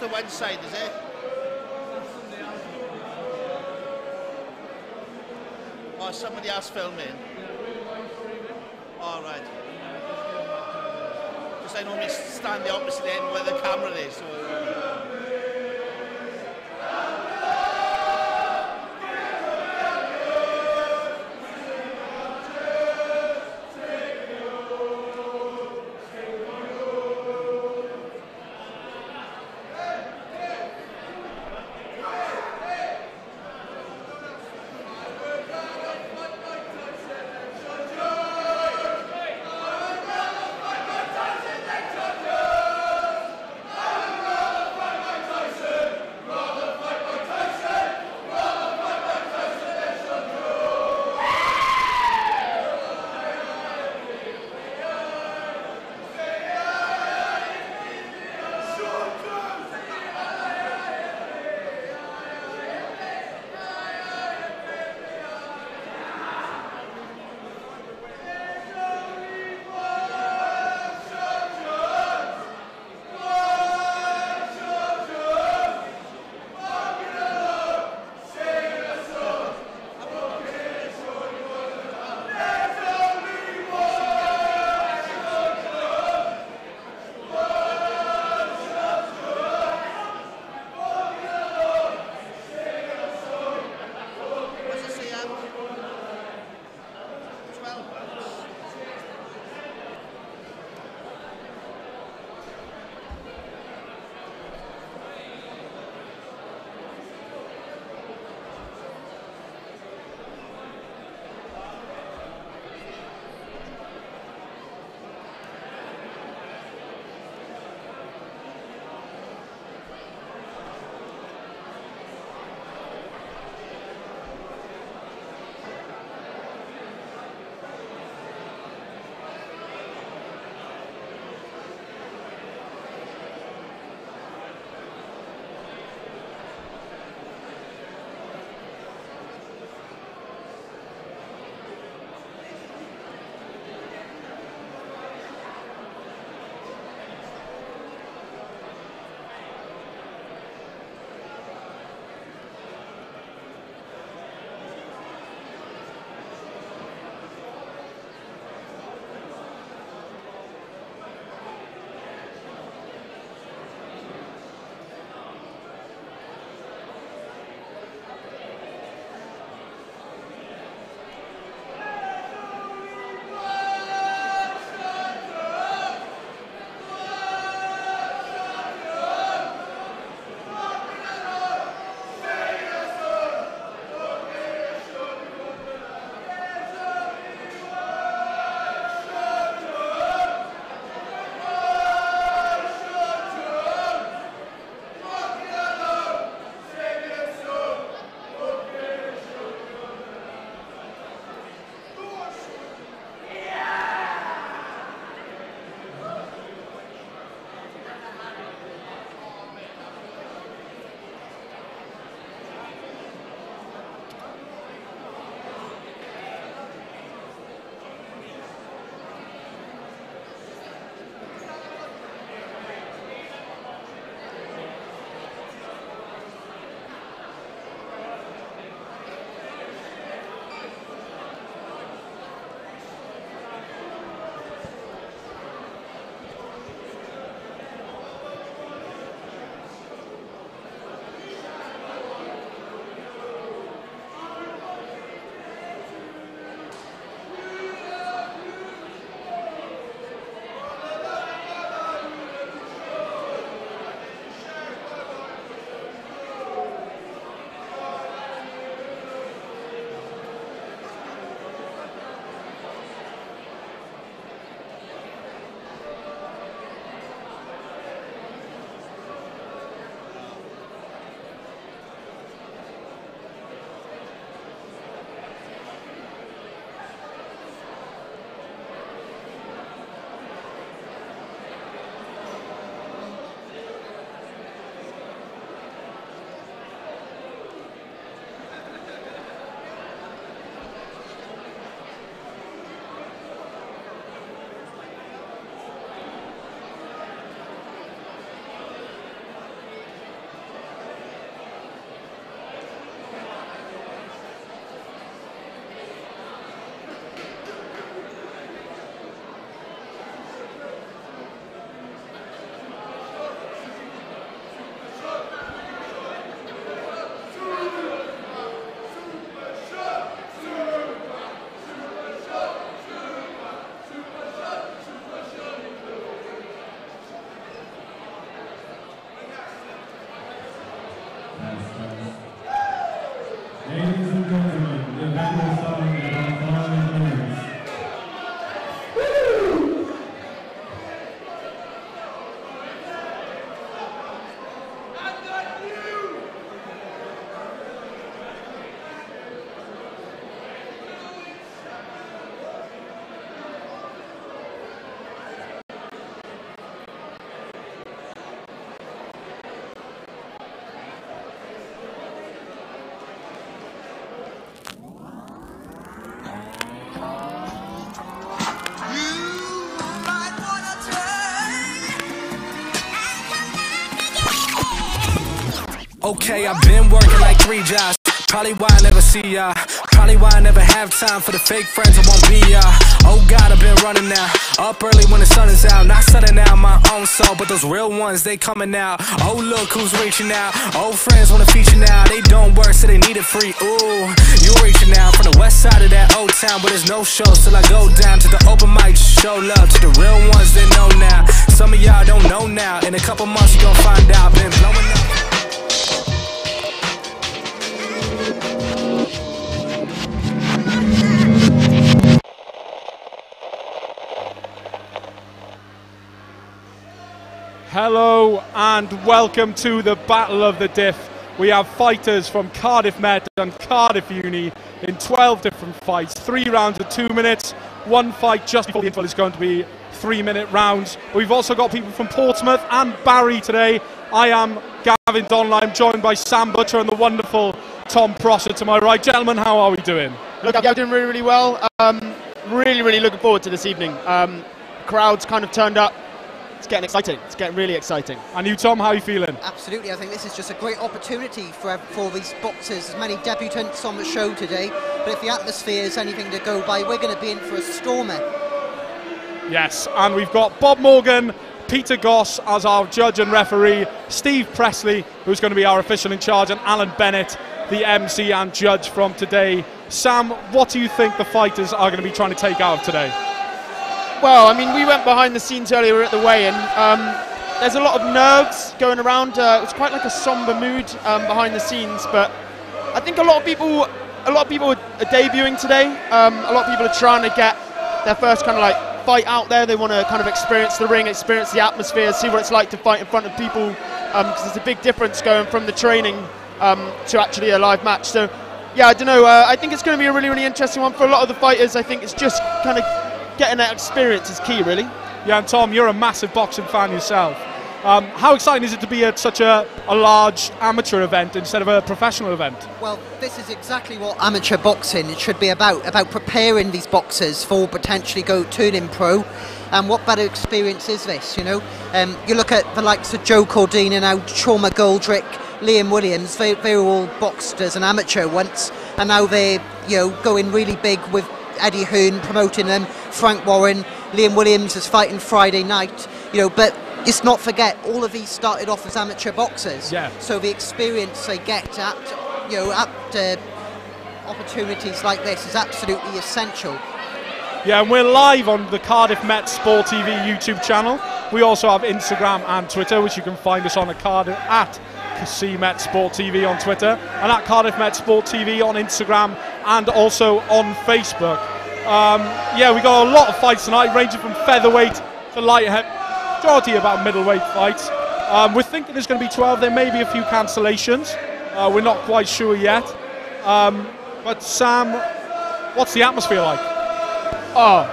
to one side, is it? Or somebody else filming? All right. Because I normally stand the opposite end where the camera is. So Okay, I've been working like 3 jobs. Probably why I never see ya. Probably why I never have time for the fake friends that won't be ya. Oh God, I've been running now. Up early when the sun is out. Not setting out my own soul, but those real ones, they coming out. Oh look who's reaching out. Old friends wanna feature now. They don't work so they need it free. Ooh, you reaching out from the west side of that old town, but there's no shows till I go down to the open mic. Show love to the real ones they know now. Some of y'all don't know now. In a couple months you gon' find out. Been blowing up. Hello and welcome to the Battle of the Diff. We have fighters from Cardiff Met and Cardiff Uni in 12 different fights, 3 rounds of 2 minutes. One fight just before the interval is going to be 3-minute rounds. We've also got people from Portsmouth and Barry today. I am Gavin Donnelly. I'm joined by Sam Butcher and the wonderful Tom Prosser to my right. Gentlemen, how are we doing? Look, I'm doing really, really well. Really looking forward to this evening. Crowds kind of turned up. It's getting exciting. It's getting really exciting. And you, Tom, how are you feeling? Absolutely. I think this is just a great opportunity for these boxers. There's many debutants on the show today, but if the atmosphere is anything to go by, we're going to be in for a stormer. Yes, and we've got Bob Morgan, Peter Goss as our judge and referee, Steve Presley, who's going to be our official in charge, and Alan Bennett, the MC and judge from today. Sam, what do you think the fighters are going to be trying to take out of today? Well, I mean, we went behind the scenes earlier at the weigh-in. There's a lot of nerves going around. It's quite like a somber mood behind the scenes, but I think a lot of people are debuting today. A lot of people are trying to get their first kind of like fight out there. They want to kind of experience the ring, experience the atmosphere, see what it's like to fight in front of people, because there's a big difference going from the training to actually a live match. So, yeah, I don't know. I think it's going to be a really interesting one for a lot of the fighters. I think it's just kind of getting that experience is key, really. Yeah, and Tom, you're a massive boxing fan yourself. How exciting is it to be at such a large amateur event instead of a professional event? Well, this is exactly what amateur boxing it should be about preparing these boxers for potentially turning pro. And what better experience is this, you know? You look at the likes of Joe Cordina now, Shawn McGoldrick, Liam Williams, they were all boxed as an amateur once, and now they're, you know, going really big with Eddie Hearn promoting them, Frank Warren, Liam Williams is fighting Friday night, you know, but let's not forget all of these started off as amateur boxers. Yeah. So the experience they get at, you know, at opportunities like this is absolutely essential. Yeah, and we're live on the Cardiff Met Sport TV YouTube channel. We also have Instagram and Twitter, which you can find us on at Met Sport TV on Twitter, and at Cardiff Met Sport TV on Instagram and also on Facebook. Yeah, we got a lot of fights tonight, ranging from featherweight to light heavy, majority about middleweight fights. We're thinking there's going to be 12. There may be a few cancellations. We're not quite sure yet. But Sam, what's the atmosphere like? Oh,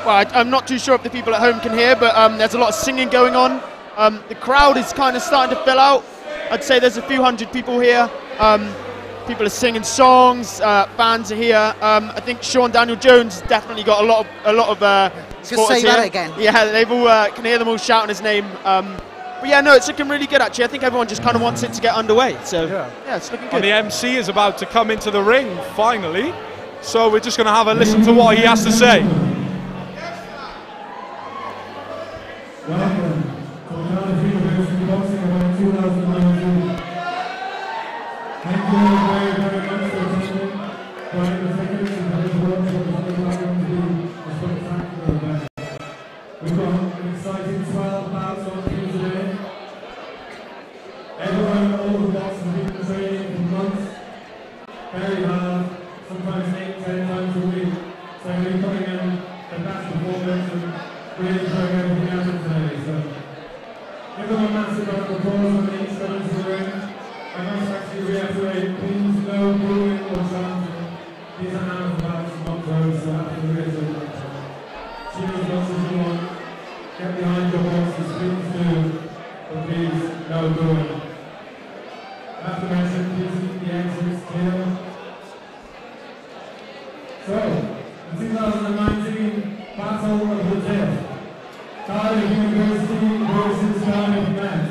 well, I'm not too sure if the people at home can hear, but there's a lot of singing going on. The crowd is kind of starting to fill out. I'd say there's a few hundred people here. People are singing songs. Fans are here. I think Sean Daniel Jones definitely got a lot of Just say here. that again. Yeah, they've all can hear them all shouting his name. But yeah, no, it's looking really good actually. I think everyone just kind of wants it to get underway. So yeah, it's looking good. And the MC is about to come into the ring finally. So we're just going to have a listen to what he has to say. Welcome to Cardiff University Boxing Award 2019. Thank you all very much for attending. Joining the seconds and the world for the program to be a spectacular event. We've got an exciting 12 bouts on here today. Everyone, all the boxers have been training for months, very hard, sometimes 8-10 times a week. So we're coming in the best performance and really throwing everything out of today. So give them a massive round of applause when they each come into the ring. I must actually reiterate, please no booing or chanting. These are now bouts, not throws, so I have to reiterate that. Cheer as much as you want. Get behind your horses, please do. But please, no booing. I have to mention, please keep the exits clear. So, the 2019 Battle of the Diff. Cardiff University versus Cardiff Met.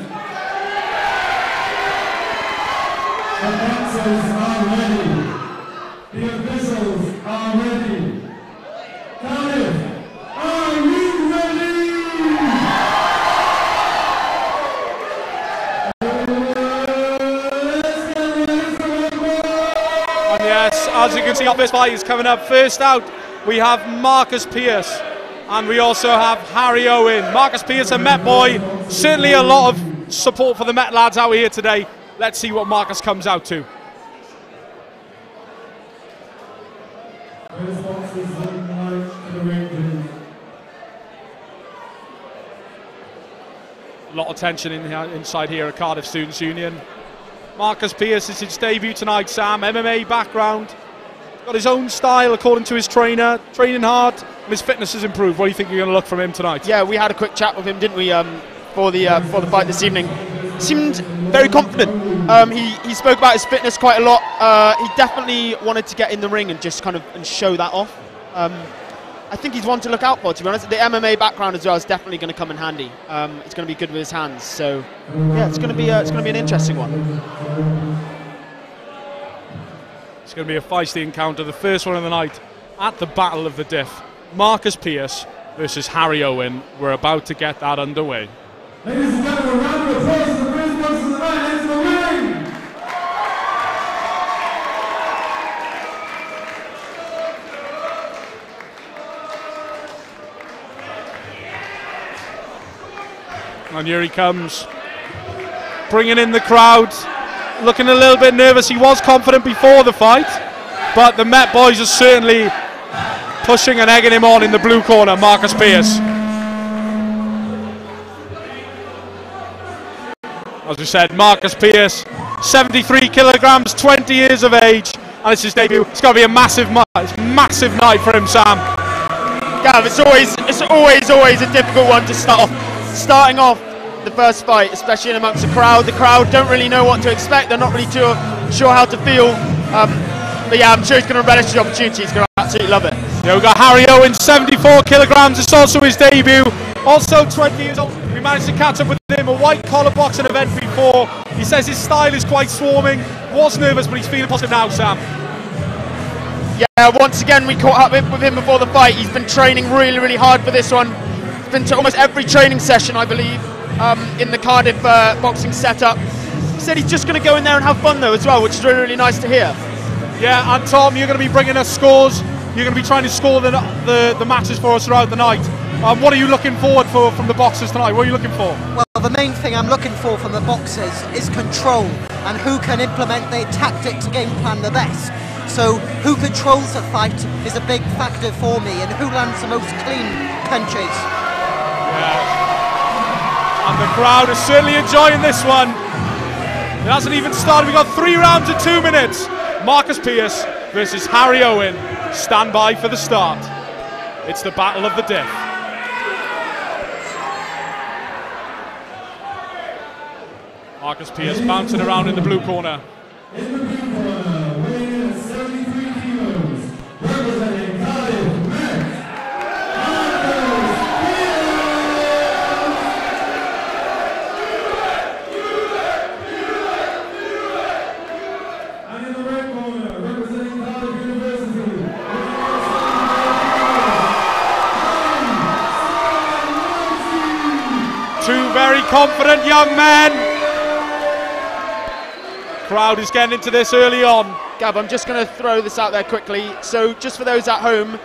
can see our first fight is coming up. First out, we have Marcus Pierce, and we also have Harry Owen. Marcus Pierce, a Met boy. Certainly a lot of support for the Met lads out here today. Let's see what Marcus comes out to. A lot of tension inside here at Cardiff Students' Union. Marcus Pierce is his debut tonight, Sam. MMA background. Got his own style according to his trainer. Training hard, and his fitness has improved. What do you think you're going to look from him tonight? Yeah, we had a quick chat with him, didn't we, for the fight this evening. Seemed very confident. He spoke about his fitness quite a lot. He definitely wanted to get in the ring and just kind of show that off. I think he's one to look out for, to be honest. The MMA background as well is definitely going to come in handy. It's going to be good with his hands. So yeah, it's going to be an interesting one. It's going to be a feisty encounter, the first one of the night at the Battle of the Diff. Marcus Pierce versus Harry Owen. We're about to get that underway. Ladies and gentlemen, a round of applause for the first boxer of the night. Into the ring! And here he comes, bringing in the crowd, looking a little bit nervous. He was confident before the fight, but the Met boys are certainly pushing and egging him on in the blue corner, Marcus Pierce. As we said, Marcus Pierce, 73 kilograms, 20 years of age, and it's his debut. It's got to be a massive night for him, Sam. Gav, it's always a difficult one to start off. Starting off the first fight, especially in amongst the crowd. The crowd don't really know what to expect. They're not really too sure how to feel. But yeah, I'm sure he's going to relish the opportunity. He's going to absolutely love it. Yeah, we've got Harry Owen, 74 kilograms. It's also his debut. Also 20 years old. We managed to catch up with him, a white collar boxing event before. He says his style is quite swarming. Was nervous, but he's feeling positive now, Sam. Yeah, once again, we caught up with him before the fight. He's been training really, really hard for this one. Been to almost every training session, I believe, in the Cardiff boxing setup. He said he's just going to go in there and have fun though as well, which is really, really nice to hear. Yeah, and Tom, you're going to be bringing us scores. You're going to be trying to score the matches for us throughout the night. What are you looking forward for from the boxers tonight? What are you looking for? Well, the main thing I'm looking for from the boxers is control and who can implement their tactics game plan the best. So who controls the fight is a big factor for me, and who lands the most clean punches. And the crowd is certainly enjoying this one. It hasn't even started. We've got 3 rounds in 2 minutes. Marcus Pierce versus Harry Owen. Stand by for the start. It's the Battle of the Diff. Marcus Pierce bouncing around in the blue corner. In the blue corner, weighing in at 73 kilos, representing Cardiff Met, and in the red corner, representing Cardiff University, Two very confident young men. Crowd is getting into this early on. Gav, I'm just going to throw this out there quickly. So just for those at home,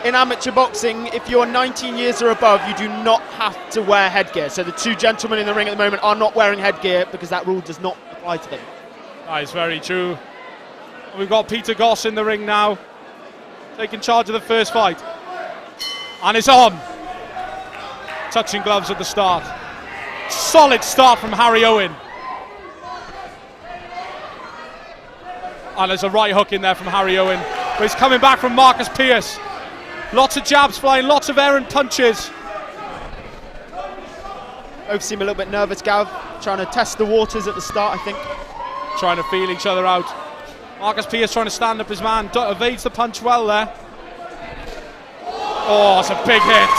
in amateur boxing, if you're 19 years or above, you do not have to wear headgear. So the 2 gentlemen in the ring at the moment are not wearing headgear because that rule does not apply to them. That is very true. We've got Peter Goss in the ring now, taking charge of the first fight. And it's on. Touching gloves at the start. Solid start from Harry Owen. And there's a right hook in there from Harry Owen. But he's coming back from Marcus Pierce. Lots of jabs flying, lots of errant punches. Both seem a little bit nervous, Gav. Trying to test the waters at the start, I think. Trying to feel each other out. Marcus Pierce trying to stand up his man. Evades the punch well there. Oh, it's a big hit.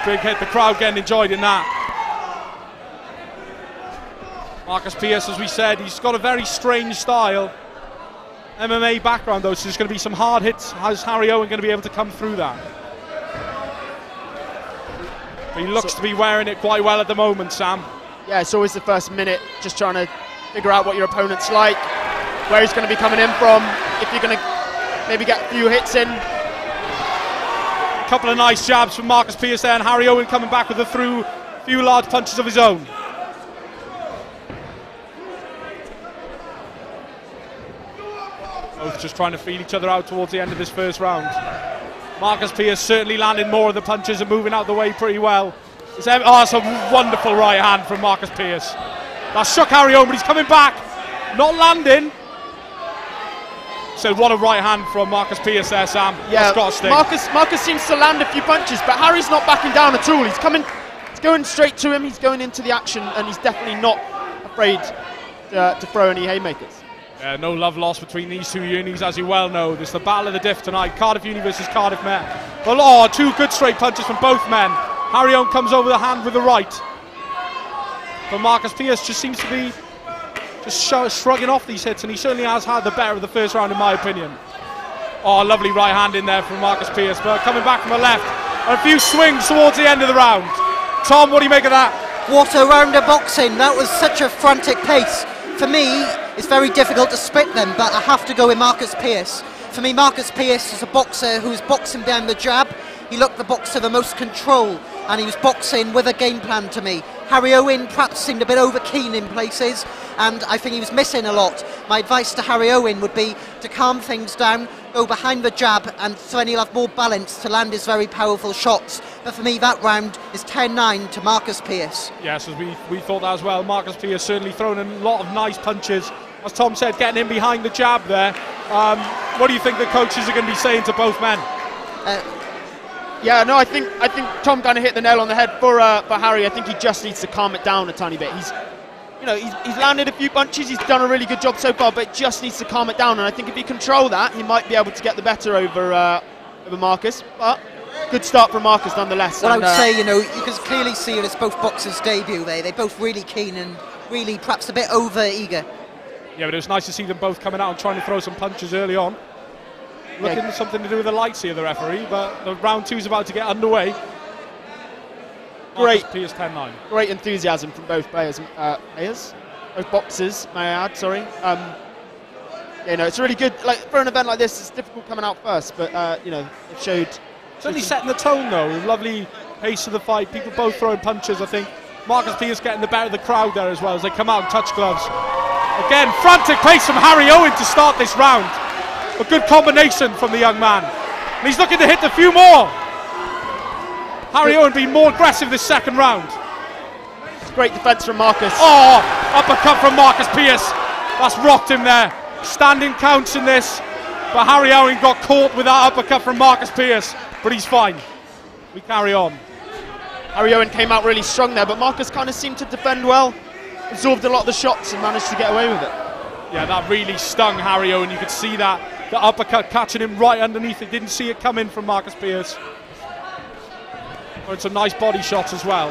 Big hit. The crowd getting enjoyed in that. Marcus Pierce, as we said, he's got a very strange style. MMA background though, so there's going to be some hard hits. How's Harry Owen going to be able to come through that? But he looks to be wearing it quite well at the moment, Sam. Yeah, it's always the first minute, just trying to figure out what your opponent's like, where he's going to be coming in from, if you're going to maybe get a few hits in. A couple of nice jabs from Marcus Pearce there, and Harry Owen coming back with a few large punches of his own. Both just trying to feel each other out towards the end of this first round. Marcus Pearce certainly landing more of the punches and moving out the way pretty well. That's a wonderful right hand from Marcus Pearce. That shook Harry Owen, but he's coming back. Not landing. So what a right hand from Marcus Pearce there, Sam. Yeah, got to sting. Marcus seems to land a few punches, but Harry's not backing down at all. He's going straight to him. He's going into the action, and he's definitely not afraid to throw any haymakers. Yeah, no love lost between these two unis, as you well know. There's the battle of the Diff tonight. Cardiff Uni versus Cardiff Met. Well, two good straight punches from both men. Harry Owen comes over the hand with the right. But Marcus Pearce just seems to be shrugging off these hits, and he certainly has had the better of the first round, in my opinion. Oh, lovely right hand in there from Marcus Pearce, but coming back from the left. And a few swings towards the end of the round. Tom, what do you make of that? What a round of boxing. That was such a frantic pace. For me, it's very difficult to split them, but I have to go with Marcus Pearce. For me, Marcus Pearce is a boxer who's boxing down the jab. He looked the boxer the most control, and he was boxing with a game plan to me. Harry Owen perhaps seemed a bit over keen in places, and I think he was missing a lot. My advice to Harry Owen would be to calm things down, go behind the jab, and then he'll have more balance to land his very powerful shots. But for me, that round is 10-9 to Marcus Pearce. Yes, as we thought that as well. Marcus Pearce certainly throwing in a lot of nice punches. As Tom said, getting in behind the jab there. What do you think the coaches are going to be saying to both men? Yeah, no, I think Tom kind of hit the nail on the head for Harry. I think he just needs to calm it down a tiny bit. He's landed a few punches. He's done a really good job so far, but just needs to calm it down. And I think if he control that, he might be able to get the better over Marcus. But good start from Marcus nonetheless. Well, I would say, you can clearly see it as both boxers' debut. They're both really keen and really perhaps a bit over eager. Yeah, but it was nice to see them both coming out and trying to throw some punches early on. Looking for something to do with the lights here, the referee, but the round two is about to get underway. Great. Pearce 10-9. Great enthusiasm from both players, both boxers, may I add, sorry. It's really good. Like, for an event like this, it's difficult coming out first, but, it showed... Certainly setting the tone, though. Lovely pace of the fight. People both throwing punches, I think. Marcus Pearce getting the better of the crowd there as well as they come out and touch gloves. Again, frantic pace from Harry Owen to start this round. A good combination from the young man. And he's looking to hit a few more. Harry Owen being more aggressive this second round. It's great defence from Marcus. Oh, uppercut from Marcus Pearce. That's rocked him there. Standing counts in this. But Harry Owen got caught with that uppercut from Marcus Pearce. But he's fine. We carry on. Harry Owen came out really strong there, but Marcus kind of seemed to defend well. Absorbed a lot of the shots and managed to get away with it. Yeah, that really stung Harry Owen. You could see that. The uppercut catching him right underneath it. Didn't see it come in from Marcus Pearce. But it's a nice body shot as well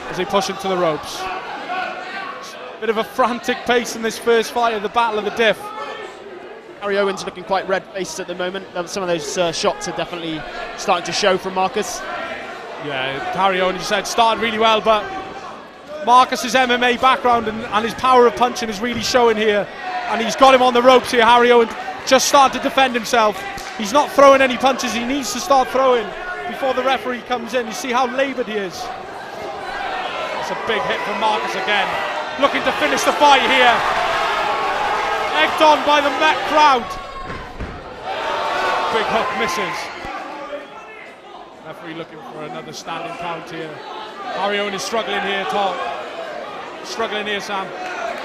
as they push into the ropes. Bit of a frantic pace in this first fight of the Battle of the Diff. Harry Owen's looking quite red-faced at the moment. Some of those shots are definitely starting to show from Marcus. Yeah, Harry Owen, you said, started really well, but Marcus's MMA background and his power of punching is really showing here. And he's got him on the ropes here. Harry Owen just started to defend himself. He's not throwing any punches. He needs to start throwing before the referee comes in. You see how laboured he is. It's a big hit from Marcus again. Looking to finish the fight here. Egged on by the Met crowd. Big hook misses. Referee looking for another standing count here. Harry Owen is struggling here, Tom. Struggling here, Sam.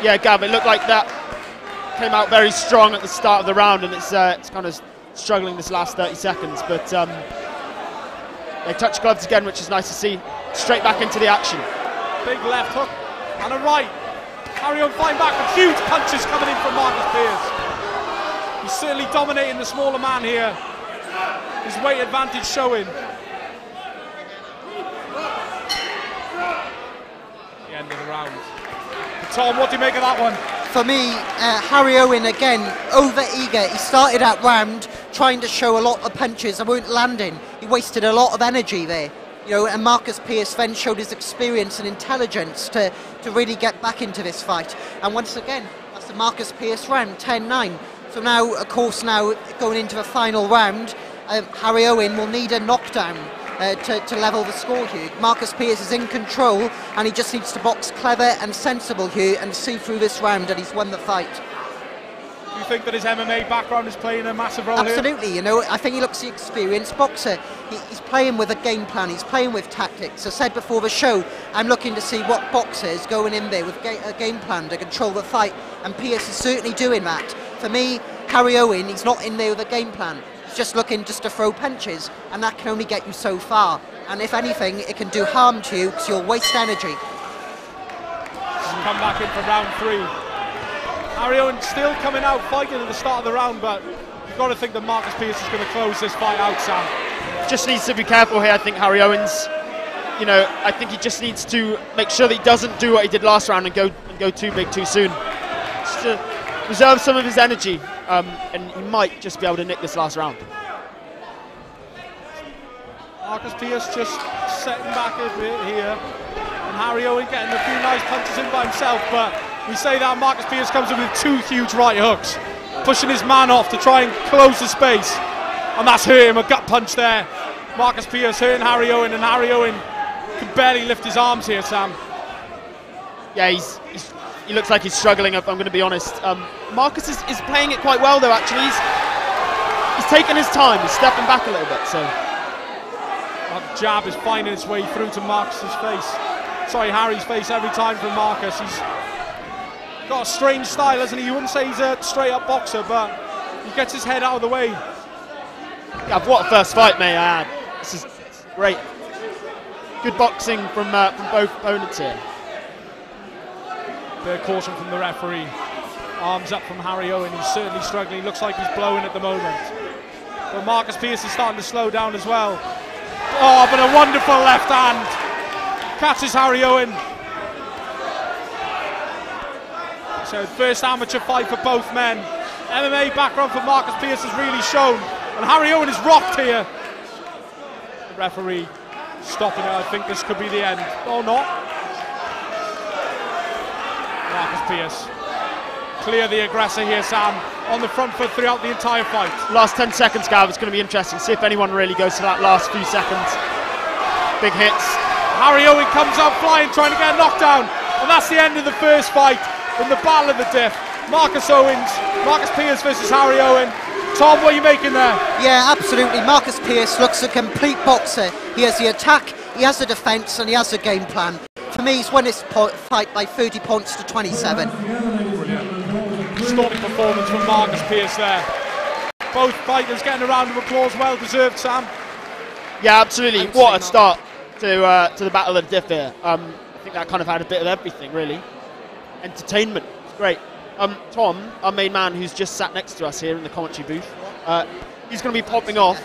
Yeah, Gav, it looked like that came out very strong at the start of the round, and it's kind of struggling this last 30 seconds. But they touch gloves again, which is nice to see. Straight back into the action. Big left hook and a right. Harry Owen fighting back with huge punches coming in from Marcus Pearce. He's certainly dominating the smaller man here. His weight advantage showing. The end of the round. Tom, what do you make of that one? For me, Harry Owen again, over eager. He started that round trying to show a lot of punches and weren't landing. He wasted a lot of energy there. And Marcus Pearce then showed his experience and intelligence to really get back into this fight. And once again, that's the Marcus Pearce round, 10-9. So now, of course, now going into the final round, Harry Owen will need a knockdown to level the score, Hugh. Marcus Pearce is in control, and he just needs to box clever and sensible, Hugh, and see through this round that he's won the fight. Do you think that his MMA background is playing a massive role here? Absolutely, you know, I think he looks the experienced boxer. He's playing with a game plan, he's playing with tactics. I said before the show, I'm looking to see what boxers going in there with a game plan to control the fight, and Pearce is certainly doing that. For me, Harry Owen, he's not in there with a game plan. He's just looking just to throw punches, and that can only get you so far. And if anything, it can do harm to you because you'll waste energy. Come back in for round 3. Harry Owen still coming out fighting at the start of the round, but you've got to think that Marcus Pearce is going to close this fight out, Sam. Just needs to be careful here, I think, Harry Owens. You know, I think he just needs to make sure that he doesn't do what he did last round and go too big too soon. Just to reserve some of his energy, and he might just be able to nick this last round. Marcus Pearce just setting back a bit here, and Harry Owen getting a few nice punches in by himself, but we say that Marcus Pearce comes in with 2 huge right hooks, pushing his man off to try and close the space, and that's hurt him, a gut punch there. Marcus Pearce hurting Harry Owen, and Harry Owen can barely lift his arms here, Sam. Yeah, he looks like he's struggling, if I'm going to be honest. Marcus is playing it quite well, though, actually. He's taking his time, he's stepping back a little bit, so. That jab is finding its way through to Marcus's face. Sorry, Harry's face every time from Marcus. He's got a strange style, hasn't he? You wouldn't say he's a straight-up boxer, but he gets his head out of the way. Yeah, what a first fight, may I add. This is great. Good boxing from both opponents here. Bit of caution from the referee. Arms up from Harry Owen. He's certainly struggling. Looks like he's blowing at the moment. But Marcus Pearce is starting to slow down as well. Oh, but a wonderful left hand. Catches Harry Owen. So first amateur fight for both men. MMA background for Marcus Pearce has really shown. And Harry Owen is rocked here. The referee stopping it. I think this could be the end. Or not. Marcus Pearce. Clear the aggressor here, Sam. On the front foot throughout the entire fight. Last 10 seconds, Gav, it's going to be interesting. See if anyone really goes to that last few seconds. Big hits. Harry Owen comes out flying, trying to get a knockdown. And that's the end of the first fight in the Battle of the Diff. Marcus Pearce versus Harry Owen. Tom, what are you making there? Yeah, absolutely. Marcus Pearce looks a complete boxer. He has the attack, he has the defence, and he has the game plan. For me, he's won this fight by 30 points to 27. Stunning performance from Marcus Pearce there. Both fighters getting a round of applause, well deserved, Sam. Yeah, absolutely. What a start to the Battle of the Diff here. I think that kind of had a bit of everything, really. Entertainment, it's great. Tom, our main man, who's just sat next to us here in the commentary booth, he's going to be popping off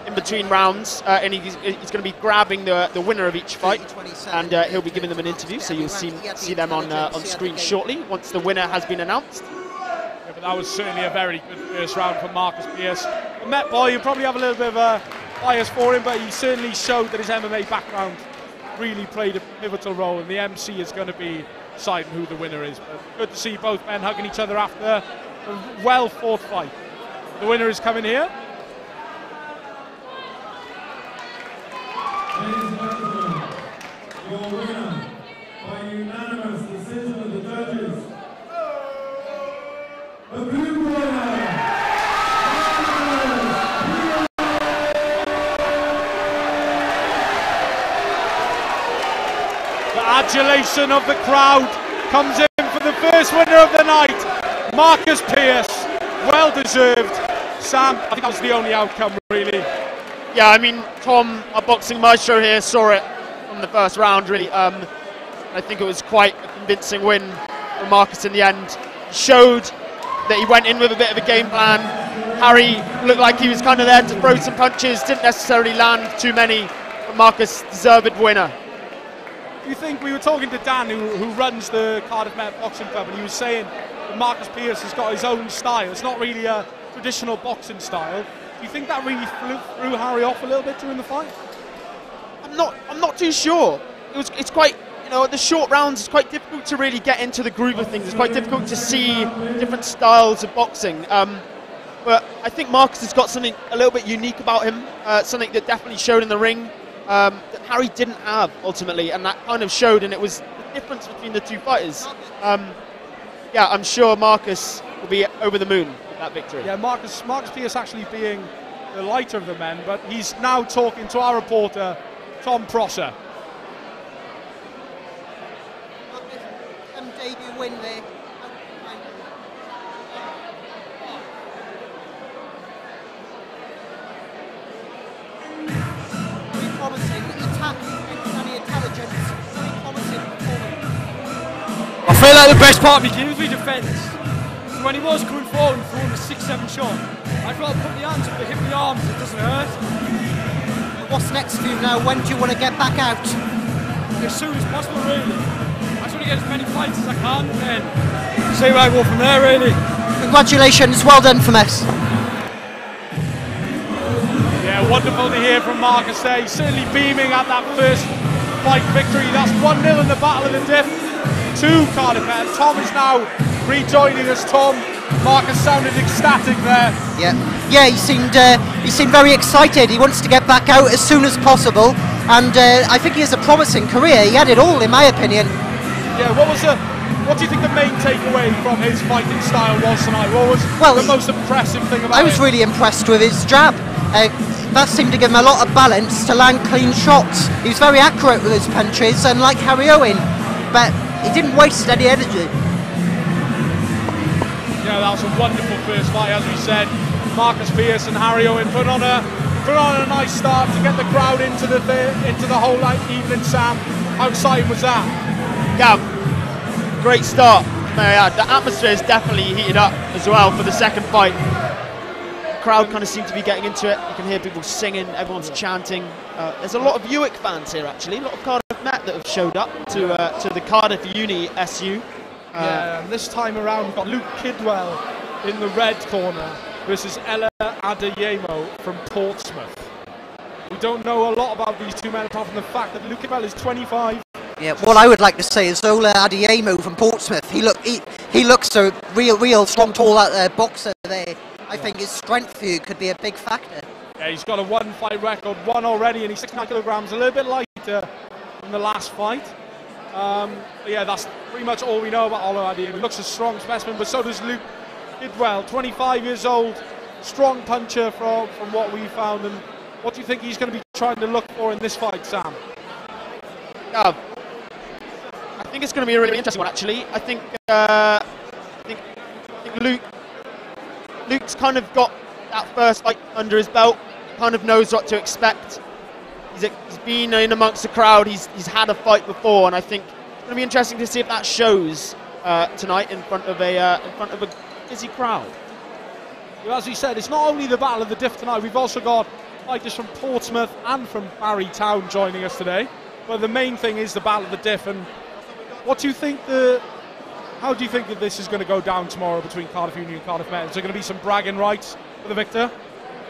in between rounds, and he's going to be grabbing the winner of each fight, and he'll be giving them an interview, so you'll see them on screen shortly once the winner has been announced. Yeah, but that was certainly a very good first round for Marcus Pearce. The Met boy, you probably have a little bit of a bias for him, but he certainly showed that his MMA background really played a pivotal role, and the MC is going to be deciding who the winner is. But good to see both men hugging each other after a well-fought fight. The winner is coming here. Ladies and gentlemen, your winner by unanimous decision of the judges, the blue corner. The adulation of the crowd comes in for the first winner of the night, Marcus Pearce. Well deserved. Sam, I think that was the only outcome, really. Yeah, I mean, Tom, our boxing maestro here, saw it from the first round, really. I think it was quite a convincing win for Marcus in the end. Showed that he went in with a bit of a game plan. Harry looked like he was kind of there to throw some punches, didn't necessarily land too many, but Marcus, deserved winner. You think, we were talking to Dan, who runs the Cardiff Met Boxing Club, and he was saying that Marcus Pearce has got his own style. It's not really a traditional boxing style. Do you think that really threw Harry off a little bit during the fight? I'm not too sure. It's quite, you know, at the short rounds, it's quite difficult to really get into the groove of things. It's quite difficult to see different styles of boxing. but I think Marcus has got something a little bit unique about him, something that definitely showed in the ring that Harry didn't have ultimately, and that kind of showed, and it was the difference between the two fighters. Yeah, I'm sure Marcus will be over the moon with that victory. Yeah, Marcus Pearce actually being the lighter of the men, but he's now talking to our reporter, Tom Prosser. Debut win there. Very promising attack, any intelligence, very promising performance. I feel like the best part of my game was my defence. So when he was coming forward and throwing a 6-7 shot, I'd rather put the hands up to hit my arms, it doesn't hurt. What's next for you now? When do you want to get back out? As soon as possible, really. I just want to get as many fights as I can and then see where I go from there, really. Congratulations, well done from us. Yeah, wonderful to hear from Marcus there. He's certainly beaming at that first fight victory. That's 1-0 in the Battle of the Diff to Cardiff Met. Tom is now rejoining us. Tom, Marcus sounded ecstatic there. Yeah, he seemed very excited. He wants to get back out as soon as possible, and I think he has a promising career. He had it all, in my opinion. Yeah, what do you think the main takeaway from his fighting style was tonight? What was the most impressive thing about it? I was really impressed with his jab. That seemed to give him a lot of balance to land clean shots. He was very accurate with his punches, and like Harry Owen, but he didn't waste any energy. Yeah, that was a wonderful first fight, as we said. Marcus Pearce and Harry Owen put on a nice start to get the crowd into the whole evening. Sam, how exciting was that? Yeah, great start. The atmosphere is definitely heated up as well for the second fight. The crowd kind of seemed to be getting into it. You can hear people singing, everyone's chanting. There's a lot of Uwick fans here actually, a lot of Cardiff Met that have showed up to the Cardiff Uni SU. Yeah, and this time around we've got Luke Kidwell in the red corner versus Ella Adeyemo from Portsmouth. We don't know a lot about these two men apart from the fact that Luke Kidwell is 25. Yeah, what I would like to say is Ola Adeyemo from Portsmouth. He looks a real strong, tall boxer there. I think his strength view could be a big factor. Yeah, he's got a one-fight record, one already, and he's 69 kilograms, a little bit lighter than the last fight. Yeah, that's pretty much all we know about Ola Adeyemo. He looks a strong specimen, but so does Luke Kidwell, 25 years old, strong puncher from what we found. And what do you think he's going to be trying to look for in this fight, Sam? I think it's going to be a really interesting one, actually. I think Luke's kind of got that first fight under his belt, kind of knows what to expect. He's been in amongst the crowd, he's had a fight before, and I think it's going to be interesting to see if that shows tonight in front of a busy crowd. Well, as we said, it's not only the Battle of the Diff tonight, we've also got fighters from Portsmouth and from Barry Town joining us today. But the main thing is the Battle of the Diff. And what do you think how do you think that this is going to go down tomorrow between Cardiff Uni and Cardiff Met? Is there going to be some bragging rights for the victor?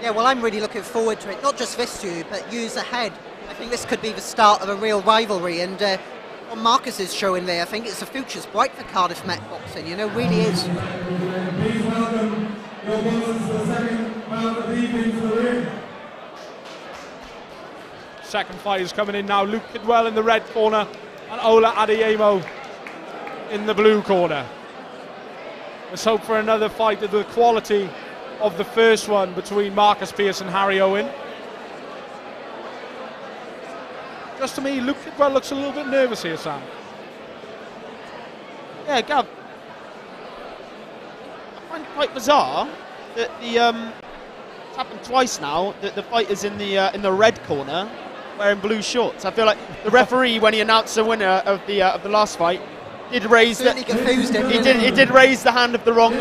Yeah, well, I'm really looking forward to it. Not just this year, but years ahead. I think this could be the start of a real rivalry. And what Marcus is showing there, I think it's the future's bright for Cardiff Met boxing. You know, really is. Please welcome your opponents to the second round of the evening to the ring. Second fight is coming in now. Luke Kidwell in the red corner and Ola Adeyemo in the blue corner. Let's hope for another fight of the quality of the first one between Marcus Pearce and Harry Owen. Just to me, Luke Kidwell looks a little bit nervous here, Sam. Yeah, Gav. I find it quite bizarre that it's happened twice now that the fight is in the red corner wearing blue shorts. I feel like the referee, when he announced the winner of the last fight, did raise the, he did raise the hand of the wrong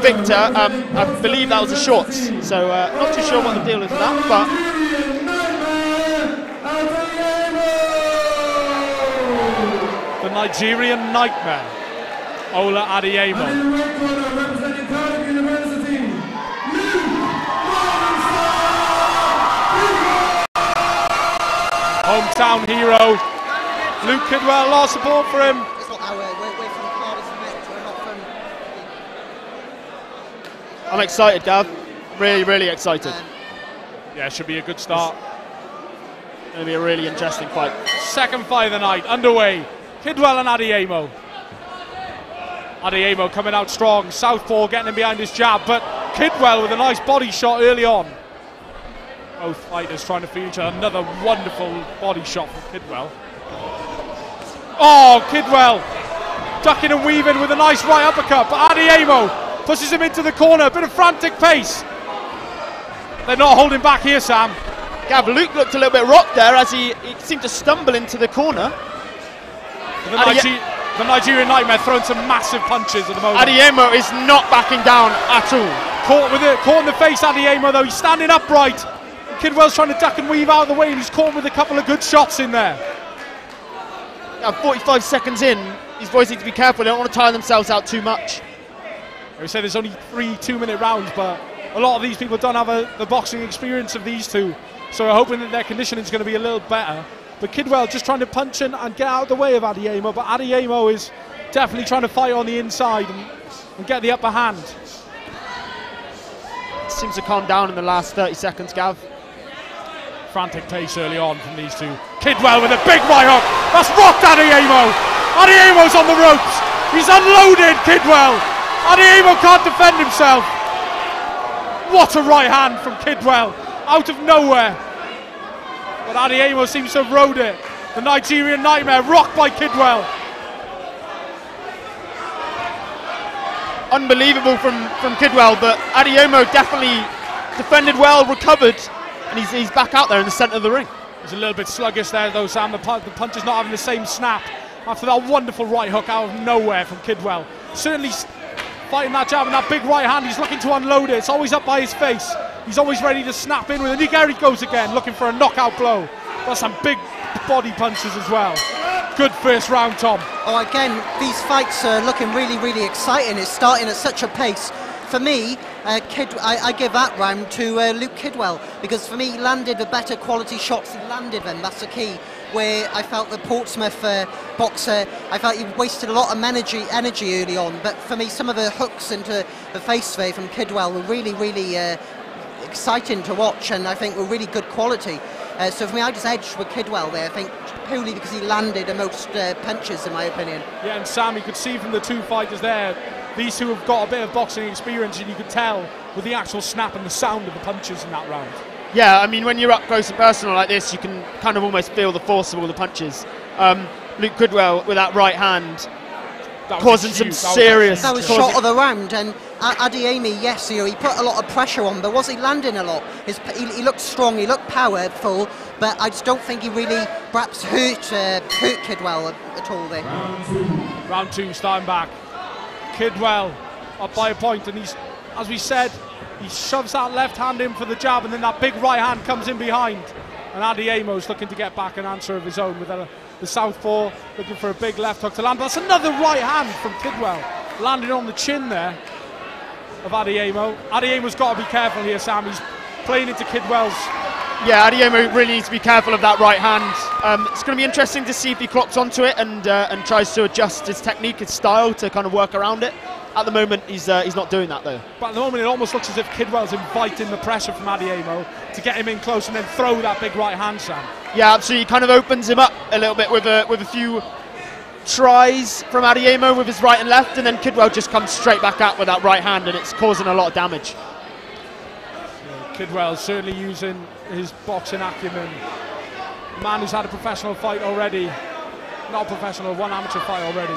victor. I believe that was the shorts. So not too sure what the deal is with that, but the Nigerian Nightmare, Ola Adeyemo. Hometown hero, Luke Kidwell, a lot of support for him. It's not our, we're from Cardiff Met, we're not from... I'm excited, Gav. Really, really excited. Yeah, it should be a good start. Going to be a really interesting fight. Second fight of the night, underway. Kidwell and Adeyemo. Adeyemo coming out strong. Southpaw getting him behind his jab, but Kidwell with a nice body shot early on. Both fighters trying to feed each other. Another wonderful body shot from Kidwell. Oh, Kidwell ducking and weaving with a nice right uppercut, but Adeyemo pushes him into the corner. A bit of frantic pace. They're not holding back here, Sam. Gav, Luke looked a little bit rocked there as he seemed to stumble into the corner. The Nigerian Nightmare throwing some massive punches at the moment. Adeyemo is not backing down at all. Caught in the face, Adeyemo, though. He's standing upright. Kidwell's trying to duck and weave out of the way, and he's caught with a couple of good shots in there. 45 seconds in, these boys need to be careful. They don't want to tire themselves out too much. We say there's only 3 2-minute rounds, but a lot of these people don't have the boxing experience of these two, so we're hoping that their conditioning is going to be a little better. But Kidwell just trying to punch in and get out of the way of Adeyemo, but Adeyemo is definitely trying to fight on the inside and get the upper hand. Seems to calm down in the last 30 seconds, Gav. Frantic pace early on from these two. Kidwell with a big right hook. That's rocked Adeyemo. Adeyemo's on the ropes. He's unloaded Kidwell. Adeyemo can't defend himself. What a right hand from Kidwell out of nowhere. But Adeyemo seems to have rode it. The Nigerian Nightmare rocked by Kidwell. Unbelievable from Kidwell, but Adeyemo definitely defended well, recovered, and he's back out there in the centre of the ring. He's a little bit sluggish there though, Sam. The punch is not having the same snap after that wonderful right hook out of nowhere from Kidwell. Certainly fighting that jab and that big right hand. He's looking to unload it. It's always up by his face. He's always ready to snap in with it. There he goes again, looking for a knockout blow. That's some big body punches as well. Good first round, Tom. Oh, again, these fights are looking really, really exciting. It's starting at such a pace. For me, I give that round to Luke Kidwell, because for me, he landed the better quality shots. He landed them, that's the key. Where I felt the Portsmouth boxer, I felt he wasted a lot of energy early on. But for me, some of the hooks into the face there from Kidwell were really, really exciting to watch, and I think were really good quality. So for me, I just edged with Kidwell there, I think, purely because he landed the most punches, in my opinion. Yeah, and Sam, you could see from the two fighters there, these two have got a bit of boxing experience, and you could tell with the actual snap and the sound of the punches in that round. Yeah, I mean, when you're up close and personal like this, you can kind of almost feel the force of all the punches. Luke Kidwell with that right hand causing some serious... That was shot of the round, and Adeyemo, yes, he put a lot of pressure on, but was he landing a lot? He looked strong, he looked powerful, but I just don't think he really perhaps hurt Kidwell at all there. Round two, starting back. Kidwell up by a point, and he's, as we said, he shoves that left hand in for the jab, and then that big right hand comes in behind. And Adeyemo's looking to get back an answer of his own with the southpaw, looking for a big left hook to land. That's another right hand from Kidwell, landing on the chin there of Adeyemo. Adeyemo's got to be careful here, Sam. He's playing into Kidwell's. Yeah, Adeyemo really needs to be careful of that right hand. It's going to be interesting to see if he clocks onto it and tries to adjust his technique, his style to kind of work around it. At the moment, he's not doing that though. But at the moment, it almost looks as if Kidwell's inviting the pressure from Adeyemo to get him in close and then throw that big right hand, Sam. Yeah, absolutely. Kind of opens him up a little bit with a few tries from Adeyemo with his right and left, and then Kidwell just comes straight back out with that right hand, and it's causing a lot of damage. Kidwell certainly using his boxing acumen. A man who's had a professional fight already. Not professional, one amateur fight already.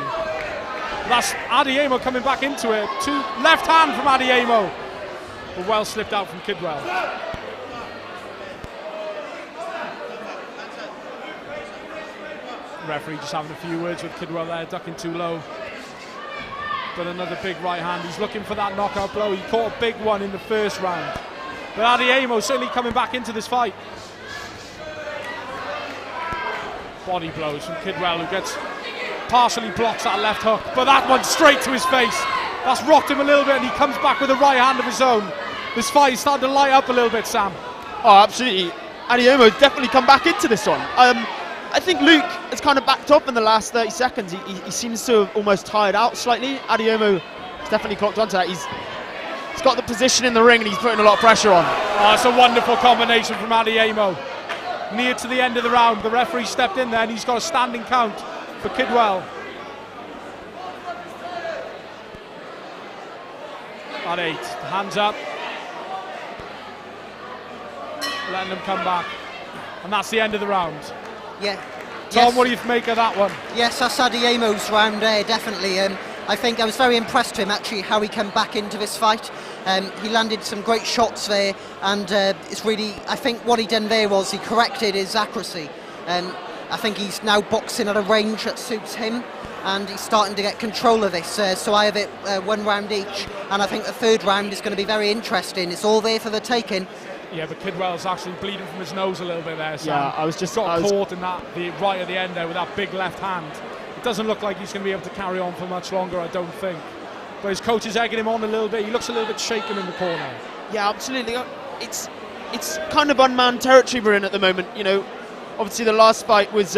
That's Adeyemo coming back into it. Left hand from Adeyemo. But well slipped out from Kidwell. Referee just having a few words with Kidwell there, ducking too low. But another big right hand. He's looking for that knockout blow. He caught a big one in the first round. But Adeyemo certainly coming back into this fight. Body blows from Kidwell, who gets partially blocks that left hook, but that one straight to his face. That's rocked him a little bit, and he comes back with a right hand of his own. This fight is starting to light up a little bit, Sam. Oh, absolutely. Adeyemo's definitely come back into this one. I think Luke has kind of backed up in the last 30 seconds. He seems to have almost tired out slightly. Adeyemo has definitely clocked onto that. He's He's got the position in the ring and he's putting a lot of pressure on. Oh, it's a wonderful combination from Adiemo. Near to the end of the round, the referee stepped in there and he's got a standing count for Kidwell. At 8, hands up. Letting them come back. And that's the end of the round. Yeah. Tom, Yes. what do you make of that one? Yes, that's Adiemo's round there, definitely. I think I was very impressed with him, actually, how he came back into this fight. He landed some great shots there, and it's really, I think what he done there was he corrected his accuracy. I think he's now boxing at a range that suits him, and he's starting to get control of this. So I have it 1 round each, and I think the 3rd round is going to be very interesting. It's all there for the taking. Yeah, but Kidwell's actually bleeding from his nose a little bit there, Sam. Yeah, I was just got caught in that right at the end there with that big left hand. It doesn't look like he's going to be able to carry on for much longer, I don't think. But his coach is egging him on a little bit. He looks a little bit shaken in the corner. Yeah, absolutely. It's kind of unmanned territory we're in at the moment. You know, obviously the last fight was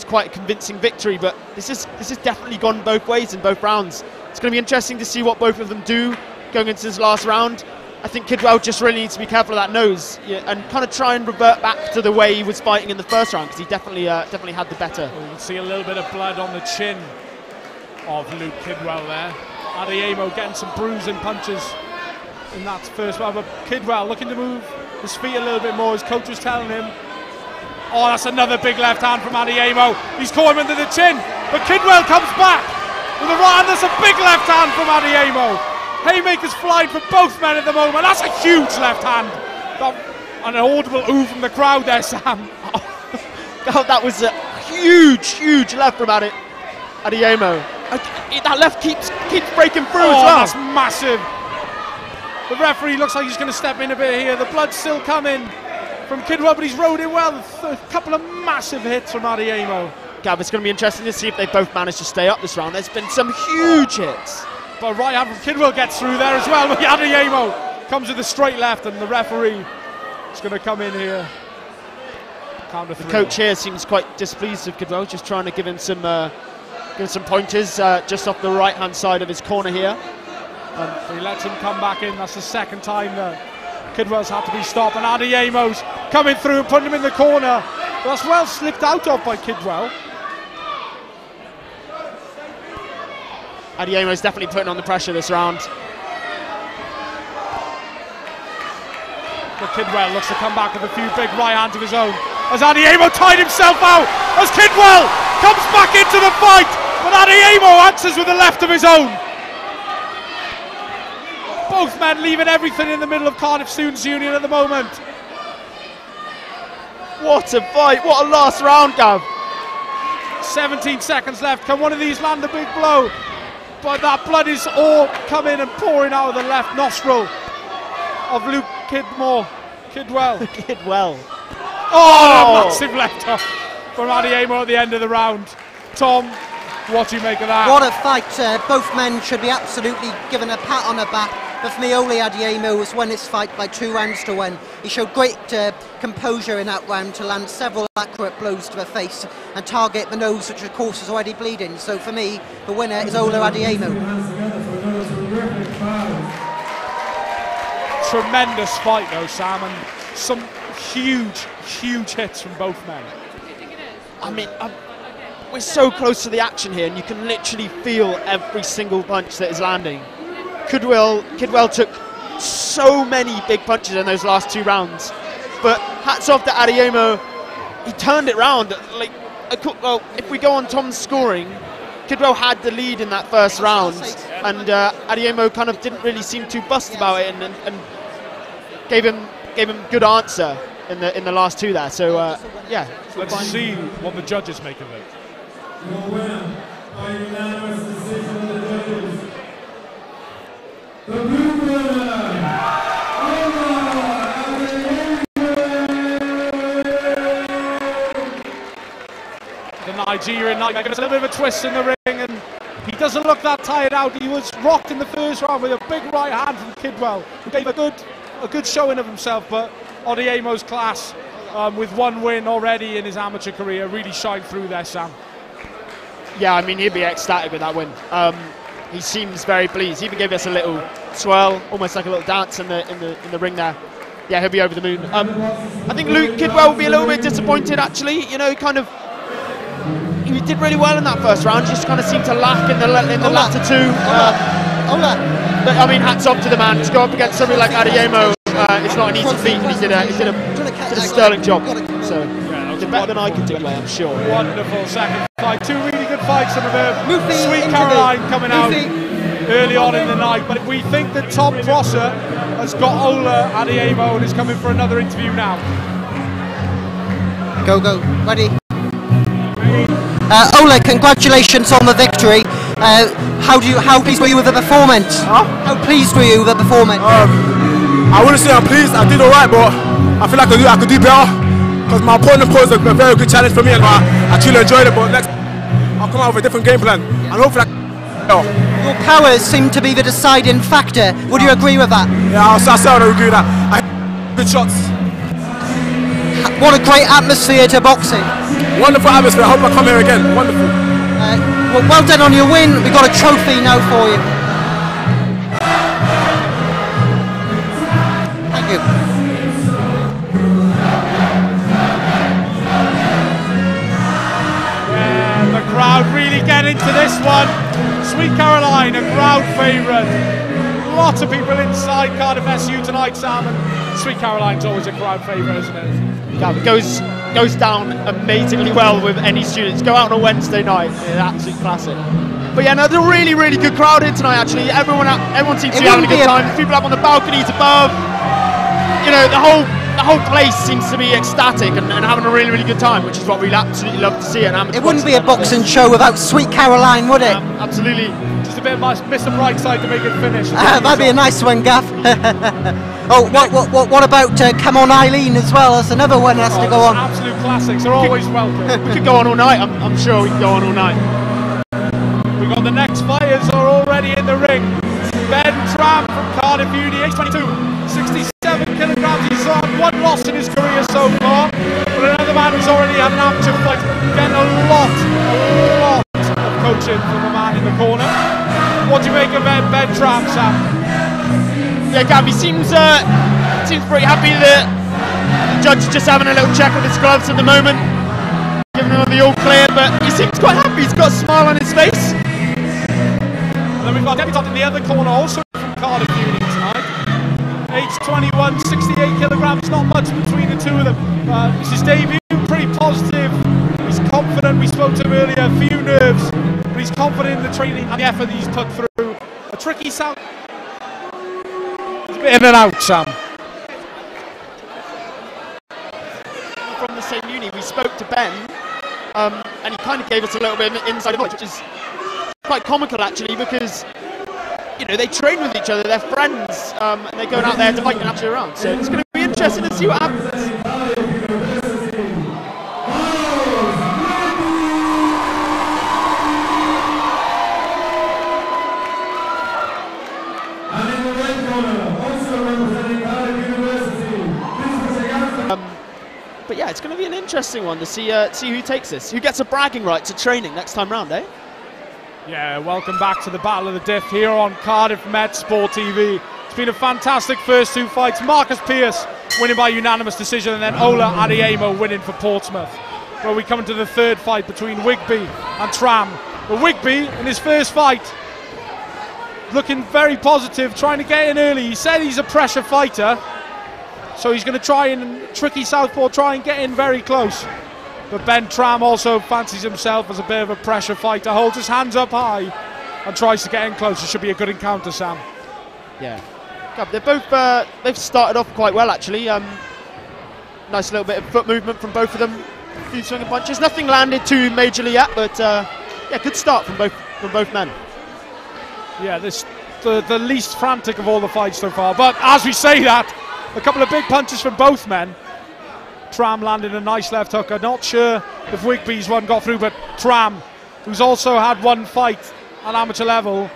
quite a convincing victory, but this has definitely gone both ways in both rounds. It's going to be interesting to see what both of them do going into this last round. I think Kidwell just really needs to be careful of that nose, and kind of try and revert back to the way he was fighting in the first round, because he definitely had the better. Well, you can see a little bit of blood on the chin of Luke Kidwell there. Adiemo getting some bruising punches in that first round, but Kidwell looking to move his feet a little bit more. His coach was telling him. Oh, that's another big left hand from Adiemo. He's caught him under the chin, but Kidwell comes back with a right hand. That's a big left hand from Adiemo. Haymakers flying from both men at the moment. That's a huge left hand. And an audible ooh from the crowd there, Sam. God, that was a huge left from Adiemo. That left keeps breaking through as well. That's massive. The referee looks like he's going to step in a bit here. The blood's still coming from Kidwell, but he's rode it well. A couple of massive hits from Adiemo. Gav, it's going to be interesting to see if they both manage to stay up this round. There's been some huge hits. But right hand from Kidwell gets through there as well. But Adiemo comes with a straight left, and the referee is going to come in here. The coach here seems quite displeased with Kidwell, just trying to give him some pointers just off the right hand side of his corner here. So he lets him come back in. That's the 2nd time that Kidwell's had to be stopped, and Adiemo's coming through and putting him in the corner. That's well slipped out of by Kidwell. Adiemo's definitely putting on the pressure this round. But Kidwell looks to come back with a few big right hands of his own. As Adiemo tied himself out, as Kidwell comes back into the fight, but Adiemo answers with a left of his own. Both men leaving everything in the middle of Cardiff Students' Union at the moment. What a fight, what a last round, Gav. 17 seconds left. Can one of these land a big blow? But that blood is all coming and pouring out of the left nostril of Luke Kidwell. Kidwell. Oh, a massive left hook from Adiemo at the end of the round. Tom, what do you make of that? What a fight. Both men should be absolutely given a pat on the back. But for me, Ole Adiemo has won this fight by 2 rounds to 1. He showed great composure in that round to land several accurate blows to the face and target the nose, which of course is already bleeding. So for me, the winner is Ole Adiemo. Tremendous fight though, Sam, and some huge hits from both men. I mean, we're so close to the action here, and you can literally feel every single punch that is landing. Kidwell took so many big punches in those last 2 rounds, but hats off to Adiemo. He turned it round. Well, if we go on Tom's scoring, Kidwell had the lead in that first round, and Adiemo kind of didn't really seem too fussed about it, and gave him good answer in the last 2 there. So yeah, let's see what the judges make of it. Your winner by unanimous decision of the judges. The blue winner, the Nigerian Nightmare gets a little bit of a twist in the ring, and he doesn't look that tired out. He was rocked in the first round with a big right hand from Kidwell, who gave a good showing of himself, but Adiemo's class, with 1 win already in his amateur career, really shined through there, Sam. Yeah, I mean, he'd be ecstatic with that win. he seems very pleased. He even gave us a little swirl, almost like a little dance in the ring there. Yeah, he'll be over the moon. I think Luke Kidwell will be a little bit disappointed, actually. You know, he did really well in that first round, just kind of seemed to lack in the latter two. But I mean, hats off to the man. To go up against somebody like Adeyemo, it's not an easy feat, and he did a sterling job. So did better than I could do, anyway, I'm sure. Wonderful second fight. Two really good fights from Sweet Caroline coming out early on in the night. But we think that Tom Prosser has got Ola Adeyemo and is coming for another interview now. Go, ready? Ola, congratulations on the victory. How pleased were you with the performance? Huh? How pleased were you with the performance? I wouldn't say I'm pleased. I did alright, but I feel like I could do better. Because my opponent posed a very good challenge for me, and I truly enjoyed it. But next, I'll come out with a different game plan, and hopefully Your powers seem to be the deciding factor. Would you agree with that? Yeah, I would agree with that. I had good shots. What a great atmosphere to boxing. Wonderful atmosphere. I hope I come here again. Wonderful. Well done on your win. We've got a trophy now for you. Thank you. The crowd really get into this one. Sweet Caroline, a crowd favourite. Lots of people inside Cardiff SU tonight, Sam, and Sweet Caroline's always a crowd favourite, isn't it? Yeah, it goes down amazingly well with any students. Go out on a Wednesday night, an absolute classic. But yeah, no, there's a really, really good crowd here tonight, actually. Everyone seems to be having a good time. There's people up on the balconies above. You know, the whole place seems to be ecstatic and having a really, really good time, which is what we'd absolutely love to see. It wouldn't be a boxing show without Sweet Caroline, would it? Absolutely. Just a bit of Mr. Brightside to make it finish. That'd be a nice one, Gaff. What about Come On Eileen as well? That's another one that has to go on. Absolute classics. They're always welcome. We could go on all night. I'm sure we can go on all night. We've got the next fighters are already in the ring. Ben Tram from Cardiff Uni, age 22, 67 kilograms. He's had one loss in his career so far, but another man who's already had an amateur fight, getting a lot of coaching from the man in the corner. What do you make of Ben Tram, Sam? Yeah, Gabby seems pretty happy that the judge is just having a little check of his gloves at the moment, giving him the all clear, but he seems quite happy. He's got a smile on his face. And then we've got debutant in the other corner, also from Cardiff Uni tonight. Age 21, 68 kilograms, not much between the two of them. It's his debut, pretty positive. He's confident. We spoke to him earlier, a few nerves, but he's confident in the training and the effort that he's put through. A tricky sound. It's a bit in and out, Sam. From the same uni, we spoke to Ben, and he kind of gave us a little bit of inside knowledge, which is quite comical actually, because you know they train with each other, they're friends, and they're going out there to fight and actually around. So it's going to be interesting to see what happens. And in the red corner, also representing Cardiff University, But yeah, it's going to be an interesting one to see who takes this, who gets a bragging right to training next time round, eh? Yeah, welcome back to the Battle of the Diff here on Cardiff Met Sport TV. It's been a fantastic first two fights. Marcus Pearce winning by unanimous decision, and then Ola Adeyemo winning for Portsmouth. Well, we come to the third fight between Wigby and Tram. But Wigby, in his first fight, looking very positive, trying to get in early. He said he's a pressure fighter, so he's going to try and tricky southpaw, try and get in very close. But Ben Tram also fancies himself as a bit of a pressure fighter, holds his hands up high and tries to get in close. It should be a good encounter, Sam. Yeah. They're both, they've started off quite well actually. Nice little bit of foot movement from both of them. A few swinging punches. Nothing landed too majorly yet, but yeah, good start from both men. Yeah, this the least frantic of all the fights so far. But as we say that, a couple of big punches from both men. Tram landed a nice left hook. I'm not sure if Wigby's one got through, but Tram, who's also had one fight at amateur level,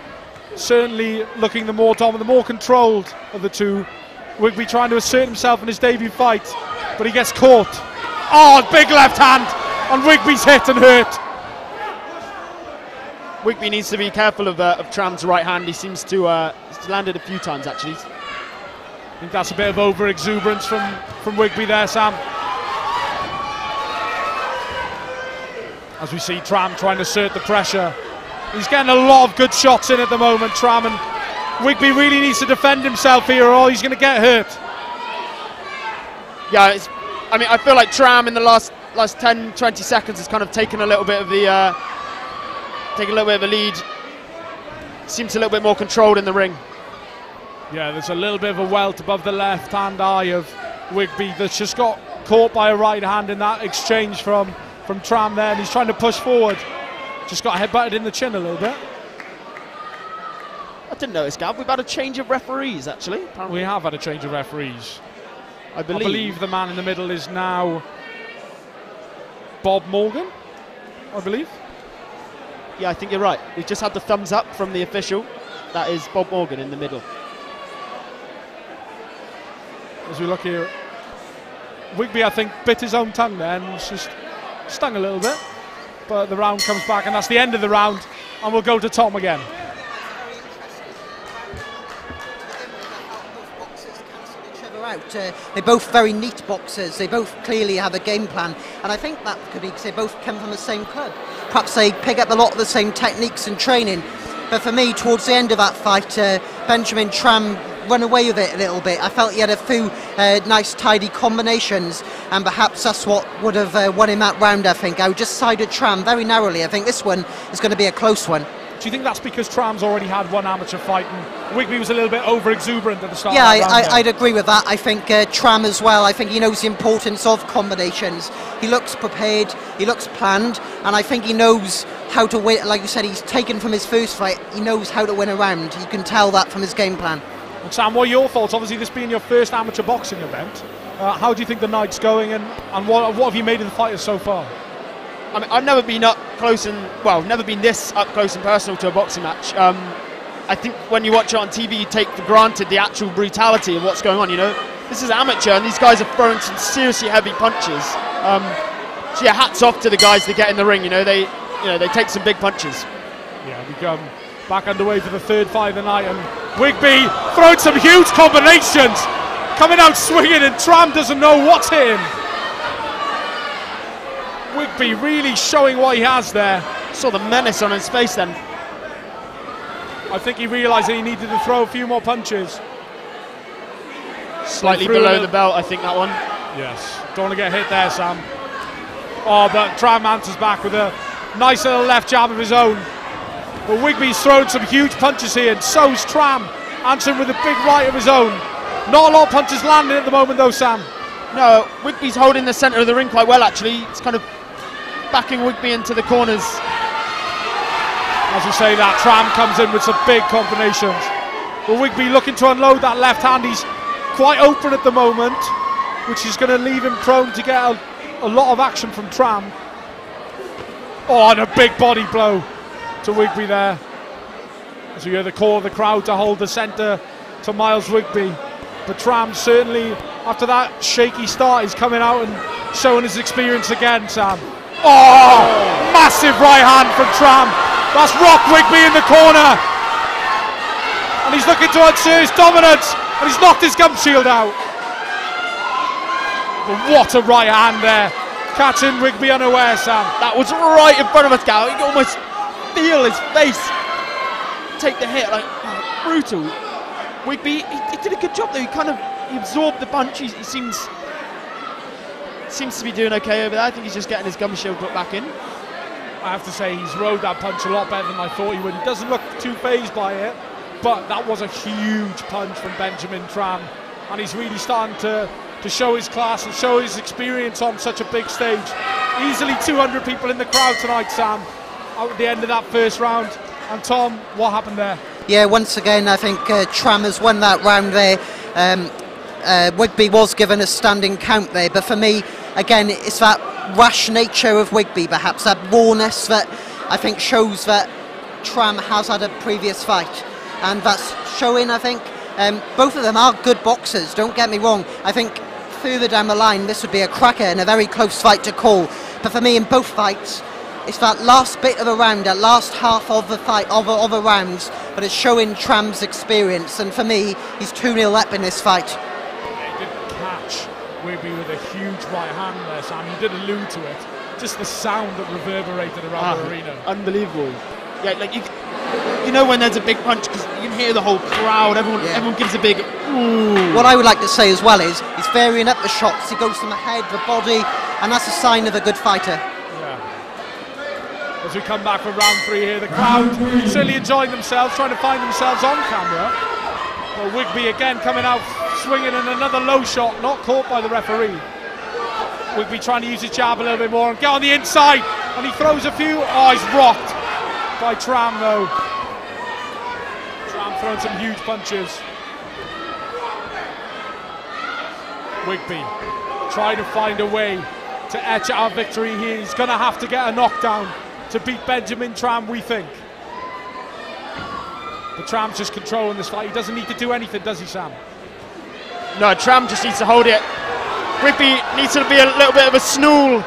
certainly looking the more dominant, the more controlled of the two. Wigby trying to assert himself in his debut fight, but he gets caught. Oh, big left hand on Wigby's hit and hurt. Wigby needs to be careful of Tram's right hand. He seems to land it a few times, actually. I think that's a bit of over-exuberance from Wigby there, Sam. As we see Tram trying to assert the pressure. He's getting a lot of good shots in at the moment, Tram, and Wigby really needs to defend himself here or he's going to get hurt. Yeah, I mean, I feel like Tram in the last 10-20 seconds has kind of taken a little bit of the lead. Seems a little bit more controlled in the ring. Yeah, there's a little bit of a welt above the left-hand eye of Wigby that's just got caught by a right hand in that exchange from Tram there, and he's trying to push forward. Just got headbutted in the chin a little bit. I didn't notice, Gav. We've had a change of referees, actually. Apparently. We have had a change of referees. I believe the man in the middle is now Bob Morgan, I believe. Yeah, I think you're right. We've just had the thumbs up from the official. That is Bob Morgan in the middle. As we look here, Wigby, I think, bit his own tongue there and it's just stung a little bit. But the round comes back, and that's the end of the round, and we'll go to Tom again. They're both very neat boxers. They both clearly have a game plan, and I think that could be because they both come from the same club. Perhaps they pick up a lot of the same techniques and training. But for me, towards the end of that fight, Benjamin Tram run away with it a little bit. I felt he had a few nice, tidy combinations, and perhaps that's what would have won him that round, I think. I would just sided Tram very narrowly. I think this one is going to be a close one. Do you think that's because Tram's already had one amateur fight and Wigby was a little bit over-exuberant at the start? Yeah, of that round I'd agree with that. I think Tram as well, I think he knows the importance of combinations. He looks prepared, he looks planned, and I think he knows how to win. Like you said, he's taken from his first fight, he knows how to win a round. You can tell that from his game plan. And Sam, what are your thoughts? Obviously, this being your first amateur boxing event, how do you think the night's going, and what have you made of the fighters so far? I mean, I've never been up close never been this up close and personal to a boxing match. I think when you watch it on TV, you take for granted the actual brutality of what's going on. You know, this is amateur, and these guys are throwing some seriously heavy punches. So yeah, hats off to the guys that get in the ring. They take some big punches. Yeah, we come back underway for the third fight of the night, and Wigby throwing some huge combinations, coming out swinging, and Tram doesn't know what's hit him. Wigby really showing what he has there. Saw the menace on his face then. I think he realised that he needed to throw a few more punches. Slightly below the belt, I think, that one. Yes. Don't want to get hit there, Sam. Oh, but Tram answers back with a nice little left jab of his own. But Wigby's throwing some huge punches here, and so's Tram, answering with a big right of his own. Not a lot of punches landing at the moment, though, Sam. No, Wigby's holding the centre of the ring quite well, actually. It's kind of backing Wigby into the corners. As we say that, Tram comes in with some big combinations. But Wigby looking to unload that left hand. He's quite open at the moment, which is going to leave him prone to get a lot of action from Tram. Oh, and a big body blow to Wigby there. As we hear the call of the crowd to hold the centre to Miles Wigby. But Tram certainly, after that shaky start, is coming out and showing his experience again, Sam. Oh, massive right hand from Tram. That's rocked Wigby in the corner. And he's looking to assert his dominance, and he's knocked his gum shield out. But what a right hand there. Catching Wigby unaware, Sam. That was right in front of us, Gal. You can almost feel his face take the hit, like brutal. Wigby, he did a good job though. He absorbed the punch. He seems to be doing okay over there. I think he's just getting his gum shield put back in. I have to say he's rode that punch a lot better than I thought he would. He doesn't look too phased by it, but that was a huge punch from Benjamin Tram, and he's really starting to show his class and show his experience on such a big stage. Easily 200 people in the crowd tonight, Sam, out at the end of that first round. And Tom, what happened there? Yeah, once again, I think Tram has won that round there. Wigby was given a standing count there, but for me, again, it's that rash nature of Wigby, perhaps, that rawness that I think shows that Tram has had a previous fight, and that's showing, I think. Both of them are good boxers, don't get me wrong. I think further down the line, this would be a cracker and a very close fight to call. But for me, in both fights, it's that last bit of a round, that last half of the fight, of a round, but it's showing Tram's experience, and for me, he's 2-0 up in this fight. Yeah, he didn't catch Wigby with a huge right hand there, Sam. You did allude to it. Just the sound that reverberated around the arena. Unbelievable. Yeah, like you know when there's a big punch, because you can hear the whole crowd, everyone gives a big ooh. What I would like to say as well is, he's varying up the shots, he goes from the head, the body, and that's a sign of a good fighter. As we come back for round 3 here, the crowd certainly enjoying themselves, trying to find themselves on camera. Well, Wigby again coming out swinging in another low shot, not caught by the referee. Wigby trying to use his jab a little bit more and get on the inside, and he throws a few. Oh, he's rocked by Tram though. Tram throwing some huge punches. Wigby trying to find a way to etch out a victory here. He's going to have to get a knockdown to beat Benjamin Tram, we think. But Tram's just controlling this fight. He doesn't need to do anything, does he, Sam? No, Tram just needs to hold it. Wigby needs to be a little bit of a snool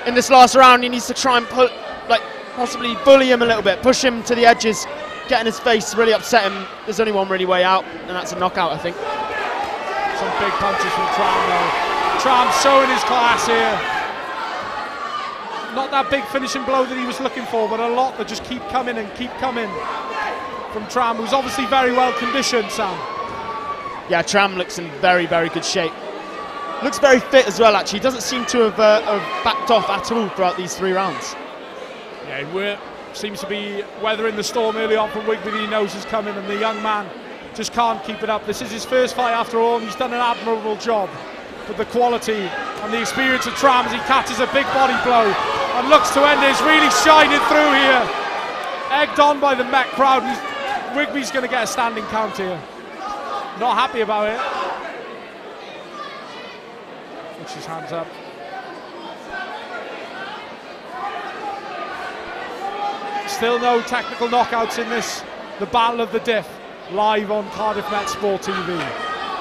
in this last round. He needs to try and put, like, possibly bully him a little bit, push him to the edges, get in his face, really upset him. There's only one really way out, and that's a knockout, I think. Some big punches from Tram, though. Tram showing his class here. Not that big finishing blow that he was looking for, but a lot that just keep coming and keep coming from Tram, who's obviously very well conditioned, Sam. Yeah, Tram looks in very, very good shape. Looks very fit as well, actually. He doesn't seem to have backed off at all throughout these 3 rounds. Yeah, he seems to be weathering the storm early on from Wigby that he knows is coming, and the young man just can't keep it up. This is his first fight after all, and he's done an admirable job. But the quality and the experience of Tram as he catches a big body blow and looks to end it is really shining through here. Egged on by the Met crowd. Wigby's going to get a standing count here. Not happy about it. Puts his hands up. Still no technical knockouts in this, the Battle of the Diff, live on Cardiff Met Sport TV.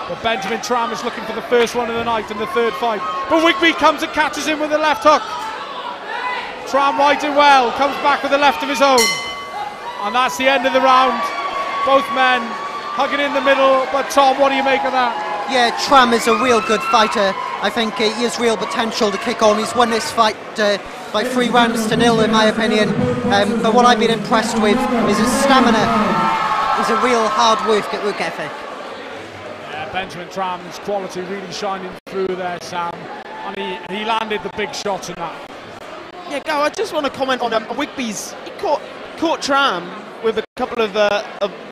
But Benjamin Tram is looking for the first one of the night in the 3rd fight. But Wigby comes and catches him with a left hook. Tram rides it well, comes back with a left of his own. And that's the end of the round. Both men hugging in the middle. But Tom, what do you make of that? Yeah, Tram is a real good fighter. I think he has real potential to kick on. He's won this fight by 3 rounds to 0 in my opinion. But what I've been impressed with is his stamina. He's a real hard work ethic. Benjamin Tram's quality really shining through there, Sam, and he landed the big shots in that. Yeah, Gal, I just want to comment on Wigby's. He caught Tram with a couple of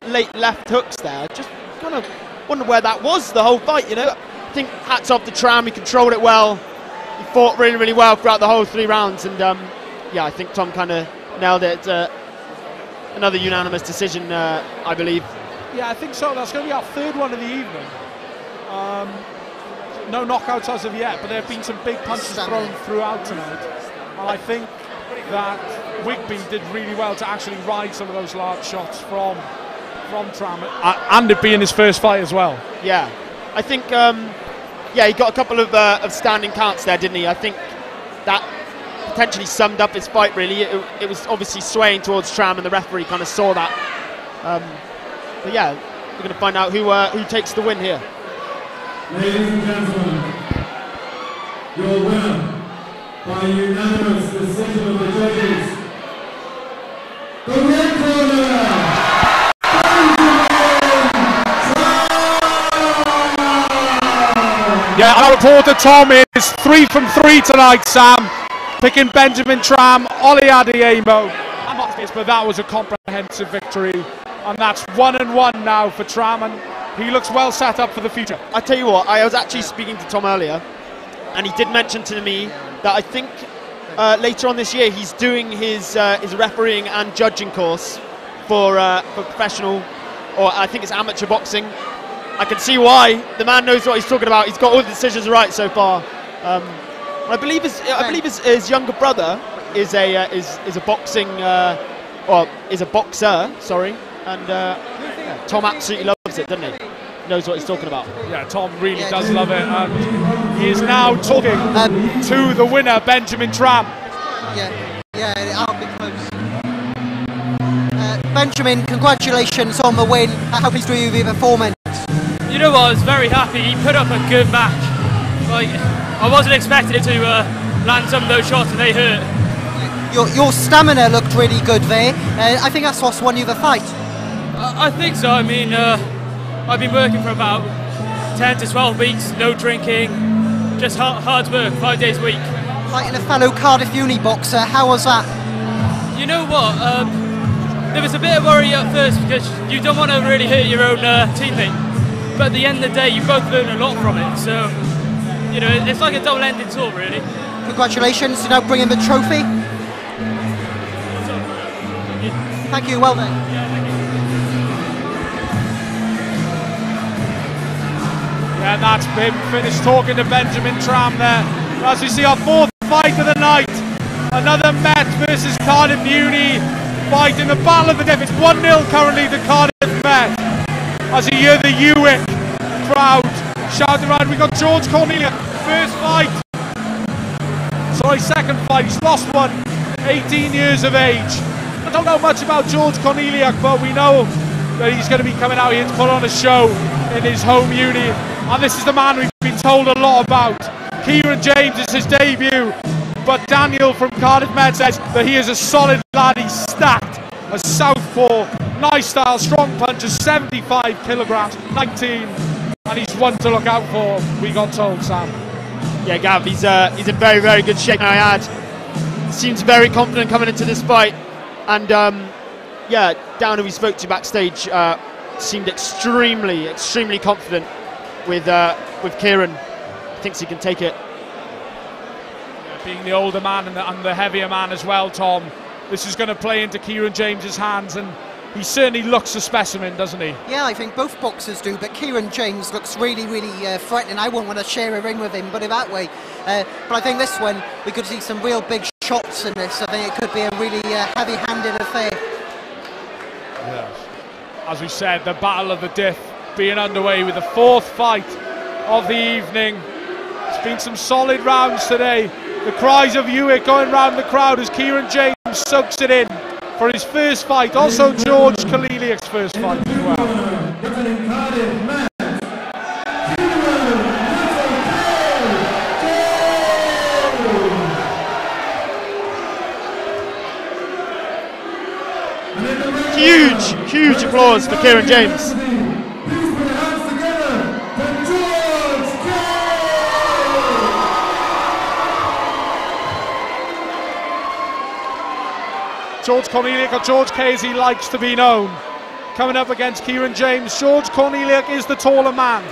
late left hooks there. Just kind of wonder where that was the whole fight, you know. I think hats off to Tram. He controlled it well. He fought really, really well throughout the whole 3 rounds, and yeah, I think Tom kind of nailed it. Another unanimous decision, I believe. Yeah, I think so. That's going to be our 3rd one of the evening. No knockouts as of yet, but there have been some big punches thrown throughout tonight. And I think that Wigby did really well to actually ride some of those large shots from Tram, and it being his first fight as well. Yeah, I think yeah, he got a couple of standing counts there, didn't he? I think that potentially summed up his fight, really. It was obviously swaying towards Tram, and the referee kind of saw that. But yeah, we're going to find out who takes the win here. Ladies and gentlemen, your winner by unanimous decision of the judges, the red corner, Yeah, our reporter Tom is 3 from 3 tonight, Sam, picking Benjamin Tram, Ollie Adeyemo, but that was a comprehensive victory, and that's 1-1 now for Tram, and he looks well set up for the future. I tell you what, I was actually speaking to Tom earlier, and he did mention to me that I think later on this year he's doing his refereeing and judging course for professional, or I think it's amateur boxing. I can see why. The man knows what he's talking about. He's got all the decisions right so far. I believe his younger brother is a boxing or is a boxer. Sorry, and Tom absolutely loves it, doesn't he? Knows what he's talking about. Yeah, Tom really does love it, and he is now talking to the winner, Benjamin Tram. Yeah. Yeah, I'll be close. Benjamin, congratulations on the win. How pleased were you with your performance? You know what, I was very happy. He put up a good match. Like, I wasn't expecting it to land some of those shots and they hurt. Your stamina looked really good there. I think that's what's won you the fight. I think so. I mean, I've been working for about 10 to 12 weeks, no drinking, just hard work, 5 days a week. Fighting a fellow Cardiff Uni boxer, how was that? You know what, there was a bit of worry at first because you don't want to really hurt your own teammate, but at the end of the day you both learn a lot from it, so you know, it's like a double-ended sword really. Congratulations, you now bring in the trophy. Thank you, well done. Yeah, thank you. Yeah, that's him finished talking to Benjamin Tram there. As we see our fourth fight of the night, another Met versus Cardiff Uni fight in the Battle of the Diff. It's 1-0 currently to Cardiff Met. As you hear the Uwick crowd shouting around, we got George Cornelius, first fight. Sorry, second fight, he's lost one, 18 years of age. I don't know much about George Cornelius, but we know that he's going to be coming out here to put on a show in his home uni. And this is the man we've been told a lot about. Kieran James is his debut, but Daniel from Cardiff Met says that he is a solid lad. He's stacked, a southpaw, nice style, strong puncher, 75 kilograms, 19, and he's one to look out for, we got told, Sam. Yeah, Gav, he's in very, very good shape. Seems very confident coming into this fight, and yeah, Dan, who we spoke to backstage, seemed extremely, extremely confident with Kieran. Thinks he can take it. Yeah, being the older man and the heavier man as well, Tom, this is going to play into Kieran James's hands, and he certainly looks a specimen, doesn't he? Yeah, I think both boxers do, but Kieran James looks really, really threatening. I wouldn't want to share a ring with him, put it that way. But I think this one, we could see some real big shots in this. I think it could be a really heavy-handed affair. Yes. As we said, the Battle of the Diff being underway with the fourth fight of the evening. It's been some solid rounds today. The cries of Hewitt going round the crowd as Kieran James soaks it in for his first fight. Also George Kaliliak's first fight as well. Huge applause for Kieran James. George Corneliak, or George K as he likes to be known, coming up against Kieran James. George Corneliak is the taller man,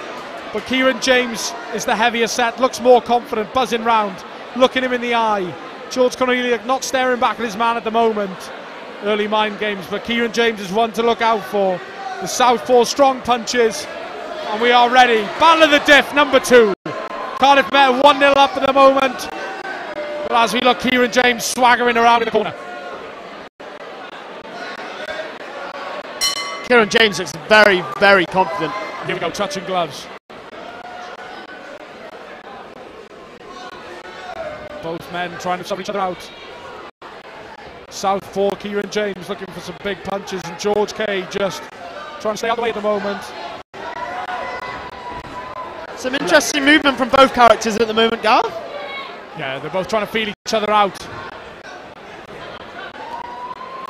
but Kieran James is the heavier set, looks more confident, buzzing round, looking him in the eye. George Corneliak not staring back at his man at the moment. Early mind games, but Kieran James is one to look out for. The southpaw strong punches, and we are ready. Battle of the Diff, number 2. Cardiff Met 1-0 up at the moment. But as we look, Kieran James swaggering around in the corner. Kieran James looks very, very confident. Here we go, touching gloves. Both men trying to sub each other out. Southpaw Kieran James looking for some big punches, and George K just trying to stay out of the way at the moment. Some interesting movement from both characters at the moment, Gar. Yeah, they're both trying to feel each other out.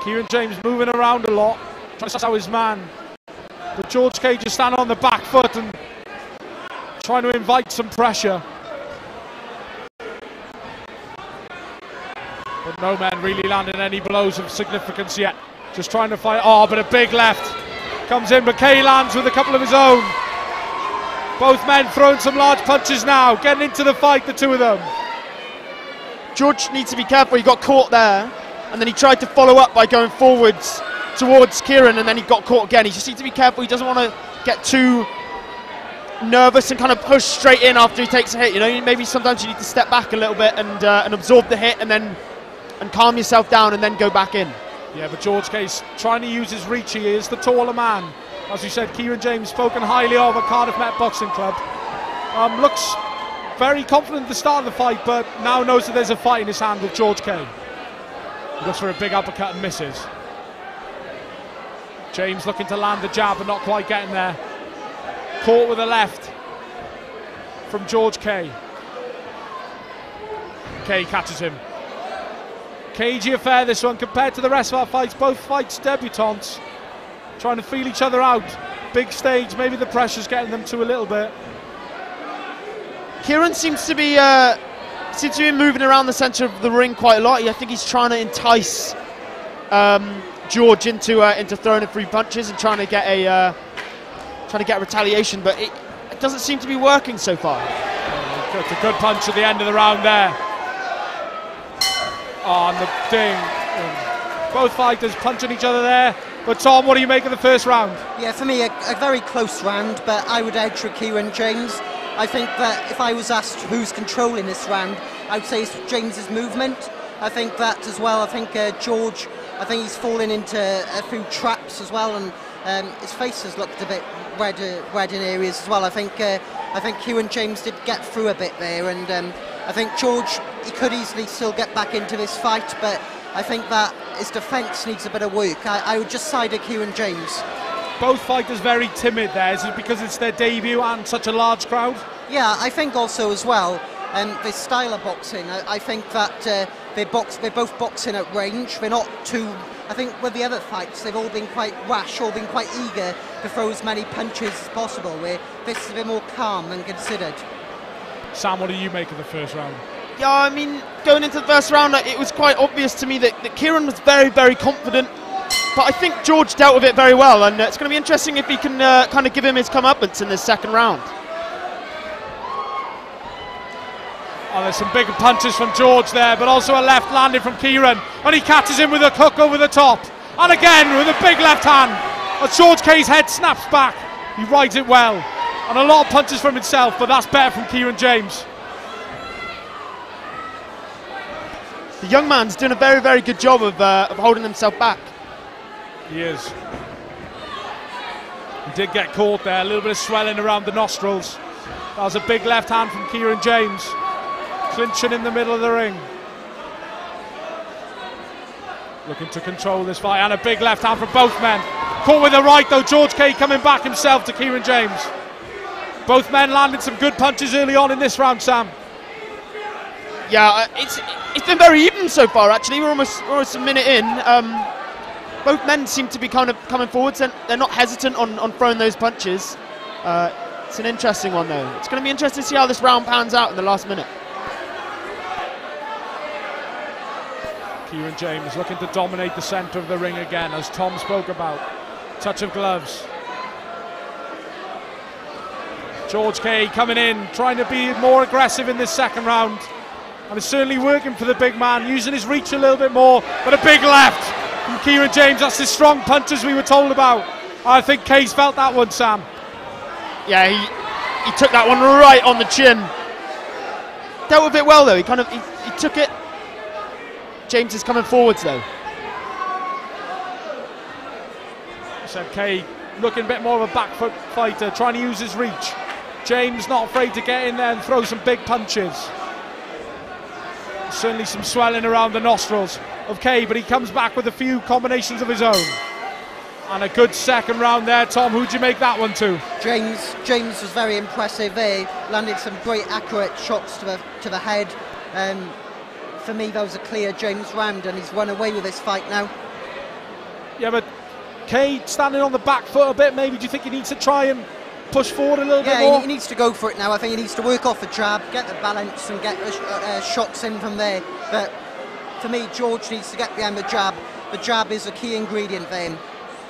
Kieran James moving around a lot, trying to suss out his man. But George K just standing on the back foot and trying to invite some pressure. But no man really landing any blows of significance yet. Just trying to fight. Oh, but a big left comes in, but K lands with a couple of his own. Both men throwing some large punches now, getting into the fight, the two of them. George needs to be careful. He got caught there, and then he tried to follow up by going forwards towards Kieran, and then he got caught again. He just needs to be careful. He doesn't want to get too nervous and kind of push straight in after he takes a hit. You know, maybe sometimes you need to step back a little bit and absorb the hit, and then calm yourself down and then go back in. Yeah, but George Case trying to use his reach. He is the taller man. As we said, Kieran James spoken highly of at Cardiff Met Boxing Club. Looks very confident at the start of the fight, but now knows that there's a fight in his hand with George K. He goes for a big uppercut and misses. James looking to land the jab but not quite getting there. Caught with a left from George Kay. Kay catches him. Cagey affair this one compared to the rest of our fights. Both fights debutants trying to feel each other out. Big stage, maybe the pressure's getting them to a little bit. Kieran seems to be moving around the centre of the ring quite a lot. I think he's trying to entice George into throwing a few punches and trying to get a retaliation, but it doesn't seem to be working so far. It's a good punch at the end of the round there. On the ding. Both fighters punching each other there. But Tom, what do you make of the first round? Yeah, for me, a very close round, but I would edge for Kieran James. I think that if I was asked who's controlling this round, I would say it's James's movement. I think that as well. I think George, I think he's fallen into a few traps as well, and his face has looked a bit red in areas as well. I think Kieran James did get through a bit there, and I think George, he could easily still get back into this fight, but I think that his defence needs a bit of work. I would just side at Kieran James. Both fighters very timid there. Is it because it's their debut and such a large crowd? Yeah, I think also as well, their style of boxing. I think that they're both boxing at range. They're not too... I think with the other fights, they've all been quite rash, all been quite eager to throw as many punches as possible, where this is a bit more calm and considered. Sam, what do you make of the first round? Yeah, I mean, going into the first round, it was quite obvious to me that Kieran was very, very confident. But I think George dealt with it very well, and it's going to be interesting if he can kind of give him his comeuppance in this second round. Oh, there's some big punches from George there, but also a left landed from Kieran, and he catches him with a hook over the top, and again with a big left hand. As George Kay's head snaps back, he rides it well, and a lot of punches from himself, but that's better from Kieran James. The young man's doing a very, very good job of holding himself back. He is. He did get caught there, a little bit of swelling around the nostrils. That was a big left hand from Kieran James, clinching in the middle of the ring. Looking to control this fight, and a big left hand from both men. Caught with the right though, George Kay coming back himself to Kieran James. Both men landed some good punches early on in this round, Sam. Yeah, it's been very even so far actually. We're almost a minute in. Both men seem to be kind of coming forwards, and they're not hesitant on throwing those punches. It's an interesting one though. It's going to be interesting to see how this round pans out in the last minute. Kieran James looking to dominate the centre of the ring again, as Tom spoke about. Touch of gloves. George Kay coming in, trying to be more aggressive in this second round. And it's certainly working for the big man, using his reach a little bit more, but a big left from Kieran James. That's the strong punches we were told about. I think Kay's felt that one, Sam. Yeah, he took that one right on the chin. Dealt with it well though. He took it. James is coming forwards though. So Kay looking a bit more of a back foot fighter, trying to use his reach. James not afraid to get in there and throw some big punches. Certainly some swelling around the nostrils of Kay, but he comes back with a few combinations of his own. And a good second round there, Tom. Who'd you make that one to? James was very impressive there. Landed some great accurate shots to the head. For me, that was a clear James round, and he's run away with this fight now. Yeah, but Kay standing on the back foot a bit, maybe. Do you think he needs to try and push forward a little bit more? Yeah, he needs to go for it now. I think he needs to work off the jab, get the balance and get shots in from there. But for me, George needs to get behind the jab. The jab is a key ingredient for him.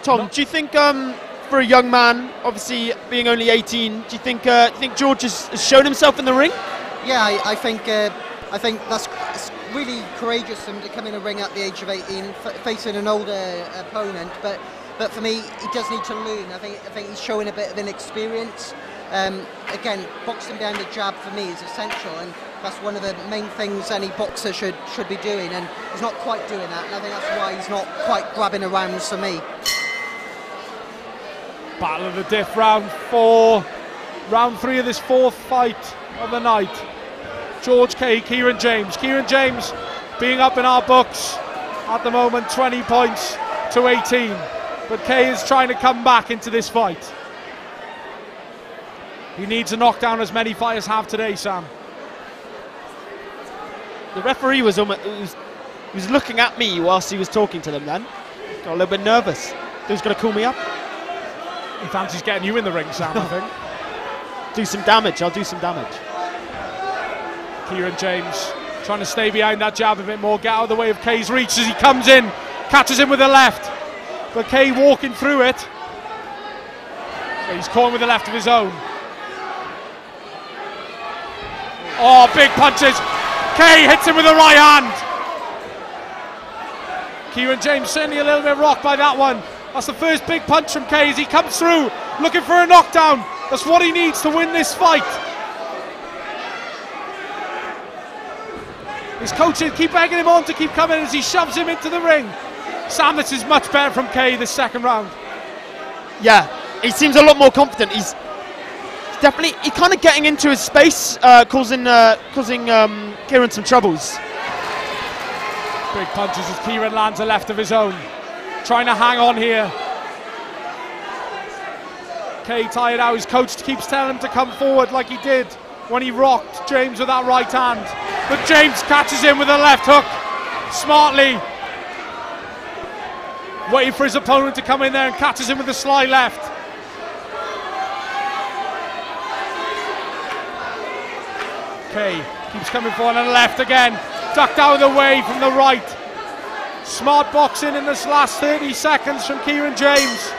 Tom, do you think for a young man, obviously being only 18, do you think George has shown himself in the ring? Yeah, I think that's really courageous of him to come in a ring at the age of 18, facing an older opponent. But for me, he does need to learn. I think he's showing a bit of inexperience. Again, boxing behind the jab for me is essential, and that's one of the main things any boxer should be doing. And he's not quite doing that, and I think that's why he's not quite grabbing the rounds for me. Battle of the Diff, round 4. Round 3 of this fourth fight of the night. George Kay, Kieran James. Kieran James being up in our books at the moment, 20 points to 18. But Kay is trying to come back into this fight. He needs a knockdown as many fighters have today, Sam. The referee was looking at me whilst he was talking to them then. Got a little bit nervous. He was going to call me up. He fancies getting you in the ring, Sam, I think. Do some damage, I'll do some damage. Kieran James trying to stay behind that jab a bit more, get out of the way of Kay's reach as he comes in, catches him with the left. But Kay walking through it. So he's caught with the left of his own. Oh, big punches. Kay hits him with the right hand. Kieran James certainly a little bit rocked by that one. That's the first big punch from Kay as he comes through, looking for a knockdown. That's what he needs to win this fight. His coaches keep egging him on to keep coming as he shoves him into the ring. Sam, this is much better from Kay this second round. Yeah, he seems a lot more confident. He's definitely kind of getting into his space, causing Kieran some troubles. Big punches as Kieran lands a left of his own. Trying to hang on here. Kay tired out. His coach keeps telling him to come forward like he did when he rocked James with that right hand. But James catches him with a left hook smartly. Waiting for his opponent to come in there and catches him with a sly left. Kay keeps coming forward on the left again. Ducked out of the way from the right. Smart boxing in this last 30 seconds from Kieran James.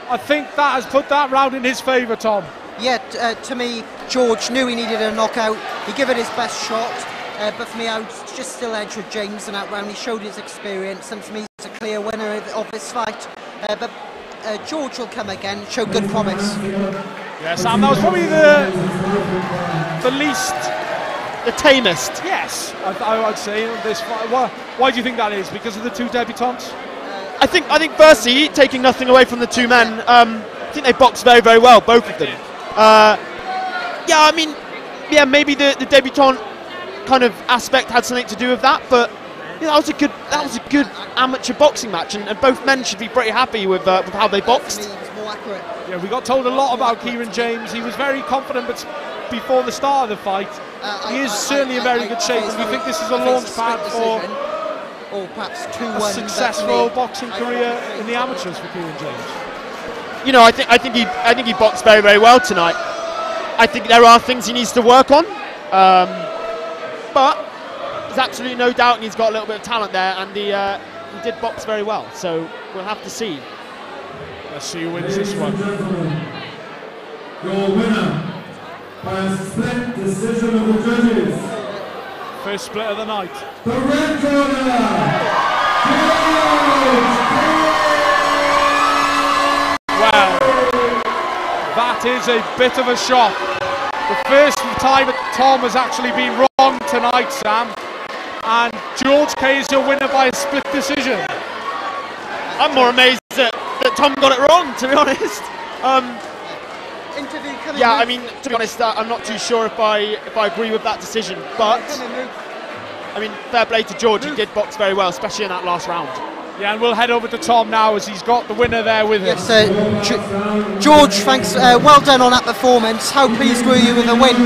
I think that has put that round in his favour, Tom. Yeah, to me, George knew he needed a knockout. He gave it his best shot. But for me, I would just still edge with James in that round. He showed his experience, and for me, he's a clear winner of this fight. But George will come again, show good promise. Yeah, Sam, that was probably the least... The tamest. Yes, I'd say this fight. Why do you think that is? Because of the two debutants? I think firstly, taking nothing away from the two men, I think they boxed very, very well, both of them. Yeah, I mean, yeah, maybe the debutant kind of aspect had something to do with that, but yeah, that was a good amateur boxing match, and both men should be pretty happy with how they boxed. Yeah, we got told a lot about Kieran James. He was very confident, but before the start of the fight, he is certainly in very good shape, and we think this is a launch pad for or perhaps a successful boxing career in the amateurs for Kieran James. You know, I think he boxed very, very well tonight. I think there are things he needs to work on, but there's absolutely no doubt he's got a little bit of talent there, and he did box very well. So we'll have to see. Let's see who wins this one. Your winner by a split decision of the judges. First split of the night. The red corner, Well, that is a bit of a shock. The first time that Tom has actually been wrong tonight, Sam. And George Kay is your winner by a split decision. I'm more amazed that Tom got it wrong, to be honest. Yeah, I mean, to be honest, I'm not too sure if I agree with that decision, but I mean, fair play to George. He did box very well, especially in that last round. Yeah, and we'll head over to Tom now as he's got the winner there with him. Yes, George, thanks. Well done on that performance. How pleased were you with the win?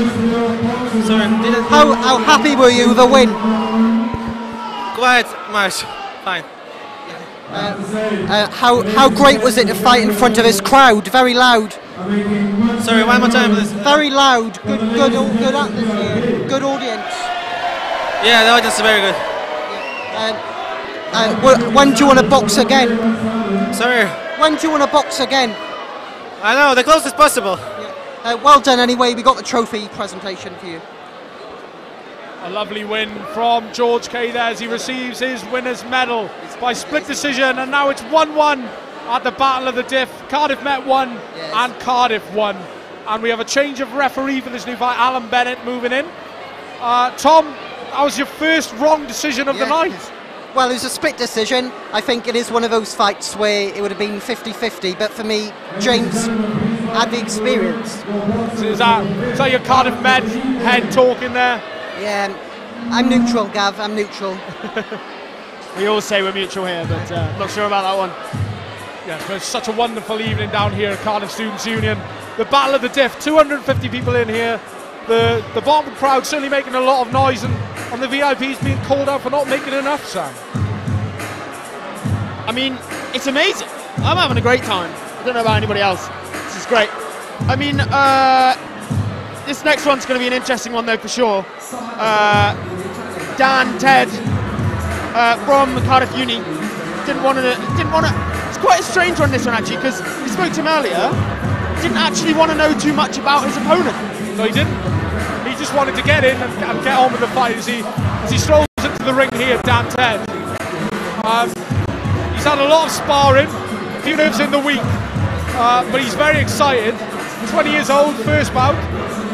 Sorry, how happy were you with the win? Quite much. Fine. How great was it to fight in front of this crowd? Very loud. Sorry, one more time, please. Very loud. Good atmosphere. Good audience. Yeah, the audience is very good. When do you want to box again? Sorry. When do you want to box again? I know, the closest possible. Yeah. Well done anyway. We got the trophy presentation for you. A lovely win from George Kay there as he receives his winner's medal by split decision, and now it's 1-1 at the Battle of the Diff. Cardiff Met won, and Cardiff won. And we have a change of referee for this new fight. Alan Bennett moving in. Tom, that was your first wrong decision of the night. Well, it was a split decision. I think it is one of those fights where it would have been 50-50, but for me, James had the experience. So is that your Cardiff Met head talking there? Yeah, I'm neutral, Gav, I'm neutral. We all say we're mutual here, but not sure about that one. Yeah, it's been such a wonderful evening down here at Cardiff Students' Union. The Battle of the Diff, 250 people in here. The bottom crowd certainly making a lot of noise, and the VIPs being called out for not making enough, Sam. I mean, it's amazing. I'm having a great time. I don't know about anybody else. This is great. I mean, this next one's going to be an interesting one though for sure. Dan, Ted, from Cardiff Uni, didn't want to. It's quite a strange one this one actually, because we spoke to him earlier. Didn't actually want to know too much about his opponent. No, he didn't. He just wanted to get in and get on with the fight as he strolls into the ring here, Dan Ted. He's had a lot of sparring, a few nerves in the week, but he's very excited. 20 years old, first bout.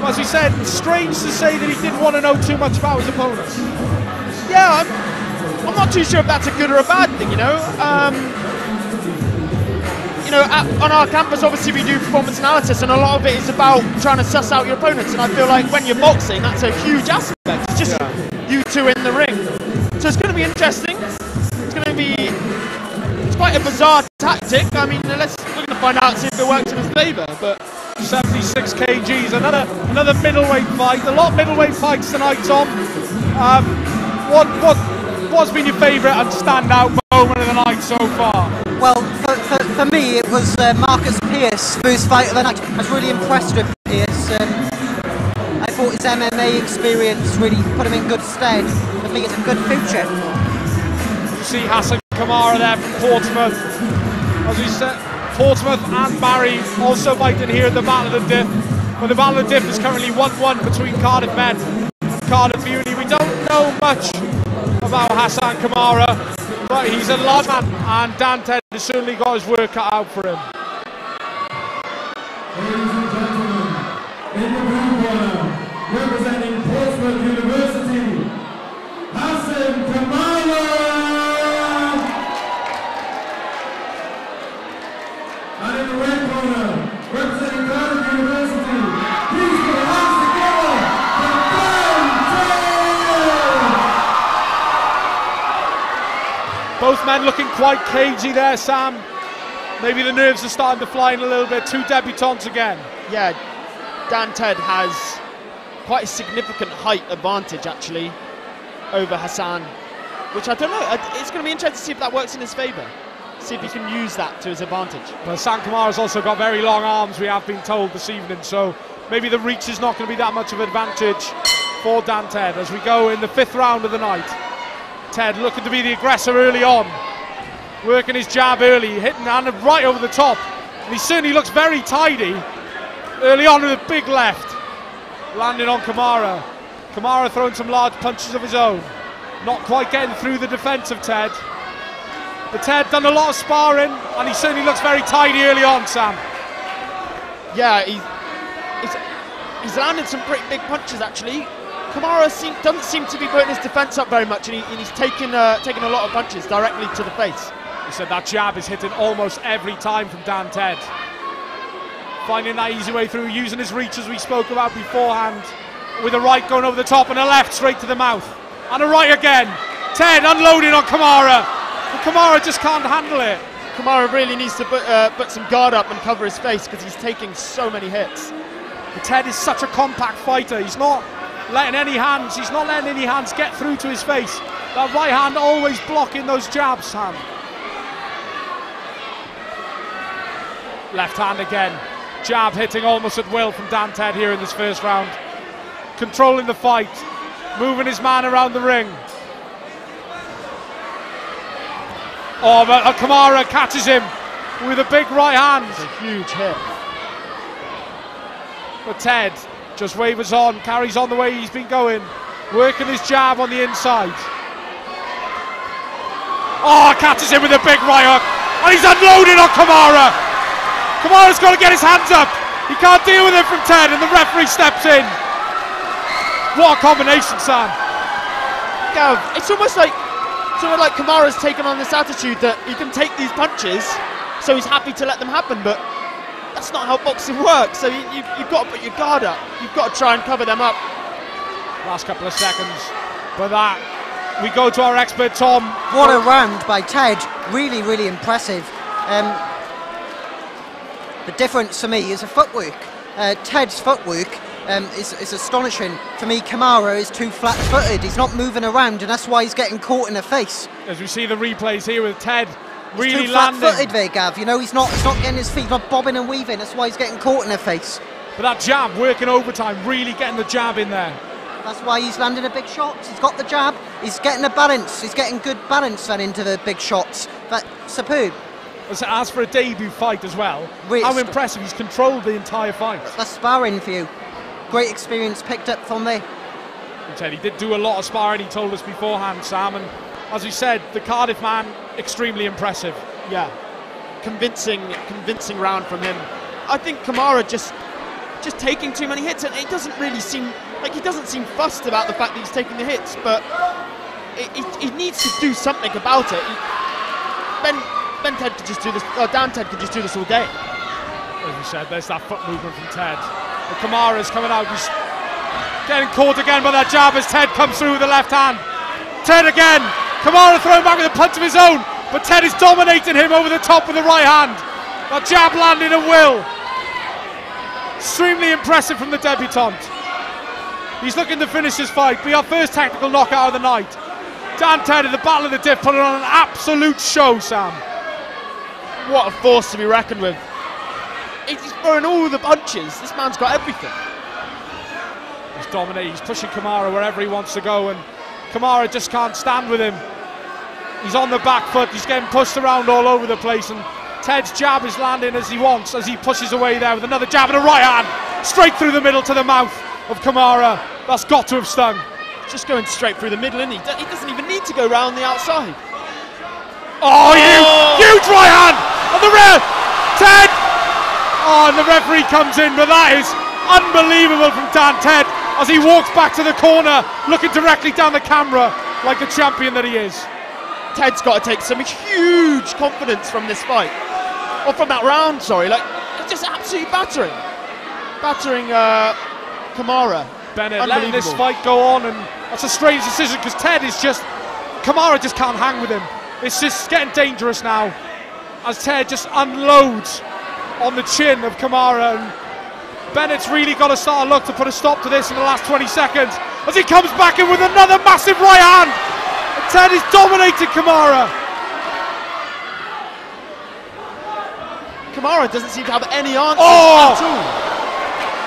As we said, it's strange to say that he didn't want to know too much about his opponents. Yeah, I'm not too sure if that's a good or a bad thing, you know. On our campus, obviously we do performance analysis, and a lot of it is about trying to suss out your opponents. And I feel like when you're boxing, that's a huge aspect. It's just you two in the ring. So it's going to be interesting. It's quite a bizarre tactic. I mean, we're going to find out, see if it works in his favour. But 76 kgs, another middleweight fight. A lot of middleweight fights tonight, Tom. What's been your favourite and standout moment of the night so far? Well, for me, it was Marcus Pearce, first fight of the night. I was really impressed with Pearce. I thought his MMA experience really put him in good stead. I think it's a good future. You see Hassan Kamara there from Portsmouth. As we said, Portsmouth and Barry also fighting here at the Battle of the Diff. But the Battle of the Diff is currently 1-1 between Cardiff men and Cardiff Uni. We don't know much about Hassan Kamara, but he's a large man, and Dan Ted has certainly got his work cut out for him. Ladies and gentlemen, in the blue corner, representing Portsmouth University, Hassan Kamara! And in the red corner, representing Cardiff University, please put your hands together for Dan Ted! Both men looking quite cagey there, Sam. Maybe the nerves are starting to fly in a little bit. Two debutants again. Yeah, Dan Ted has quite a significant height advantage actually over Hassan, which I don't know. It's going to be interesting to see if that works in his favour. See if he can use that to his advantage. Well, Hassan Kamara's also got very long arms, we have been told this evening, so maybe the reach is not going to be that much of an advantage for Dan Ted as we go in the 5th round of the night. Ted looking to be the aggressor early on, working his jab early, hitting and right over the top, and he certainly looks very tidy early on with a big left, landing on Kamara. Kamara throwing some large punches of his own, not quite getting through the defence of Ted. But Ted done a lot of sparring, and he certainly looks very tidy early on, Sam. Yeah, he's landed some pretty big punches actually. Kamara doesn't seem to be putting his defence up very much, and he's taking a lot of punches directly to the face. He said that jab is hitting almost every time from Dan Ted. Finding that easy way through, using his reach as we spoke about beforehand, with a right going over the top and a left straight to the mouth. And a right again. Ted unloading on Kamara. But Kamara just can't handle it. Kamara really needs to put some guard up and cover his face because he's taking so many hits. But Ted is such a compact fighter. He's not letting any hands get through to his face. That right hand always blocking those jabs, Sam. Left hand again. Jab hitting almost at will from Dan Ted here in this first round. Controlling the fight. Moving his man around the ring. Oh, but Kamara catches him with a big right hand. It's a huge hit. But Ted just wavers on, carries on the way he's been going, working his jab on the inside. Oh, catches him with a big right hook, and he's unloading on Kamara. Kamara's got to get his hands up. He can't deal with it from Ted, and the referee steps in. What a combination, Sam. Gav, it's almost like Kamara's taken on this attitude that he can take these punches, so he's happy to let them happen, but that's not how boxing works. So you've got to put your guard up. You've got to try and cover them up. Last couple of seconds, but that we go to our expert, Tom. What a round by Ted. Really, really impressive. The difference for me is a footwork. Ted's footwork is astonishing. For me, Kamara is too flat-footed. He's not moving around, and that's why he's getting caught in the face. As we see the replays here with Ted He's really too landing. flat-footed there, Gav. You know, he's not getting his feet, not bobbing and weaving. That's why he's getting caught in the face. But that jab, working overtime, really getting the jab in there. That's why he's landing the big shots. He's got the jab. He's getting the balance. He's getting good balance then into the big shots. But superb. As for a debut fight as well, Wait, how impressive. He's controlled the entire fight. That's sparring for you. Great experience picked up from there. And Ted, he did do a lot of sparring, he told us beforehand, Sam. And as we said, the Cardiff man, extremely impressive. Yeah, convincing round from him. I think Kamara just taking too many hits, and it doesn't really seem like he doesn't seem fussed about the fact that he's taking the hits, but he needs to do something about it. Dan Ted could just do this all day. As we said, there's that foot movement from Ted. But Kamara's coming out, he's getting caught again by that jab as Ted comes through with the left hand. Ted again, Kamara throwing back with a punch of his own, but Ted is dominating him over the top with the right hand. That jab landing at will. Extremely impressive from the debutant. He's looking to finish this fight, be our first tactical knockout of the night. Dan Ted at the Battle of the Diff putting on an absolute show, Sam. What a force to be reckoned with. He's throwing all the punches. This man's got everything. He's dominating, he's pushing Kamara wherever he wants to go, and Kamara just can't stand with him. He's on the back foot, he's getting pushed around all over the place, and Ted's jab is landing as he wants, as he pushes away there with another jab and a right hand, straight through the middle to the mouth of Kamara. That's got to have stung. Just going straight through the middle, isn't he? He doesn't even need to go round the outside. Oh, huge right hand on the rear. Ted. Oh, and the referee comes in, but that is unbelievable from Dan Ted as he walks back to the corner, looking directly down the camera like the champion that he is. Ted's got to take some huge confidence from this fight, or from that round. Sorry, like just absolutely battering Kamara. Bennett letting this fight go on, and that's a strange decision because Ted is just, Kamara just can't hang with him. It's just getting dangerous now as Ted just unloads on the chin of Kamara, and Bennett's really got to start a look to put a stop to this in the last 20 seconds as he comes back in with another massive right hand. And Ted is dominating Kamara. Kamara doesn't seem to have any answers at all.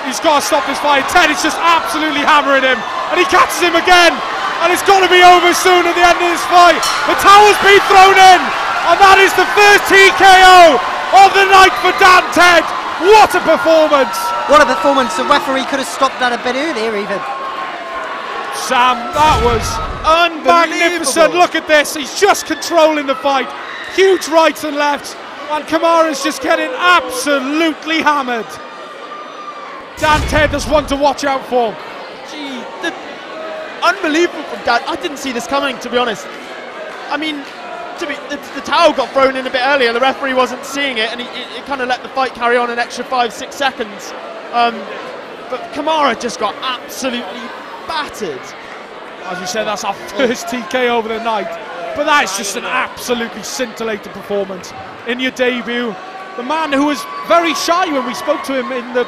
He's got to stop this fight. Ted is just absolutely hammering him, and he catches him again, and it's got to be over soon at the end of this fight. The towel's been thrown in, and that is the first TKO of the night for Dan Ted. What a performance! What a performance. The referee could have stopped that a bit earlier even. Sam, that was magnificent. Look at this, he's just controlling the fight. Huge rights and lefts, and Kamara's just getting absolutely hammered. Dan Ted, there's one to watch out for. Gee, unbelievable from Dan. I didn't see this coming, to be honest. I mean, the towel got thrown in a bit earlier, the referee wasn't seeing it, and it kind of let the fight carry on an extra 5-6 seconds. But Kamara just got absolutely battered. As we said, that's our first TKO of the night, but that is just an absolutely scintillating performance in your debut. The man who was very shy when we spoke to him in the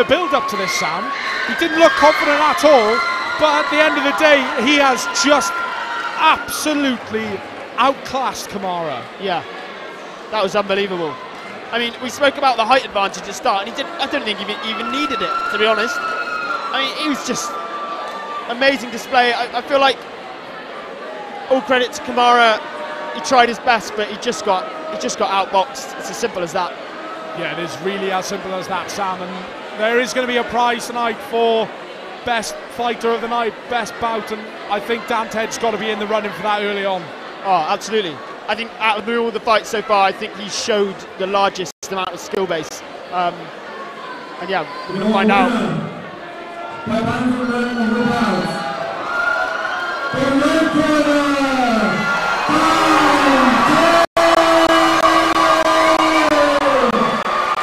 build-up to this, Sam. He didn't look confident at all, but at the end of the day, he has just absolutely outclassed Kamara. Yeah, that was unbelievable. I mean, we spoke about the height advantage at the start, and I don't think he even needed it, to be honest. I mean, it was just amazing display. I feel like all credit to Kamara. He tried his best, but he just got outboxed. It's as simple as that. Yeah, it is really as simple as that, Sam. And there is going to be a prize tonight for best fighter of the night, best bout, and I think Dan Ted's got to be in the running for that early on. Oh, absolutely. I think out of all the fights so far, I think he showed the largest amount of skill base. And yeah, we're going to find out.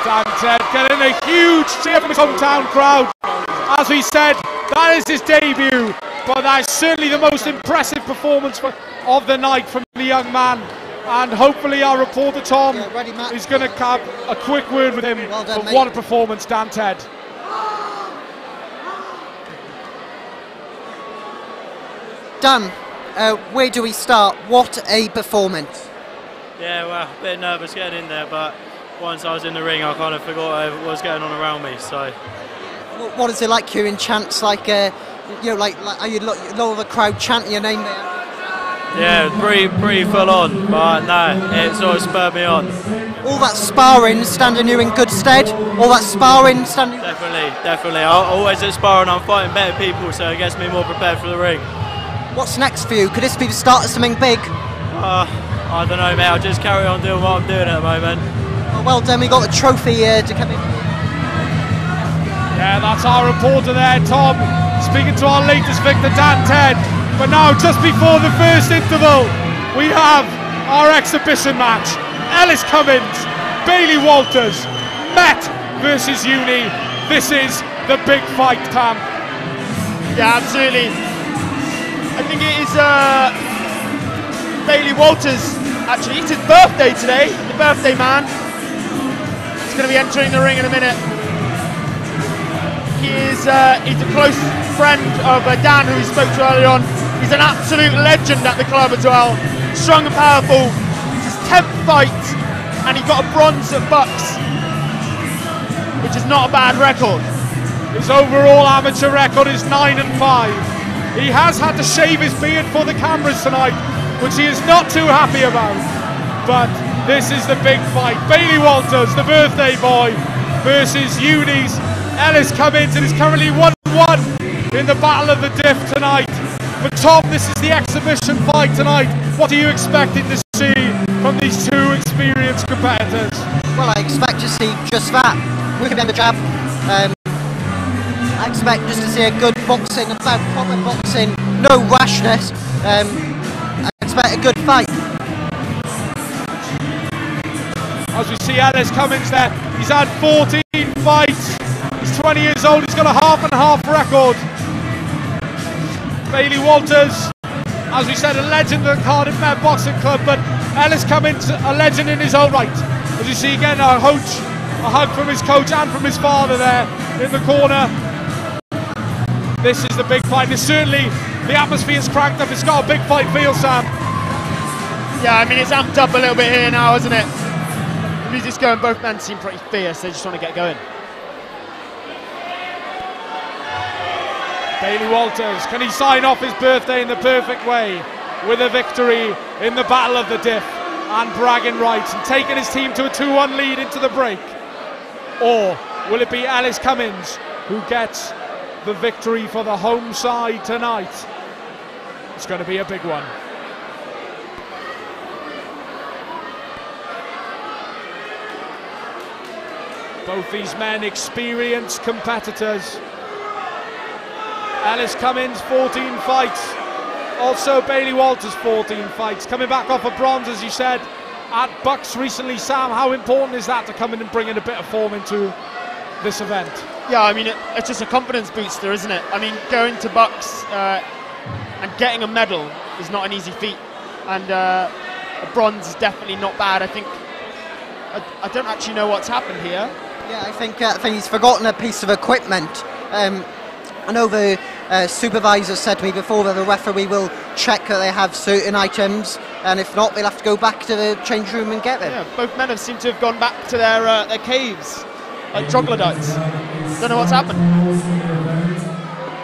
Dan Ted getting a huge cheer from his hometown crowd As we said, that is his debut, but that's certainly the most impressive performance of the night from the young man. And hopefully our reporter Tom is going to have a quick word with him. Well done, but what a performance, Dan Ted. Dan, where do we start? What a performance. Yeah, well, a bit nervous getting in there, but once I was in the ring, I kind of forgot what was going on around me. So, What is it like hearing chants like, are you a lot of the crowd chanting your name there? yeah, pretty full on, but no, it sort of spurred me on. All that sparring standing you in good stead? All that sparring standing... Definitely. Always at sparring, I'm fighting better people, so it gets me more prepared for the ring. What's next for you? Could this be the start of something big? I don't know, mate. I'll just carry on doing what I'm doing at the moment. Well done, we got a trophy here to come in. Yeah, that's our reporter there, Tom, speaking to our latest victor, Dan Ted. But now, just before the first interval, we have our exhibition match. Ellis Cummins, Bailey Walters, Met versus Uni. This is the big fight, Tam. Yeah, absolutely. I think it is Bailey Walters. Actually, it's his birthday today, the birthday man. He's going to be entering the ring in a minute. He's a close friend of Dan, who we spoke to earlier on. He's an absolute legend at the club as well. Strong and powerful. It's his 10th fight, and he got a bronze at Bucks, which is not a bad record. His overall amateur record is 9-5. He has had to shave his beard for the cameras tonight, which he is not too happy about. But this is the big fight. Bailey Walters, the birthday boy, versus Uni's Ellis Cummins. It is currently 1-1 in the Battle of the Diff tonight. But Tom, this is the exhibition fight tonight. What are you expecting to see from these two experienced competitors? Well, I expect to see just that. We can the jab. I expect just to see a good boxing, about proper boxing, no rashness. I expect a good fight. As we see Ellis Cummins there, he's had 14 fights. He's 20 years old, he's got a half-and-half record. Bailey Walters, as we said, a legend at the Cardiff Met Boxing Club, but Ellis Cummins, a legend in his own right. As you see again, a hug from his coach and from his father there in the corner. This is the big fight. It's certainly, the atmosphere's cranked up. It's got a big fight feel, Sam. Yeah, I mean, it's amped up a little bit here now, isn't it? The music's going, both men seem pretty fierce. They just want to get going. Bailey Walters, can he sign off his birthday in the perfect way with a victory in the Battle of the Diff and bragging rights and taking his team to a 2-1 lead into the break? Or will it be Ellis Cummins who gets the victory for the home side tonight? It's going to be a big one. Both these men experienced competitors. Ellis Cummins, 14 fights. Also Bailey Walters, 14 fights. Coming back off a bronze, as you said, at Bucks recently. Sam, how important is that to come in and bring in a bit of form into this event? Yeah, I mean, it's just a confidence booster, isn't it? I mean, going to Bucks and getting a medal is not an easy feat. And a bronze is definitely not bad. I think, I don't actually know what's happened here. Yeah, I think he's forgotten a piece of equipment. I know the supervisor said to me before that the referee will check that they have certain items, and if not, they'll have to go back to the change room and get them. Yeah, both men have seemed to have gone back to their caves, like troglodytes. Don't know what's happened.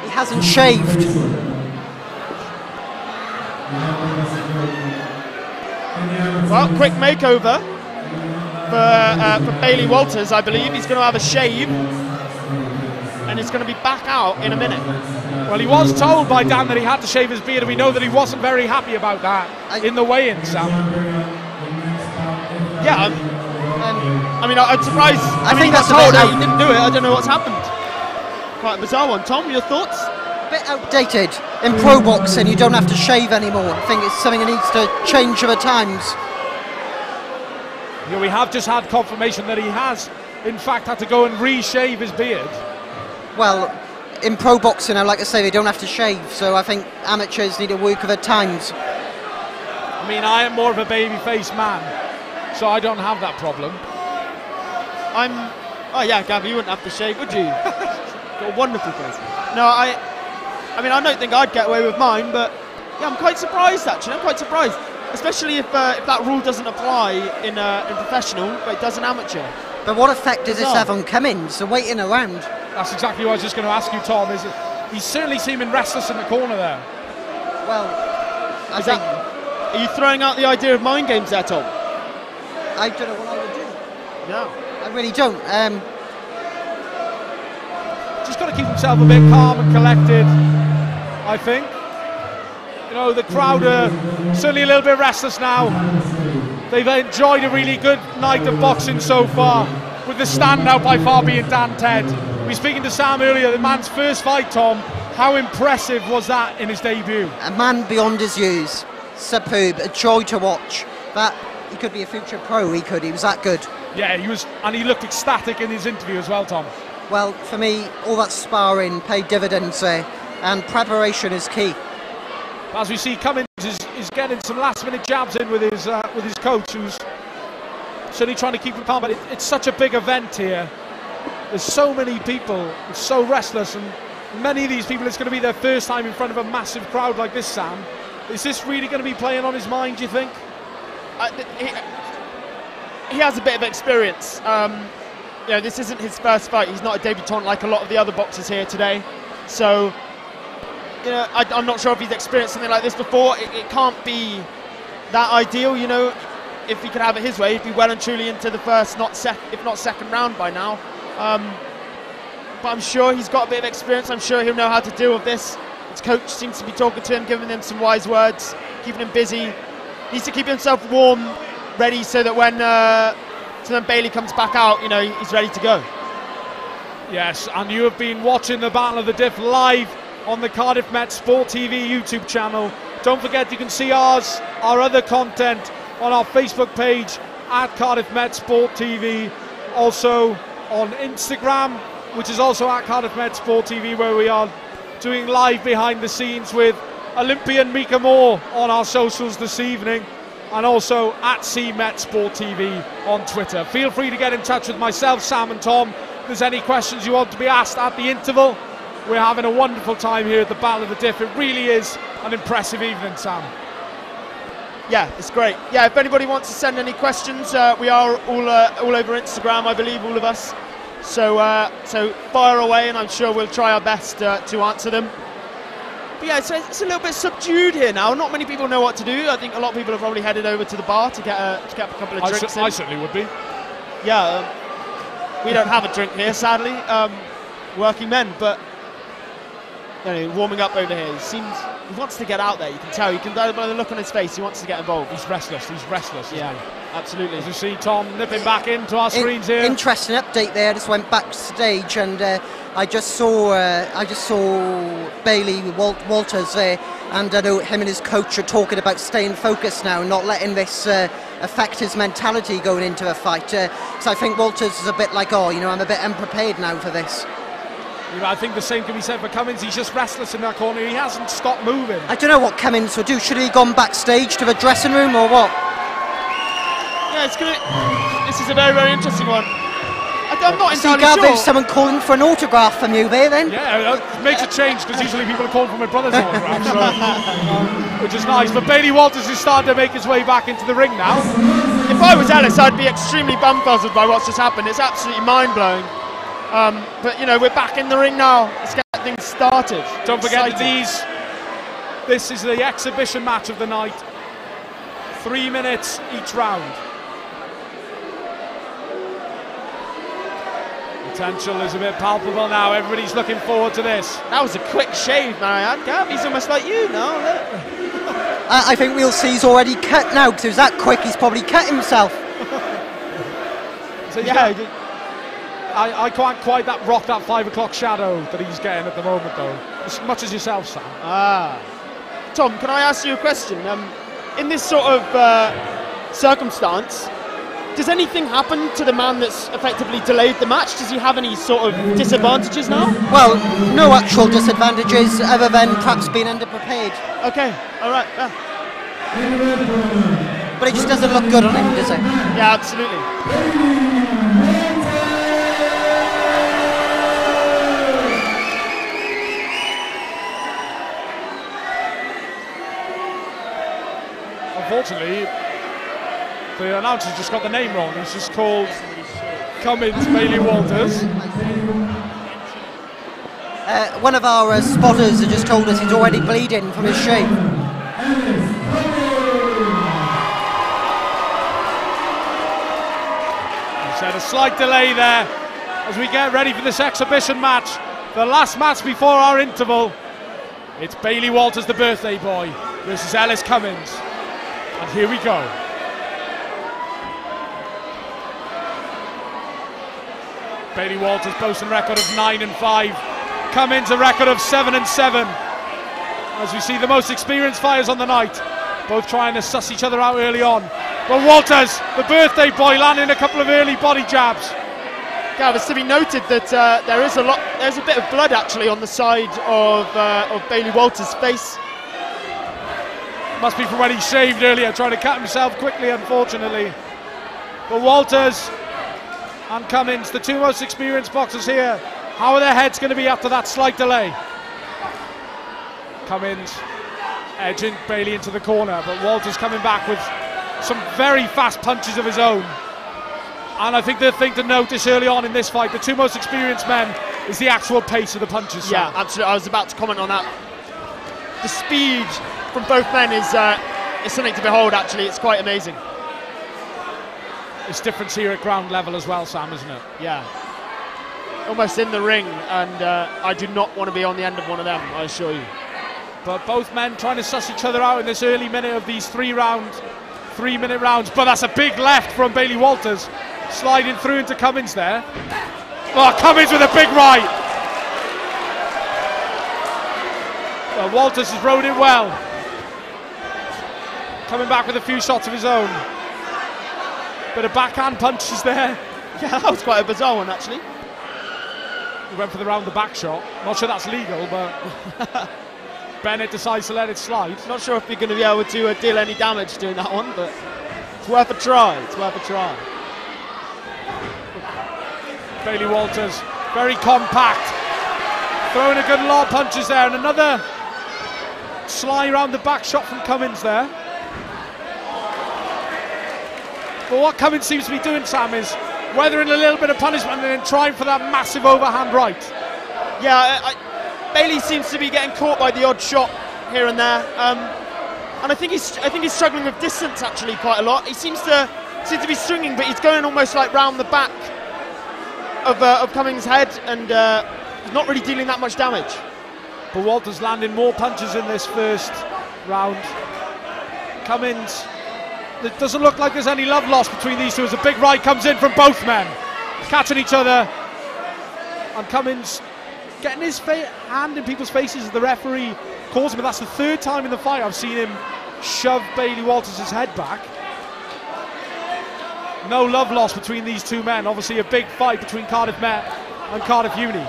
He hasn't shaved. Well, quick makeover for Bailey Walters, I believe. He's going to have a shave, and it's going to be back out in a minute. Well, he was told by Dan that he had to shave his beard, and we know that he wasn't very happy about that in the weigh-in, Sam. Yeah, I mean, I'm surprised. I think that's that's a told bit that he didn't do it. I don't know what's happened. Quite a bizarre one. Tom, your thoughts? A bit outdated. In pro boxing, you don't have to shave anymore. I think it's something that needs to change over times. Yeah, we have just had confirmation that he has, in fact, had to go and reshave his beard. Well, in pro boxing now, like I say, they don't have to shave, so I think amateurs need to work with their times. I mean, I am more of a baby-faced man, so I don't have that problem. Oh yeah, Gabby, you wouldn't have to shave, would you? Got a wonderful face. No, I mean, I don't think I'd get away with mine, but yeah, I'm quite surprised actually. I'm quite surprised, especially if that rule doesn't apply in professional, but it does in amateur. But what effect does this have on Cummins? They're waiting around. That's exactly what I was just going to ask you, Tom. He's certainly seeming restless in the corner there. Well, are you throwing out the idea of mind games there, Tom? I don't know what I would do. No. I really don't. Just got to keep himself a bit calm and collected, I think. You know, the crowd are certainly a little bit restless now. They've enjoyed a really good night of boxing so far, with the standout by far being Dan Ted. We were speaking to Sam earlier, the man's first fight, Tom. How impressive was that in his debut? A man beyond his years. Superb, a joy to watch. That he could be a future pro, he was that good. Yeah, he was, and he looked ecstatic in his interview as well, Tom. Well, for me, all that sparring paid dividends there, and preparation is key. As we see, Cummins is getting some last-minute jabs in with his coach, who's certainly trying to keep him calm. But it's such a big event here. There's so many people, it's so restless, and many of these people, it's going to be their first time in front of a massive crowd like this, Sam. Is this really going to be playing on his mind, do you think? He has a bit of experience. You know, this isn't his first fight. He's not a debutant like a lot of the other boxers here today. So, you know, I'm not sure if he's experienced something like this before. It can't be that ideal, you know. If he could have it his way, he'd be well and truly into the first, if not second round by now. But I'm sure he's got a bit of experience. I'm sure he'll know how to deal with this. His coach seems to be talking to him, giving him some wise words, keeping him busy. Needs to keep himself warm, ready, so that when Bailey comes back out, you know, he's ready to go. Yes, and you have been watching the Battle of the Diff live on the Cardiff Met Sport TV YouTube channel. Don't forget you can see our other content on our Facebook page at Cardiff Met Sport TV. Also on Instagram, which is also at Cardiff Met Sport TV, where we are doing live behind the scenes with Olympian Mika Moore on our socials this evening, and also at CMet Sport TV on Twitter. Feel free to get in touch with myself, Sam and Tom. If there's any questions you want to be asked at the interval, we're having a wonderful time here at the Battle of the Diff. It really is an impressive evening, Sam. Yeah, it's great. Yeah, if anybody wants to send any questions, we are all over Instagram, I believe, all of us. So fire away, and I'm sure we'll try our best to answer them. But yeah, it's a little bit subdued here now. Not many people know what to do. I think a lot of people have probably headed over to the bar to get a couple of drinks in. I certainly would be. Yeah, we don't have a drink here, sadly. Working men, but you know, warming up over here. He wants to get out there. You can tell. You can by the look on his face. He wants to get involved. He's restless. Yeah, absolutely. As you see, Tom nipping back into our screens here. Interesting update there. I just went backstage and I just saw Bailey Walters there, and I know him and his coach are talking about staying focused now and not letting this affect his mentality going into a fight. So I think Walters is a bit like, I'm a bit unprepared now for this. I think the same can be said for Cummins. He's just restless in that corner. He hasn't stopped moving. I don't know what Cummins would do. Should he have gone backstage to the dressing room or what? Yeah, this is a very, very interesting one. I'm not entirely sure. There's someone calling for an autograph from you there then? Yeah, it makes a change, because usually people are calling for my brother's autograph, which is nice. But Bailey Walters is starting to make his way back into the ring now. If I was Ellis, I'd be extremely bumfuzzled by what's just happened. It's absolutely mind-blowing. But, you know, we're back in the ring now. Let's get things started. Don't forget that this is the exhibition match of the night. 3 minutes each round. Potential is a bit palpable now. Everybody's looking forward to this. That was a quick shave, Marianne. Gav, he's almost like you now. I think we'll see he's already cut now, because it was that quick. He's probably cut himself. So yeah, I can't quite rock that 5 o'clock shadow that he's getting at the moment, though. As much as yourself, Sam. Tom, can I ask you a question? In this sort of circumstance, Does anything happen to the man that's effectively delayed the match? Does he have any sort of disadvantages now? Well, no actual disadvantages other than perhaps being underprepared. Okay, all right. Yeah. But it just doesn't look good on him, does it? Yeah, absolutely. Unfortunately, the announcer's just got the name wrong. He's just called Cummins Bailey Walters. One of our spotters had just told us he's already bleeding from his shave. He said a slight delay there as we get ready for this exhibition match, the last match before our interval. It's Bailey Walters, the birthday boy, versus Ellis Cummins. And here we go. Bailey Walters boasting a record of 9-5. Cummins a record of 7-7. As we see the most experienced fighters on the night, both trying to suss each other out early on. But Walters, the birthday boy, landing a couple of early body jabs. Gav, it's to be noted that there's a bit of blood actually on the side of Bailey Walters' face. Must be from when he shaved earlier, trying to cut himself quickly, unfortunately. But Walters and Cummins, the two most experienced boxers here, how are their heads going to be after that slight delay? Cummins edging Bailey into the corner, but Walters coming back with some very fast punches of his own. And I think the thing to notice early on in this fight, the two most experienced men, is the actual pace of the punches. Yeah, absolutely. I was about to comment on that. The speed from both men is something to behold, actually. It's quite amazing. It's difference here at ground level as well, Sam, isn't it? Yeah. Almost in the ring, and I do not want to be on the end of one of them, I assure you. But both men trying to suss each other out in this early minute of these 3-minute rounds. But that's a big left from Bailey Walters, sliding through into Cummins there. Oh, Cummins with a big right. Well, Walters has rode it well. Coming back with a few shots of his own. Bit of backhand punches there. Yeah, that was quite a bizarre one, actually. He went for the round the back shot. Not sure that's legal, but Bennett decides to let it slide. Not sure if you're going to be able to deal any damage doing that one, but it's worth a try. It's worth a try. Bailey Walters, very compact, throwing a good lot of punches there, and another sly round the back shot from Cummins there. But what Cummins seems to be doing, Sam, is weathering a little bit of punishment and then trying for that massive overhand right. Yeah, Bailey seems to be getting caught by the odd shot here and there, and I think he's struggling with distance actually quite a lot. He seems to be swinging, but he's going almost like round the back of Cummins' head, and he's not really dealing that much damage. But Walters landing more punches in this first round. Cummins, it doesn't look like there's any love lost between these two as a big right comes in from both men, catching each other, and Cummins getting his hand in people's faces as the referee calls him. But that's the third time in the fight I've seen him shove Bailey Walters' head back. No love lost between these two men. Obviously a big fight between Cardiff Met and Cardiff Uni.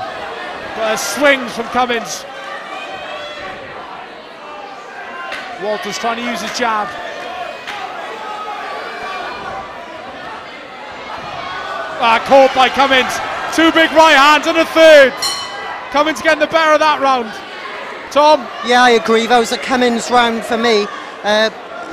But swings from Cummins. Walters trying to use his jab. Caught by Cummins. Two big right hands and a third. Cummins getting the better of that round. Tom? Yeah, I agree. That was a Cummins round for me.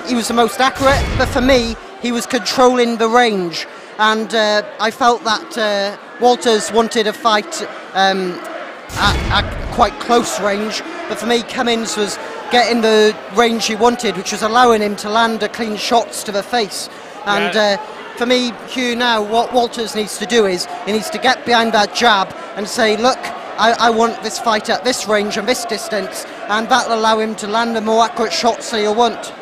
He was the most accurate, but for me, he was controlling the range. And I felt that Walters wanted a fight at quite close range. But for me, Cummins was getting the range he wanted, which was allowing him to land a clean shots to the face. And for me, Hugh, now what Walters needs to do is he needs to get behind that jab and say, look, I want this fight at this range and this distance, and that'll allow him to land the more accurate shots that he'll want.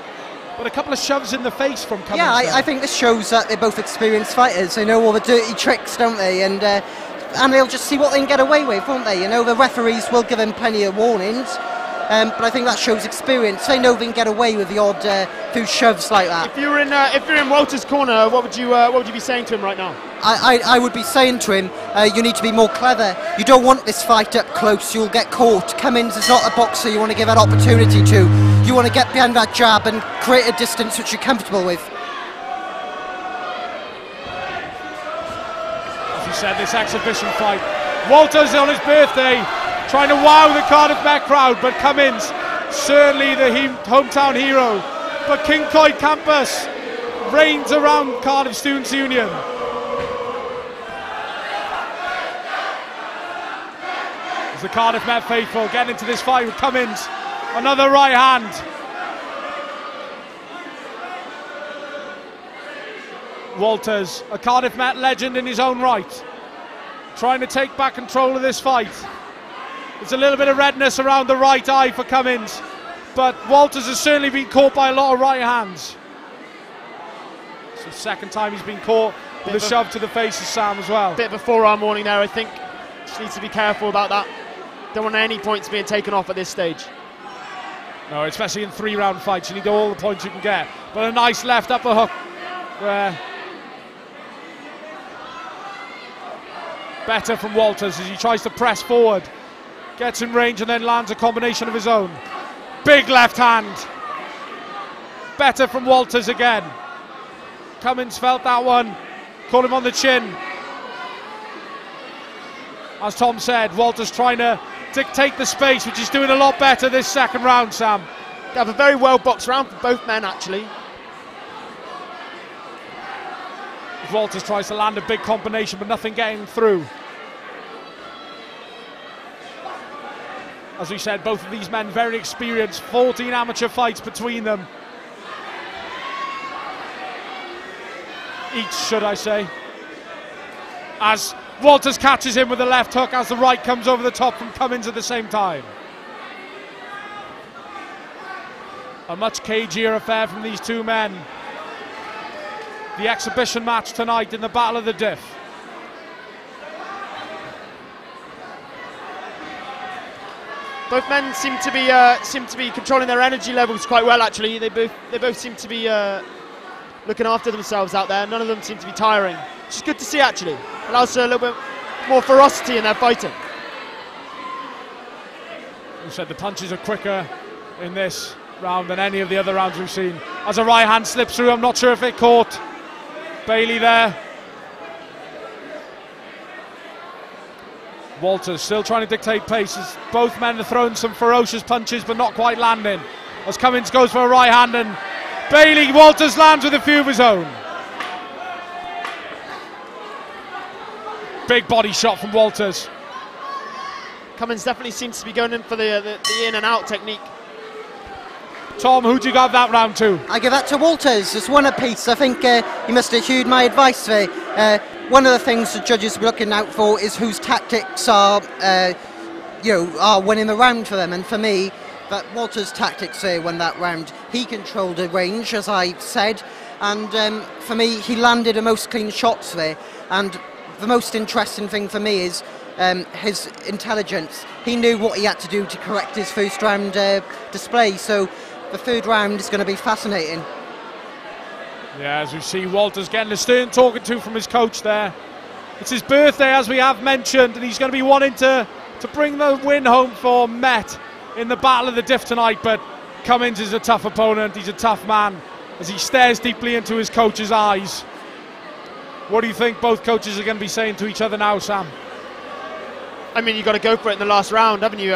But a couple of shoves in the face from Cummins. Yeah, I think this shows that they're both experienced fighters. They know all the dirty tricks, don't they? And they'll just see what they can get away with, won't they? You know, the referees will give them plenty of warnings, but I think that shows experience. They know they can get away with the odd few shoves like that. If you're in Welter's corner, what would you be saying to him right now? I would be saying to him, you need to be more clever. You don't want this fight up close, you'll get caught. Cummins is not a boxer you want to give that opportunity to. You want to get behind that jab and create a distance which you're comfortable with. As you said, this exhibition fight. Walters on his birthday, trying to wow the Cardiff Met crowd, but Cummins, certainly the hometown hero. But King Coyd Campus reigns around Cardiff Students' Union. As the Cardiff Met faithful get into this fight with Cummins, another right hand. Walters, a Cardiff Met legend in his own right, trying to take back control of this fight. There's a little bit of redness around the right eye for Cummins, but Walters has certainly been caught by a lot of right hands. It's the second time he's been caught with a shove to the face of Sam as well. Bit of a forearm warning there, I think. Just needs to be careful about that. Don't want any points being taken off at this stage. No, especially in 3-round fights, you need all the points you can get. But a nice left upper hook where better from Walters as he tries to press forward, gets in range and then lands a combination of his own. Big left hand. Better from Walters again. Cummins felt that one, caught him on the chin. As Tom said, Walters trying to dictate the space, which he's doing a lot better this second round, Sam. They have a very well boxed round for both men, actually. Walters tries to land a big combination, but nothing getting through. As we said, both of these men very experienced, 14 amateur fights between them. Each, should I say. As Walters catches him with the left hook as the right comes over the top from Cummins at the same time. A much cagier affair from these two men. The exhibition match tonight in the Battle of the Diff. Both men seem to be controlling their energy levels quite well. Actually, they both seem to be looking after themselves out there. None of them seem to be tiring, which is good to see. Actually, allows a little bit more ferocity in their fighting. We said the punches are quicker in this round than any of the other rounds we've seen. As a right hand slips through, I'm not sure if it caught Bailey there. Walters still trying to dictate pace as both men are throwing some ferocious punches but not quite landing. As Cummins goes for a right hand and Walters lands with a few of his own. Big body shot from Walters. Cummins definitely seems to be going in for the in and out technique. Tom, who do you give that round to? I give that to Walters. It's one apiece. I think he must have heard my advice there. One of the things the judges are looking out for is whose tactics are winning the round for them. And for me, that Walters' tactics there won that round. He controlled the range, as I said, and for me, he landed the most clean shots there. And the most interesting thing for me is his intelligence. He knew what he had to do to correct his first round display. So the third round is going to be fascinating. Yeah, as we see Walters getting a stern talking to from his coach there. It's his birthday, as we have mentioned, and he's going to be wanting to bring the win home for Met in the Battle of the Diff tonight. But Cummins is a tough opponent. He's a tough man as he stares deeply into his coach's eyes. What do you think both coaches are going to be saying to each other now, Sam? I mean, you've got to go for it in the last round, haven't you?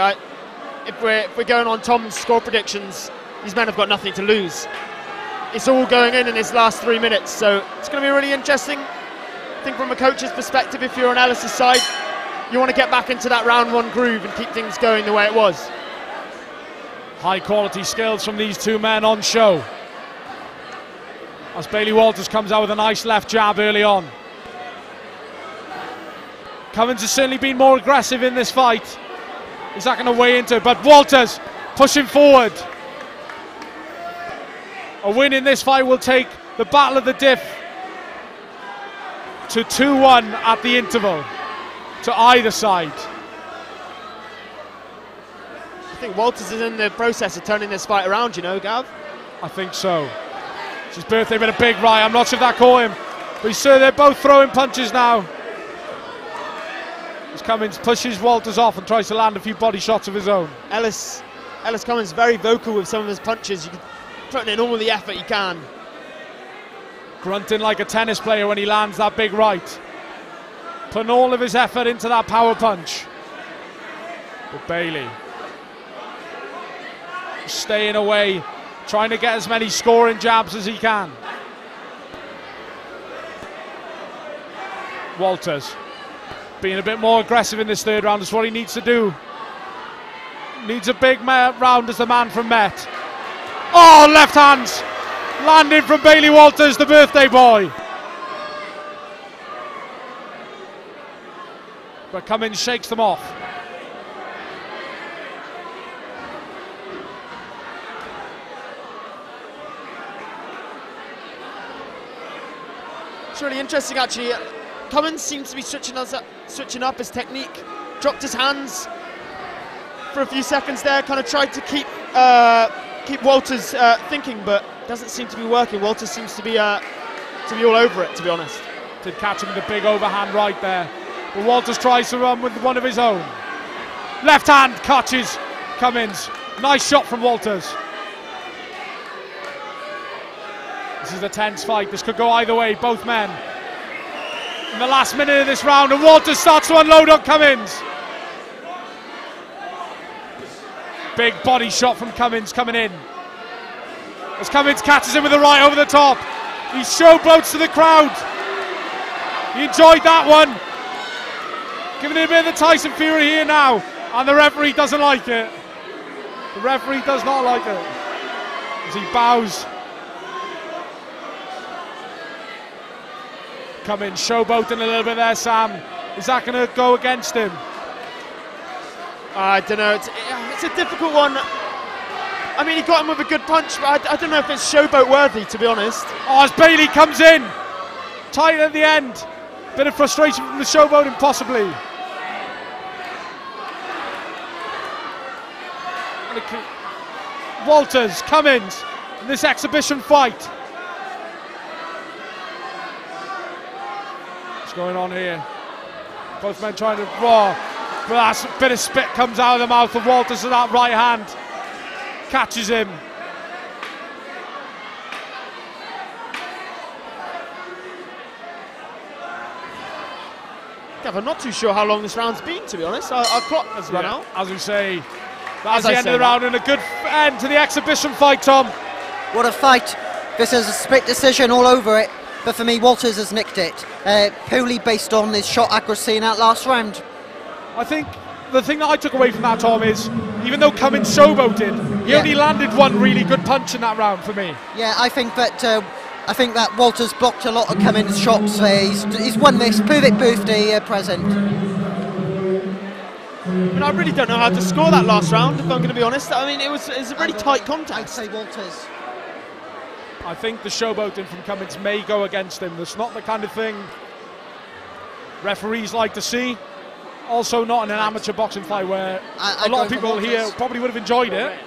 If we're going on Tom's score predictions, these men have got nothing to lose. It's all going in his last 3 minutes, so it's going to be really interesting. I think from a coach's perspective, if you're on Ellis's side, you want to get back into that round one groove and keep things going the way it was. High quality skills from these two men on show. As Bailey Walters comes out with a nice left jab early on. Cummins has certainly been more aggressive in this fight. Is that going to weigh into it? But Walters pushing forward. A win in this fight will take the Battle of the Diff to 2-1 at the interval to either side. I think Walters is in the process of turning this fight around, you know, Gav? I think so. It's his birthday, but a big right. I'm not sure if that caught him. But they're both throwing punches now. As Cummins pushes Walters off and tries to land a few body shots of his own. Ellis Cummins very vocal with some of his punches. You can put in all the effort he can. Grunting like a tennis player when he lands that big right. Putting all of his effort into that power punch. But Bailey staying away, trying to get as many scoring jabs as he can. Walters being a bit more aggressive in this third round is what he needs to do. Needs a big round as the man from Met. Oh, left hands landing from Bailey Walters, the birthday boy. But Cummins shakes them off. It's really interesting, actually. Cummins seems to be switching up his technique. Dropped his hands for a few seconds there. Kind of tried to keep Walters thinking, but doesn't seem to be working. Walters seems to be all over it, to be honest. Did catch him with a big overhand right there. But Walters tries to run with one of his own. Left hand catches Cummins. Nice shot from Walters. This is a tense fight. This could go either way, both men. In the last minute of this round, and Walters starts to unload on Cummins. Big body shot from Cummins coming in. As Cummins catches him with the right over the top. He showboats to the crowd. He enjoyed that one. Giving it a bit of the Tyson Fury here now. And the referee doesn't like it. The referee does not like it. As he bows. Cummins showboating a little bit there, Sam. Is that going to go against him? I don't know. It's a difficult one. I mean, he got him with a good punch, but I don't know if it's showboat worthy, to be honest. Oh, as Bailey comes in, tight at the end. Bit of frustration from the showboating, possibly. Walters, Cummins, in this exhibition fight. What's going on here? Both men trying to raw. But a bit of spit comes out of the mouth of Walters to that right hand. Catches him. I'm not too sure how long this round's been, to be honest. Our clock has run out. As we say, that's the end of the round and a good end to the exhibition fight, Tom. What a fight. This is a split decision all over it. But for me, Walters has nicked it. Purely based on his shot accuracy in that last round. I think the thing that I took away from that, Tom, is even though Cummins showboated, he only landed one really good punch in that round for me. Yeah, I think that Walters blocked a lot of Cummins' shots there. He's won this. Perfect birthday present. I mean, I really don't know how to score that last round, if I'm going to be honest. I mean, it was a really tight contest. I'd say Walters. I think the showboating from Cummins may go against him. That's not the kind of thing referees like to see. Also not in an amateur boxing fight where a lot of people here probably would have enjoyed it.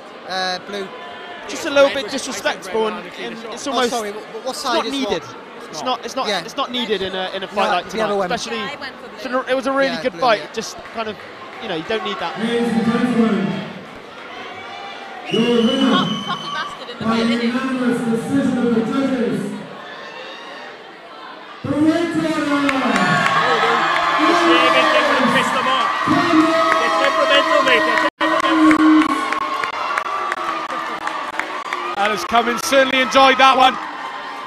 Blue. Just a little bit disrespectful, and it's almost what side it's not needed. It's not needed in a fight like tonight. Especially, it was a really good fight. Just kind of, you don't need that. Cocky bastard in the ring, isn't Ellis Cummins certainly enjoyed that one.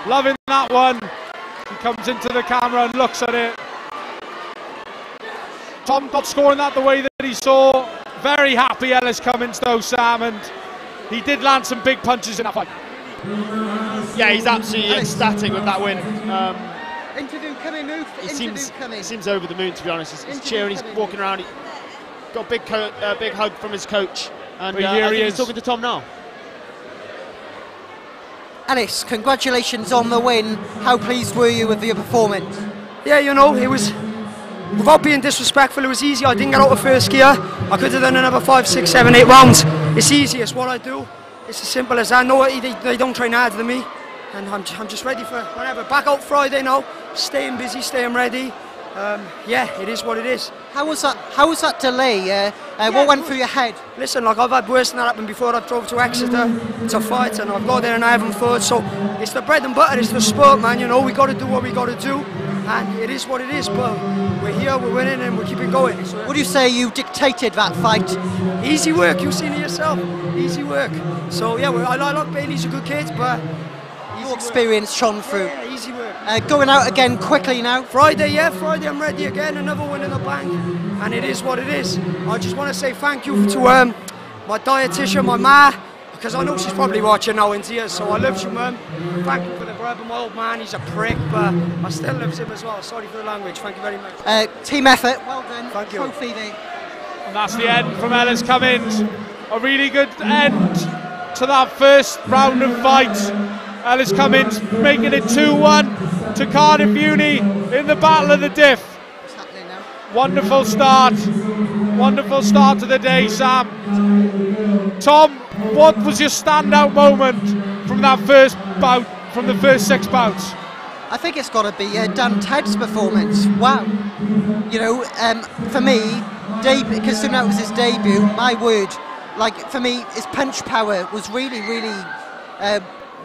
Loving that one. He comes into the camera and looks at it. Tom not scoring that the way that he saw. Very happy Ellis Cummins though, Sam, and he did land some big punches in that fight. Yeah, he's absolutely ecstatic with that win. Interview coming, move. He seems over the moon, to be honest. He's cheering, he's walking around. He got a big hug from his coach. And I think he's talking to Tom now. Ellis, congratulations on the win. How pleased were you with your performance? Yeah, it without being disrespectful, it was easy. I didn't get out of first gear. I could have done another 5, 6, 7, 8 rounds. It's easy, it's what I do. It's as simple as that. No, they don't train harder than me. And I'm just ready for whatever. Back out Friday now, staying busy, staying ready. Yeah, it is what it is. How was that delay? What went through your head? Listen, like I've had worse than that happen before. I drove to Exeter to fight and I've got there and I haven't fought. So it's the bread and butter, it's the sport, man. You know, we got to do what we got to do. And it is what it is, but we're here, we're winning and we're keeping going. So, would you say you dictated that fight? Easy work, you've seen it yourself. Easy work. So yeah, I like Bailey's a good kid, but your experience shone through. Yeah, easy work. Going out again quickly now? Friday I'm ready again, another win in the bank, and it is what it is. I just want to say thank you to my dietitian, my ma, because I know she's probably watching now in tears, so I love you, Mum. Thank you for the grab. My old man, he's a prick, but I still love him as well. Sorry for the language, thank you very much. Team effort, well done. Thank you. Trophy there. And that's the end from Ellis Cummins. A really good end to that first round of fight. Ellis Cummins making it 2-1 to Cardiff Uni in the Battle of the Diff. What's happening now? Wonderful start to the day, Sam. Tom, what was your standout moment from that first bout, from the first 6 bouts? I think it's got to be Dan Ted's performance. Wow. You know, for me, because soon that was his debut, my word, like for me, his punch power was really,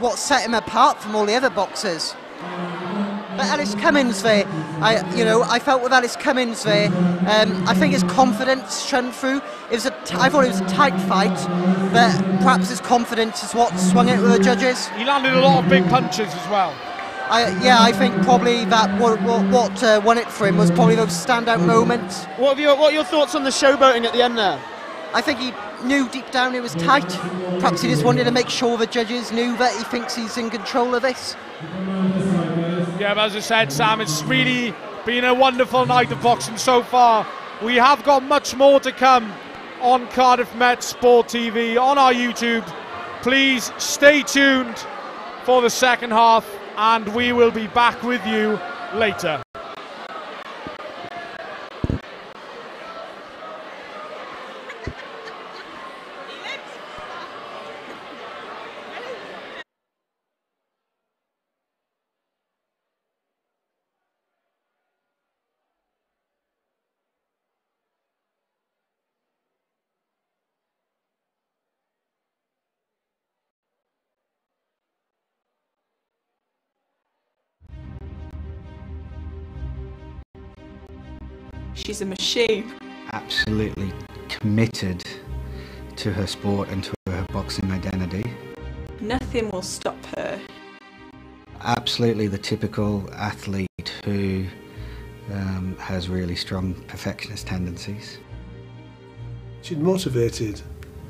what set him apart from all the other boxers. But Ellis Cummins there, I felt with Ellis Cummins there, I think his confidence shone through. I thought it was a tight fight, but perhaps his confidence is what swung it with the judges. He landed a lot of big punches as well. I think probably that what won it for him was probably those standout moments. What are your thoughts on the showboating at the end there? I think he knew deep down it was tight. Perhaps he just wanted to make sure the judges knew that he thinks he's in control of this. Yeah, but as I said, Sam, it's really been a wonderful night of boxing so far. We have got much more to come on Cardiff Met Sport TV, on our YouTube. Please stay tuned for the second half, and we will be back with you later. She's a machine. Absolutely committed to her sport and to her boxing identity. Nothing will stop her. Absolutely the typical athlete who has really strong perfectionist tendencies. She's motivated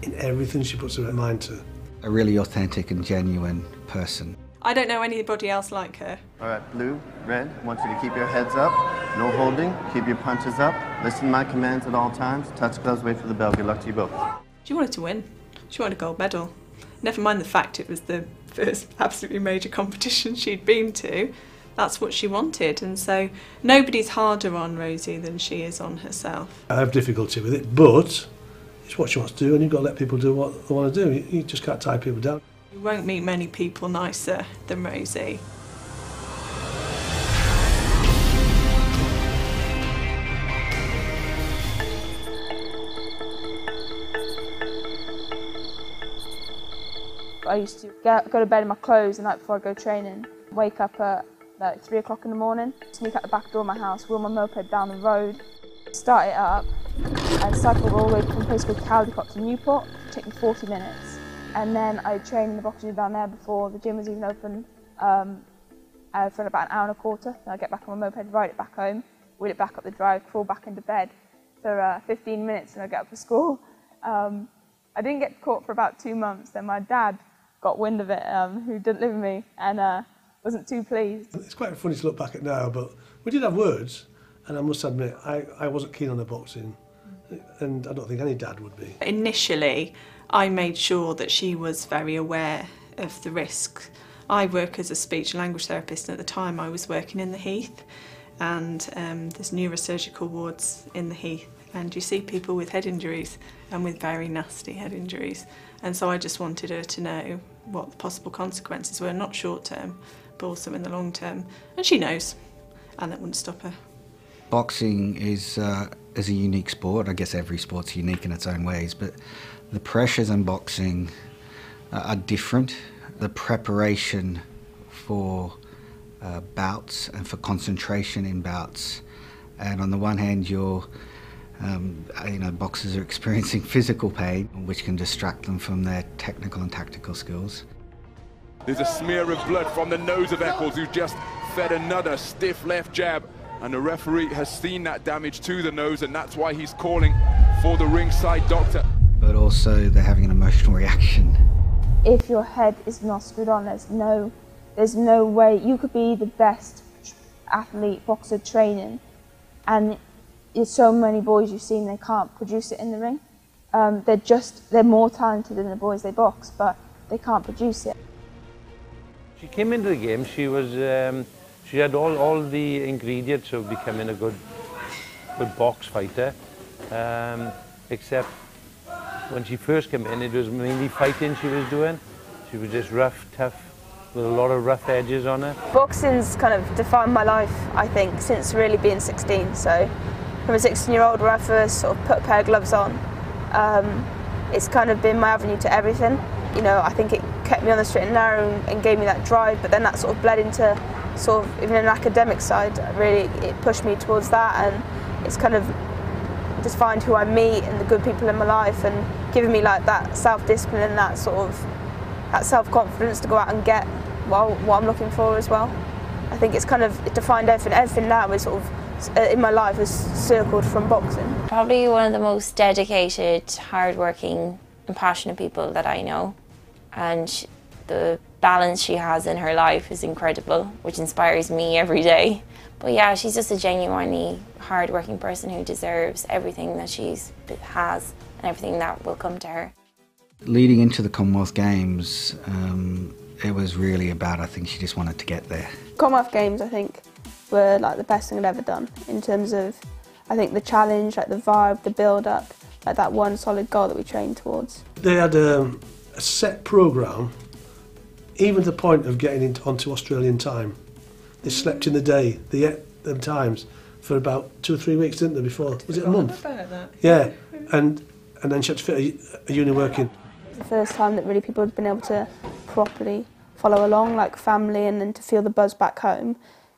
in everything she puts her mind to. A really authentic and genuine person. I don't know anybody else like her. All right, blue, red, I want you to keep your heads up, no holding, keep your punches up, listen to my commands at all times, touch gloves, wait for the bell, good luck to you both. She wanted to win. She wanted a gold medal. Never mind the fact it was the first absolutely major competition she'd been to. That's what she wanted, and so nobody's harder on Rosie than she is on herself. I have difficulty with it, but it's what she wants to do, and you've got to let people do what they want to do. You just can't tie people down. You won't meet many people nicer than Rosie. I used to go to bed in my clothes the night before I go training, wake up at like 3 o'clock in the morning, sneak out the back door of my house, wheel my moped down the road, start it up and cycle all the way from a place called Caldecott to Newport. It took me 40 minutes. And then I trained in the boxing gym down there before the gym was even open for about an hour and a quarter. Then I get back on my moped, ride it back home, wheel it back up the drive, crawl back into bed for 15 minutes and I get up for school. I didn't get caught for about 2 months. Then my dad got wind of it, who didn't live with me, and wasn't too pleased. It's quite funny to look back at now, but we did have words, and I must admit, I wasn't keen on the boxing, and I don't think any dad would be. Initially, I made sure that she was very aware of the risks. I work as a speech and language therapist, and at the time I was working in the Heath, and there's neurosurgical wards in the Heath, and you see people with head injuries and with very nasty head injuries, and so I just wanted her to know what the possible consequences were, not short term but also in the long term, and she knows, and that wouldn't stop her. Boxing is a unique sport. I guess every sport's unique in its own ways, but the pressures in boxing are different. The preparation for bouts and for concentration in bouts, and on the one hand boxers are experiencing physical pain, which can distract them from their technical and tactical skills. There's a smear of blood from the nose of Eccles, who just fed another stiff left jab, and the referee has seen that damage to the nose, and that's why he's calling for the ringside doctor. But also they're having an emotional reaction. If your head is not screwed on, there's no way. You could be the best athlete, boxer training, and there's so many boys you've seen, they can't produce it in the ring. They're more talented than the boys they box, but they can't produce it. She came into the game, she had all the ingredients of becoming a good box fighter, except when she first came in, it was mainly fighting she was doing. She was just rough, tough, with a lot of rough edges on her. Boxing's kind of defined my life, I think, since really being 16. So from a 16-year-old when I first sort of put a pair of gloves on, it's kind of been my avenue to everything. You know, I think it kept me on the straight and narrow and gave me that drive, but then that sort of bled into sort of even an academic side. Really, it pushed me towards that, and it's kind of defined who I meet and the good people in my life, and giving me like that self-discipline and that sort of that self-confidence to go out and get what I'm looking for as well. I think it's kind of defined everything. Everything now is sort of in my life is circled from boxing. Probably one of the most dedicated, hard-working and passionate people that I know, and the balance she has in her life is incredible, which inspires me every day. But yeah, she's just a genuinely hard-working person who deserves everything that she has and everything that will come to her. Leading into the Commonwealth Games, it was really about, I think she just wanted to get there. Commonwealth Games, I think, were like the best thing I'd ever done in terms of, I think, the challenge, like the vibe, the build-up, like that one solid goal that we trained towards. They had a set programme, even to the point of getting onto Australian time. They slept in the day, they ate them times for about 2 or 3 weeks, didn't they, before? Was it a month? About that. Yeah, and then she had to fit a uni work in. The first time that really people had been able to properly follow along, like family, and then to feel the buzz back home.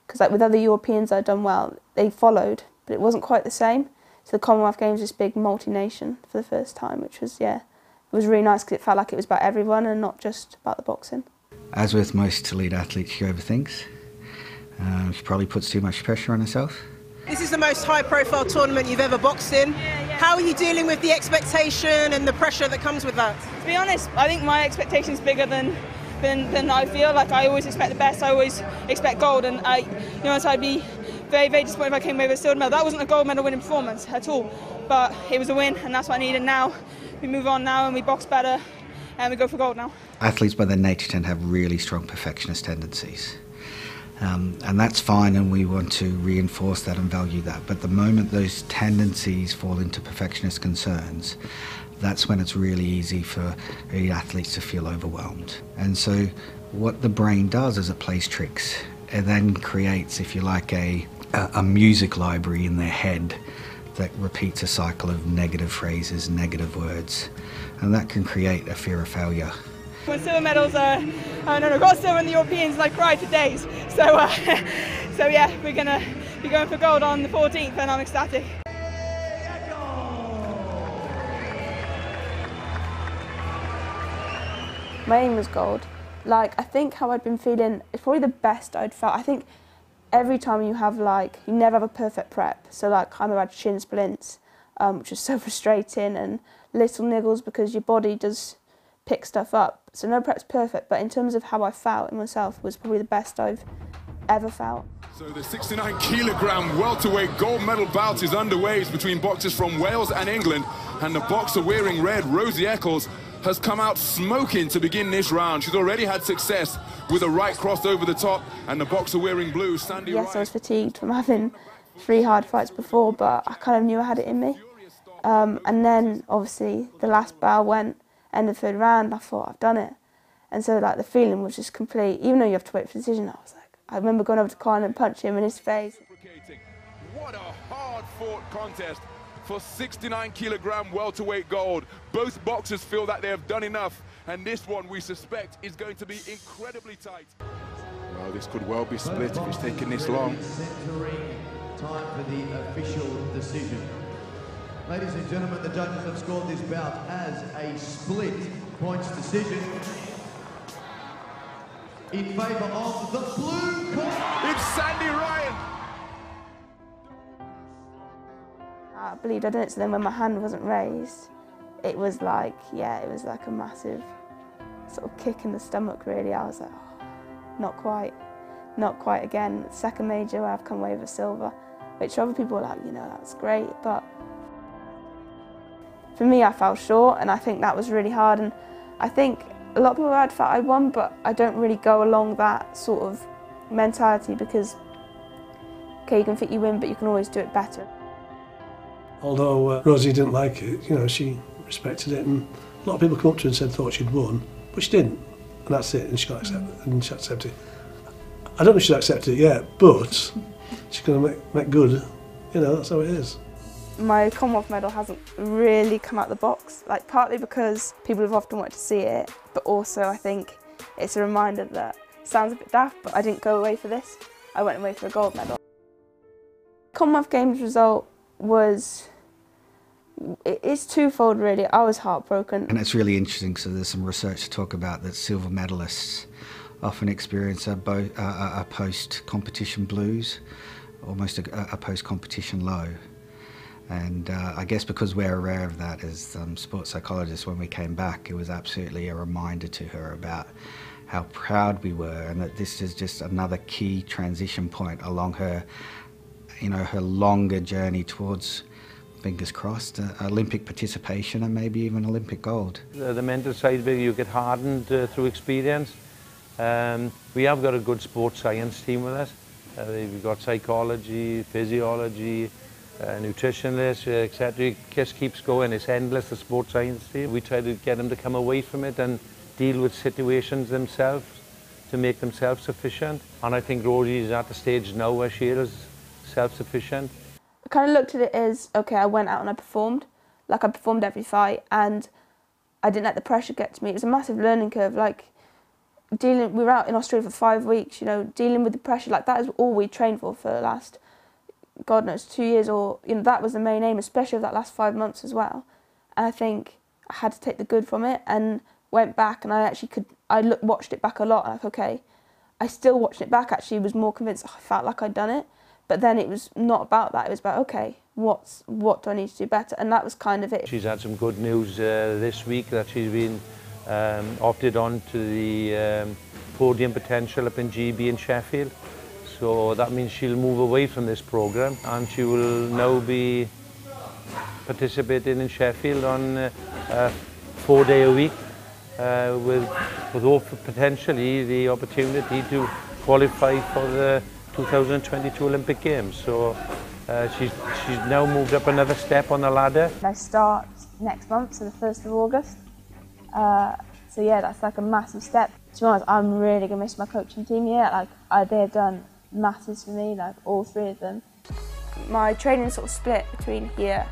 Because like with other Europeans I'd done well, they followed, but it wasn't quite the same. So the Commonwealth Games was big multi-nation for the first time, which was, yeah, it was really nice because it felt like it was about everyone and not just about the boxing. As with most elite athletes, she overthinks. She probably puts too much pressure on herself. This is the most high-profile tournament you've ever boxed in. How are you dealing with the expectation and the pressure that comes with that? To be honest, I think my expectation's bigger than I feel. Like, I always expect the best. I always expect gold, and so I'd be very, very disappointed if I came away with a silver medal. That wasn't a gold medal winning performance at all, but it was a win, and that's what I needed. Now we move on now, and we box better, and we go for gold now. Athletes by their nature tend to have really strong perfectionist tendencies. And that's fine, and we want to reinforce that and value that. But the moment those tendencies fall into perfectionist concerns, that's when it's really easy for elite athletes to feel overwhelmed. And so what the brain does is it plays tricks. It then creates, if you like, a music library in their head that repeats a cycle of negative phrases, negative words, and that can create a fear of failure. When silver medals, I got silver in the Europeans and I cried for days. So yeah, we're going to be going for gold on the 14th, and I'm ecstatic. My aim was gold. Like, I think how I'd been feeling, it's probably the best I'd felt. I think every time you have, like, you never have a perfect prep. So, like, I had shin splints, which was so frustrating, and little niggles because your body does pick stuff up. So no prep's perfect, but in terms of how I felt in myself was probably the best I've ever felt. So the 69-kilogram welterweight gold medal bout is underway. It's between boxers from Wales and England, and the boxer wearing red, Rosie Eccles, has come out smoking to begin this round. She's already had success with a right cross over the top, and the boxer wearing blue, Sandy Yes, Ryan. I was fatigued from having 3 hard fights before, but I kind of knew I had it in me. And then, obviously, the last bell went, end of the 3rd round, I thought, I've done it. And so, like, the feeling was just complete. Even though you have to wait for a decision, I was like, I remember going over to Kyle and punching him in his face. What a hard-fought contest for 69-kilogram welterweight gold. Both boxers feel that they have done enough, and this one, we suspect, is going to be incredibly tight. Well, this could well be split if it's taking this long. Time for the official decision. Ladies and gentlemen, the judges have scored this bout as a split points decision in favour of the blue corner. It's Sandy Ryan. I believed I'd done it, so then when my hand wasn't raised, it was like, yeah, it was like a massive sort of kick in the stomach, really. I was like, oh, not quite again. Second major where I've come away with a silver, which other people were like, you know, that's great, but for me, I fell short, and I think that was really hard. And I think a lot of people had felt I won, but I don't really go along that sort of mentality because, okay, you can think you win, but you can always do it better. Although Rosie didn't like it, you know, she respected it, and a lot of people come up to her and said thought she'd won, but she didn't, and that's it. And she got accepted, and she accepted it. I don't know if she's accepted it yet, but she's going to make good. You know, that's how it is. My Commonwealth medal hasn't really come out of the box, like partly because people have often wanted to see it, but also I think it's a reminder that it sounds a bit daft, but I didn't go away for this. I went away for a gold medal. Commonwealth Games result it's twofold really. I was heartbroken. And it's really interesting, so there's some research to talk about that silver medalists often experience a post-competition blues, almost a post-competition low. And I guess because we're aware of that as sports psychologists, when we came back, it was absolutely a reminder to her about how proud we were, and that this is just another key transition point along her, you know, her longer journey towards, fingers crossed, Olympic participation and maybe even Olympic gold. The mental side, you get hardened through experience. We have got a good sports science team with us. We've got psychology, physiology, nutritionists, etc. It just keeps going. It's endless, the sports science team. We try to get them to come away from it and deal with situations themselves to make them self-sufficient. And I think Rosie is at the stage now where she is self-sufficient. I kind of looked at it as, okay, I went out and I performed. Like I performed every fight and I didn't let the pressure get to me. It was a massive learning curve. Like we were out in Australia for 5 weeks, you know, dealing with the pressure. Like that is all we trained for the last, God knows, 2 years, or, you know, that was the main aim, especially of that last 5 months as well. And I think I had to take the good from it and went back, and I actually watched it back a lot, like, okay, I still watched it back, actually was more convinced. I felt like I'd done it, but then it was not about that. It was about, okay, what do I need to do better? And that was kind of it. She's had some good news this week that she's been opted on to the podium potential up in GB in Sheffield. So that means she'll move away from this programme and she will now be participating in Sheffield on a 4-day-a-week with potentially the opportunity to qualify for the 2022 Olympic Games. So she's now moved up another step on the ladder. I start next month, so the 1st of August. So yeah, that's like a massive step. To be honest, I'm really going to miss my coaching team here. Like they've done masses for me, like all 3 of them. My training sort of split between here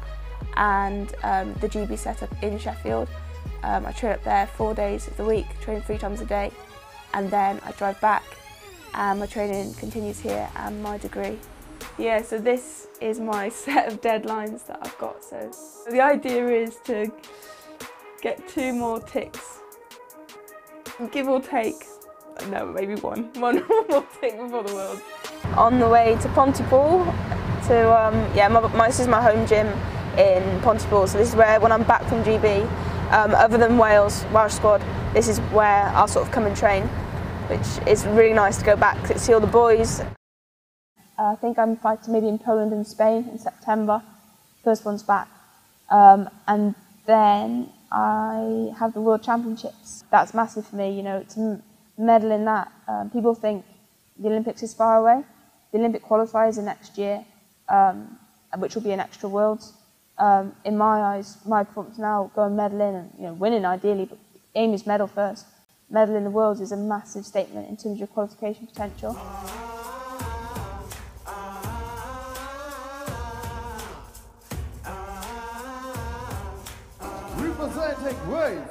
and the GB setup in Sheffield. I train up there 4 days of the week, train 3 times a day, and then I drive back and my training continues here and my degree. Yeah, so this is my set of deadlines that I've got. So the idea is to get 2 more ticks, give or take. No, maybe one more tick before the World. On the way to Pontypool, this is my home gym in Pontypool. So this is where, when I'm back from GB, other than Welsh squad, this is where I'll sort of come and train, which is really nice to go back to see all the boys. I think I'm fighting maybe in Poland and Spain in September. First one's back. And then I have the World Championships. That's massive for me, you know, to medal in that. People think the Olympics is far away. The Olympic qualifiers are next year, which will be an extra Worlds. In my eyes, my performance now, go and medal in and, you know, winning ideally, but aim is medal first. Medal in the Worlds is a massive statement in terms of your qualification potential. Representing Wales,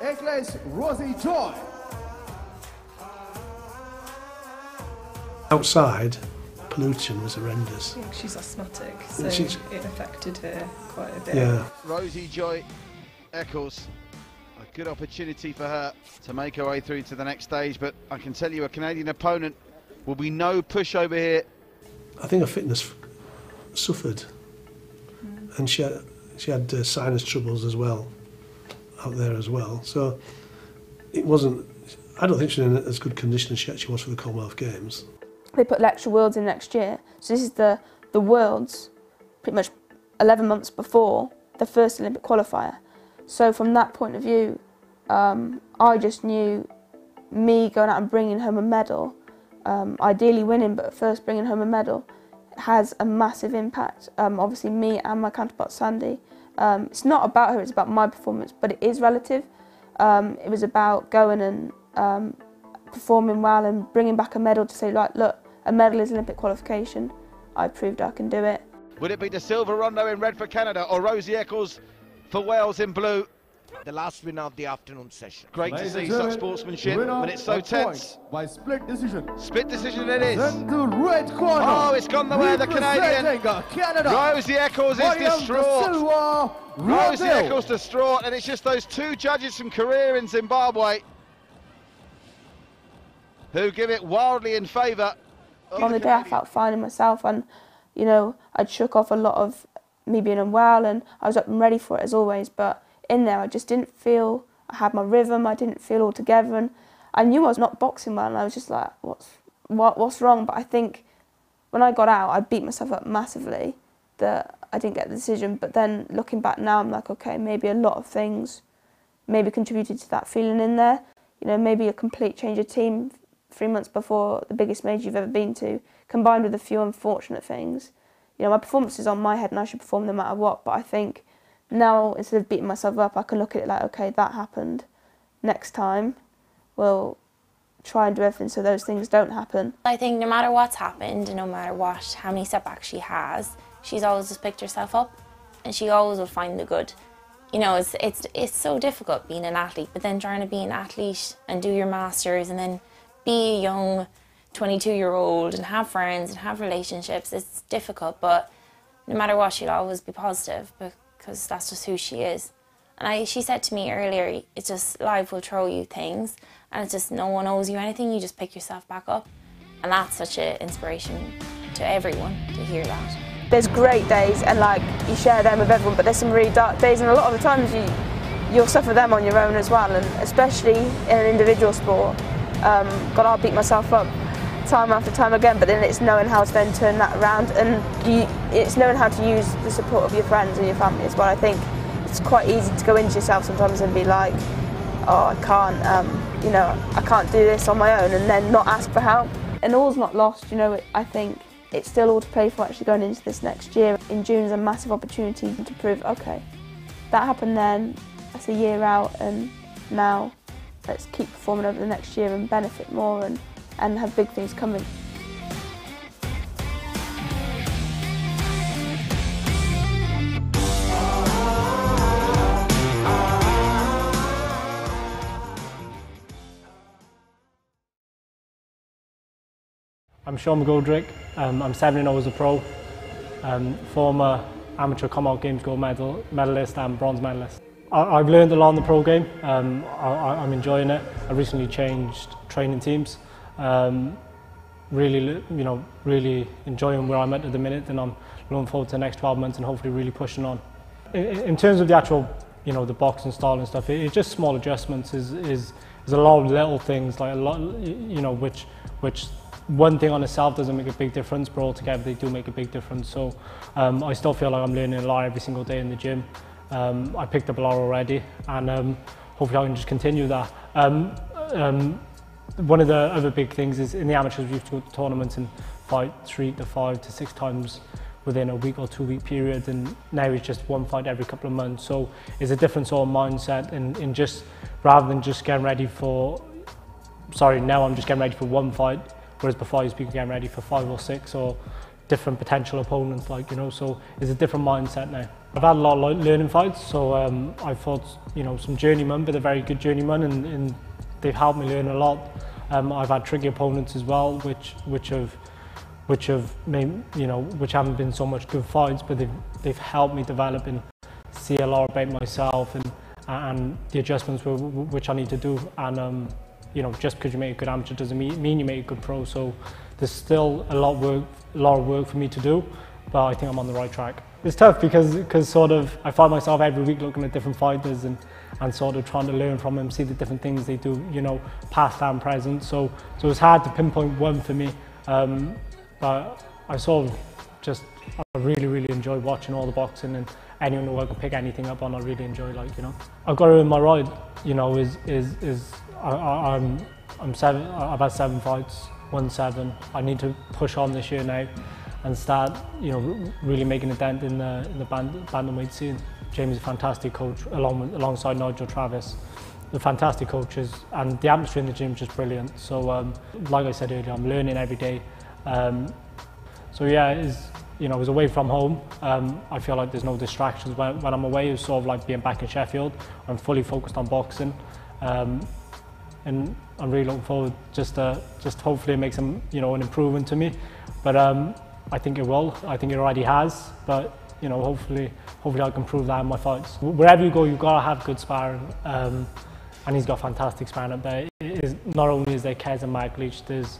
English Rosie Joy. Outside, pollution was horrendous. I think she's asthmatic, so She's- it affected her quite a bit. Yeah. Rosie Joy Eccles, a good opportunity for her to make her way through to the next stage, but I can tell you a Canadian opponent will be no pushover here. I think her fitness suffered, and she had sinus troubles as well, out there as well. So it wasn't. I don't think she's in as good condition as she actually was for the Commonwealth Games. They put the extra Worlds in next year, so this is the Worlds, pretty much 11 months before the first Olympic qualifier. So from that point of view, I just knew me going out and bringing home a medal, ideally winning, but first bringing home a medal, has a massive impact. Obviously me and my counterpart Sandy. It's not about her, it's about my performance, but it is relative. It was about going and performing well and bringing back a medal to say, like, look, a medal is Olympic qualification. I proved I can do it. Would it be the silver rondo in red for Canada or Rosie Eccles for Wales in blue? The last winner of the afternoon session. Great to see such sportsmanship when it's so tense. By split decision. Split decision it is. Then the red corner. Oh, it's gone the way of the Canadian. Canada. Rosie Eccles is distraught. Rosie Rodell. Eccles distraught, and it's just those two judges from Korea in Zimbabwe who give it wildly in favour. On the day I felt fine in myself, and you know, I'd shook off a lot of me being unwell, and I was up and ready for it as always, but in there I just didn't feel I had my rhythm, I didn't feel all together, and I knew I was not boxing well, and I was just like, what's wrong? But I think when I got out, I beat myself up massively that I didn't get the decision, but then looking back now, I'm like, okay, maybe a lot of things maybe contributed to that feeling in there. You know, maybe a complete change of team 3 months before the biggest major you've ever been to, combined with a few unfortunate things. You know, my performance is on my head and I should perform no matter what, but I think now, instead of beating myself up, I can look at it like, okay, that happened. Next time, we'll try and do everything so those things don't happen. I think no matter what's happened, and no matter how many setbacks she has, she's always just picked herself up, and she always will find the good. You know, it's so difficult being an athlete, but then trying to be an athlete and do your masters and then be a young 22-year-old and have friends and have relationships, it's difficult, but no matter what, she'll always be positive because that's just who she is. And she said to me earlier, it's just life will throw you things, and it's just no one owes you anything, you just pick yourself back up. And that's such an inspiration to everyone to hear that. There's great days and like you share them with everyone, but there's some really dark days, and a lot of the times you'll suffer them on your own as well, and especially in an individual sport. God, I'll beat myself up time after time again, but then it's knowing how to then turn that around, and it's knowing how to use the support of your friends and your family as well. I think it's quite easy to go into yourself sometimes and be like, oh, I can't, you know, I can't do this on my own, and then not ask for help. And all's not lost, you know. I think it's still all to play for actually going into this next year. In June is a massive opportunity to prove, okay, that happened then, that's a year out, and now let's keep performing over the next year and benefit more and have big things coming. I'm Sean McGoldrick. I'm 7-0 as a pro, former amateur Commonwealth Games gold medalist and bronze medalist. I've learned a lot in the pro game. I'm enjoying it. I recently changed training teams. Really enjoying where I'm at the minute, and I'm looking forward to the next 12 months and hopefully really pushing on. In terms of the actual, you know, the boxing style and stuff, it's just small adjustments. Is a lot of little things, like a lot, you know, which one thing on itself doesn't make a big difference, but altogether they do make a big difference. So I still feel like I'm learning a lot every single day in the gym. I picked up a lot already, and hopefully I can just continue that. One of the other big things is in the amateurs we used to go to tournaments and fight 3 to 5 to 6 times within a week or 2 week period, and now it's just one fight every couple of months. So it's a different sort of mindset in just, rather than just getting ready for, now I'm just getting ready for one fight, whereas before I used to be getting ready for 5 or 6 or different potential opponents, like, you know, so it's a different mindset now. I've had a lot of learning fights, so I fought, you know, some journeymen, but they're very good journeymen, and they've helped me learn a lot. I've had tricky opponents as well, which have made, you know, which haven't been so much good fights, but they've helped me develop and see a lot about myself and the adjustments which I need to do. And you know, just because you make a good amateur doesn't mean you make a good pro. So there's still a lot of work for me to do, but I think I'm on the right track. It's tough because sort of I find myself every week looking at different fighters and sort of trying to learn from them, see the different things they do, you know, past and present. So it's hard to pinpoint one for me. But I sort of just, I really enjoy watching all the boxing, and anyone who I can pick anything up on, I really enjoy, like, you know. I've got to earn my right, you know, I'm 7, I've had 7 fights, won 7. I need to push on this year now and start, you know, really making a dent in the bantamweight scene. Jamie's a fantastic coach, alongside Nigel Travis. They're fantastic coaches, and the atmosphere in the gym is just brilliant. So, like I said earlier, I'm learning every day. So yeah, you know, I was away from home. I feel like there's no distractions when I'm away. It's sort of like being back in Sheffield. I'm fully focused on boxing, and I'm really looking forward just hopefully it makes some, you know, an improvement to me. But I think it will. I think it already has. But you know, hopefully I can prove that in my fights. Wherever you go, you've got to have good sparring. And he's got fantastic sparring up there. Not only is there Kez and Mike Leach, there's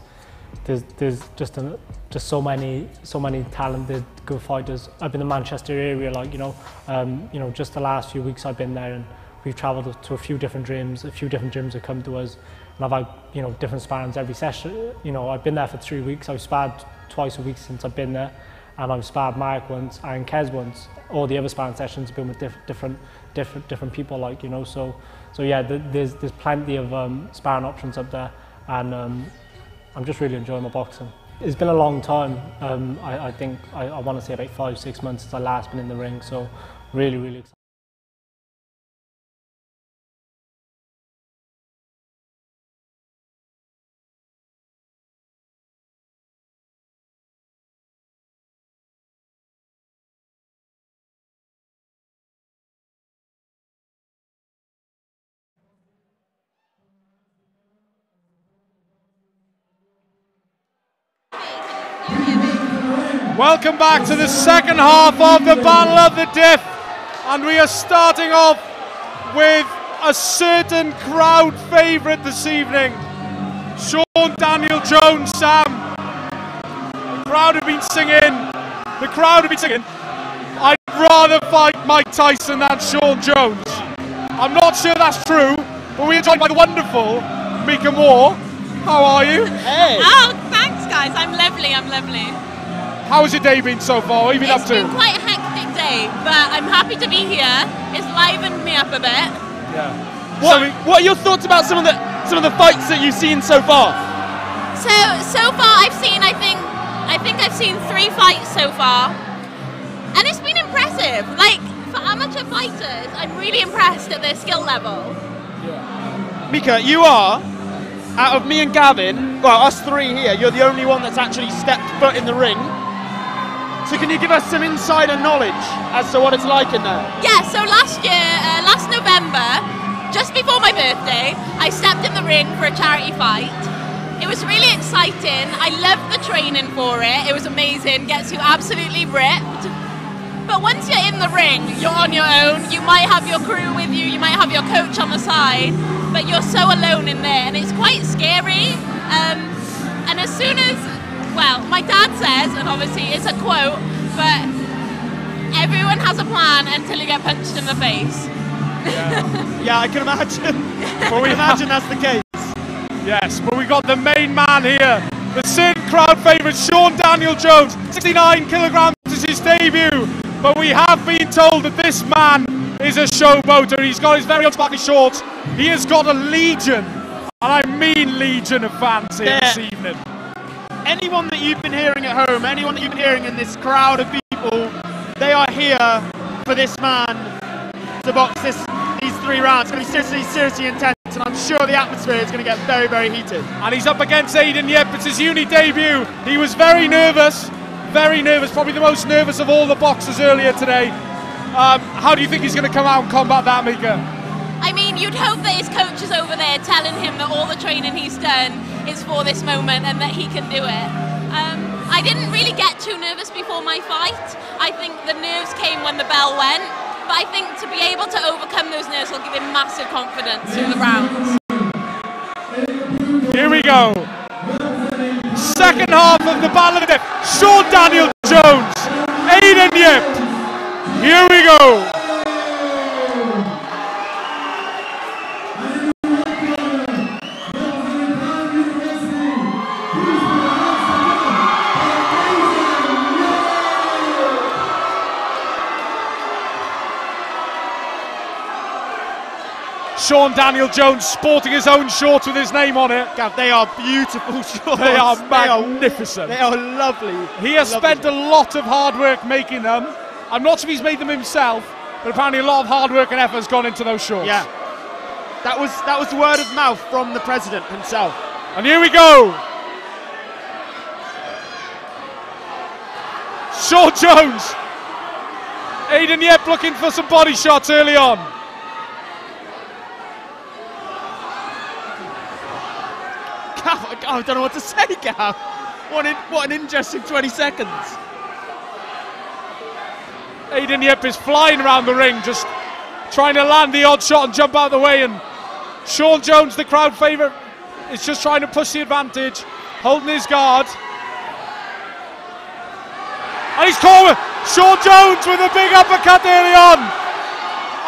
just so many talented good fighters up in the Manchester area, like, you know, just the last few weeks I've been there, and we've travelled to a few different gyms have come to us, and I've had, you know, different sparrings every session. You know, I've been there for 3 weeks. I've sparred twice a week since I've been there, and I've sparred Mark once and Kez once. All the other sparring sessions have been with different people, like, you know. So yeah, there's plenty of sparring options up there, and I'm just really enjoying my boxing. It's been a long time. I think I want to say about 5-6 months since I last been in the ring. So really excited. Welcome back to the second half of the Battle of the Diff, and we are starting off with a certain crowd favourite this evening, Sean Daniel Jones. Sam, the crowd have been singing, I'd rather fight Mike Tyson than Sean Jones. I'm not sure that's true, but we are joined by the wonderful Mika Moore. How are you? Hey. Oh, thanks guys, I'm lovely. How has your day been so far? What have you been up to? It's been quite a hectic day, but I'm happy to be here. It's livened me up a bit. Yeah. What are your thoughts about some of the fights that you've seen so far? So far I've seen, I think I've seen 3 fights so far, and it's been impressive. Like, for amateur fighters, I'm really impressed at their skill level. Yeah. Mika, you are, out of me and Gavin, well, us 3 here, you're the only one that's actually stepped foot in the ring. So can you give us some insider knowledge as to what it's like in there? Yeah, so last November, just before my birthday, I stepped in the ring for a charity fight. It was really exciting. I loved the training for it. It was amazing, gets you absolutely ripped. But once you're in the ring, you're on your own. You might have your crew with you, you might have your coach on the side, but you're so alone in there, and it's quite scary. And as soon as, well, my dad says, and obviously it's a quote, but everyone has a plan until you get punched in the face. Yeah, I can imagine. Well, we imagine that's the case. Yes, but we got the main man here, the certain crowd favourite, Sean Daniel Jones. 69 kilograms is his debut, but we have been told that this man is a showboater. He's got his very own sparkly shorts. He has got a legion, and I mean legion of fans here this evening. Anyone that you've been hearing at home, anyone that you've been hearing in this crowd of people, they are here for this man to box these 3 rounds. It's going to be seriously intense, and I'm sure the atmosphere is going to get very, very heated. And he's up against Aidan Yip. It's his uni debut. He was very nervous, probably the most nervous of all the boxers earlier today. How do you think he's going to come out and combat that, Mika? I mean, you'd hope that his coach is over there telling him that all the training he's done is for this moment and that he can do it. I didn't really get too nervous before my fight. I think the nerves came when the bell went, but I think to be able to overcome those nerves will give him massive confidence through the rounds. Here we go. Second half of the Battle of the Diff. Sean Daniel Jones, Aidan Yip. Here we go. Sean Daniel Jones sporting his own shorts with his name on it. Gav, they are beautiful shorts. They are magnificent. They are lovely. He has spent a lot of hard work making them. I'm not sure if he's made them himself, but apparently a lot of hard work and effort has gone into those shorts. Yeah. That was word of mouth from the president himself. And here we go. Sean Jones. Aidan Yip looking for some body shots early on. I don't know what to say, Gav. What an interesting 20 seconds. Aidan Yip is flying around the ring, just trying to land the odd shot and jump out of the way. And Sean Jones, the crowd favourite, is just trying to push the advantage, holding his guard. And he's caught Sean Jones with a big uppercut early on.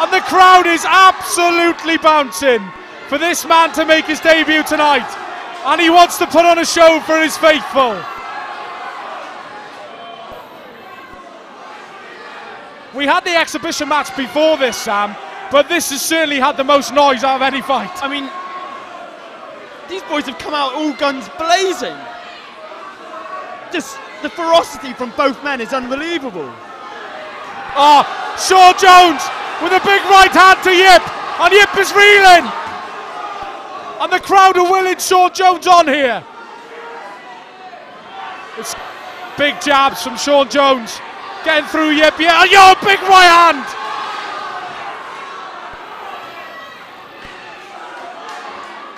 And the crowd is absolutely bouncing for this man to make his debut tonight. And he wants to put on a show for his faithful. We had the exhibition match before this, Sam, but this has certainly had the most noise out of any fight. I mean, these boys have come out all guns blazing. Just the ferocity from both men is unbelievable. Oh, Sean Jones with a big right hand to Yip, and Yip is reeling. And the crowd are willing Sean Jones on here. It's big jabs from Sean Jones. Getting through Yip. Yeah, yo, big right hand.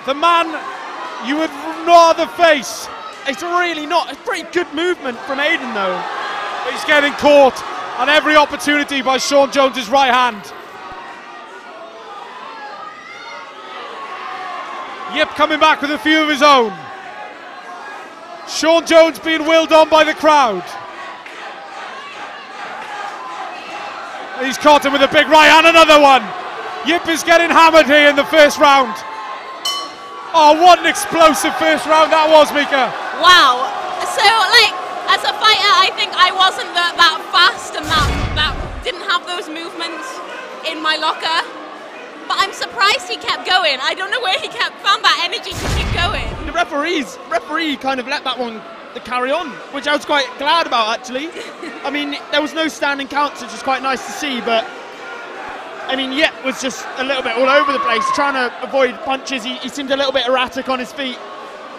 The man you would not other face. It's really not. It's pretty good movement from Aidan, though. He's getting caught on every opportunity by Sean Jones' right hand. Yip coming back with a few of his own. Sean Jones being willed on by the crowd. He's caught him with a big right hand, another one. Yip is getting hammered here in the first round. Oh, what an explosive first round that was, Mika. Wow. So, like, as a fighter, I think I wasn't that fast and that didn't have those movements in my locker. But I'm surprised he kept going. I don't know where he found that energy to keep going. The referee kind of let that one carry on, which I was quite glad about, actually. I mean, there was no standing counts, which was quite nice to see, but I mean, Yip was just a little bit all over the place, trying to avoid punches. He seemed a little bit erratic on his feet.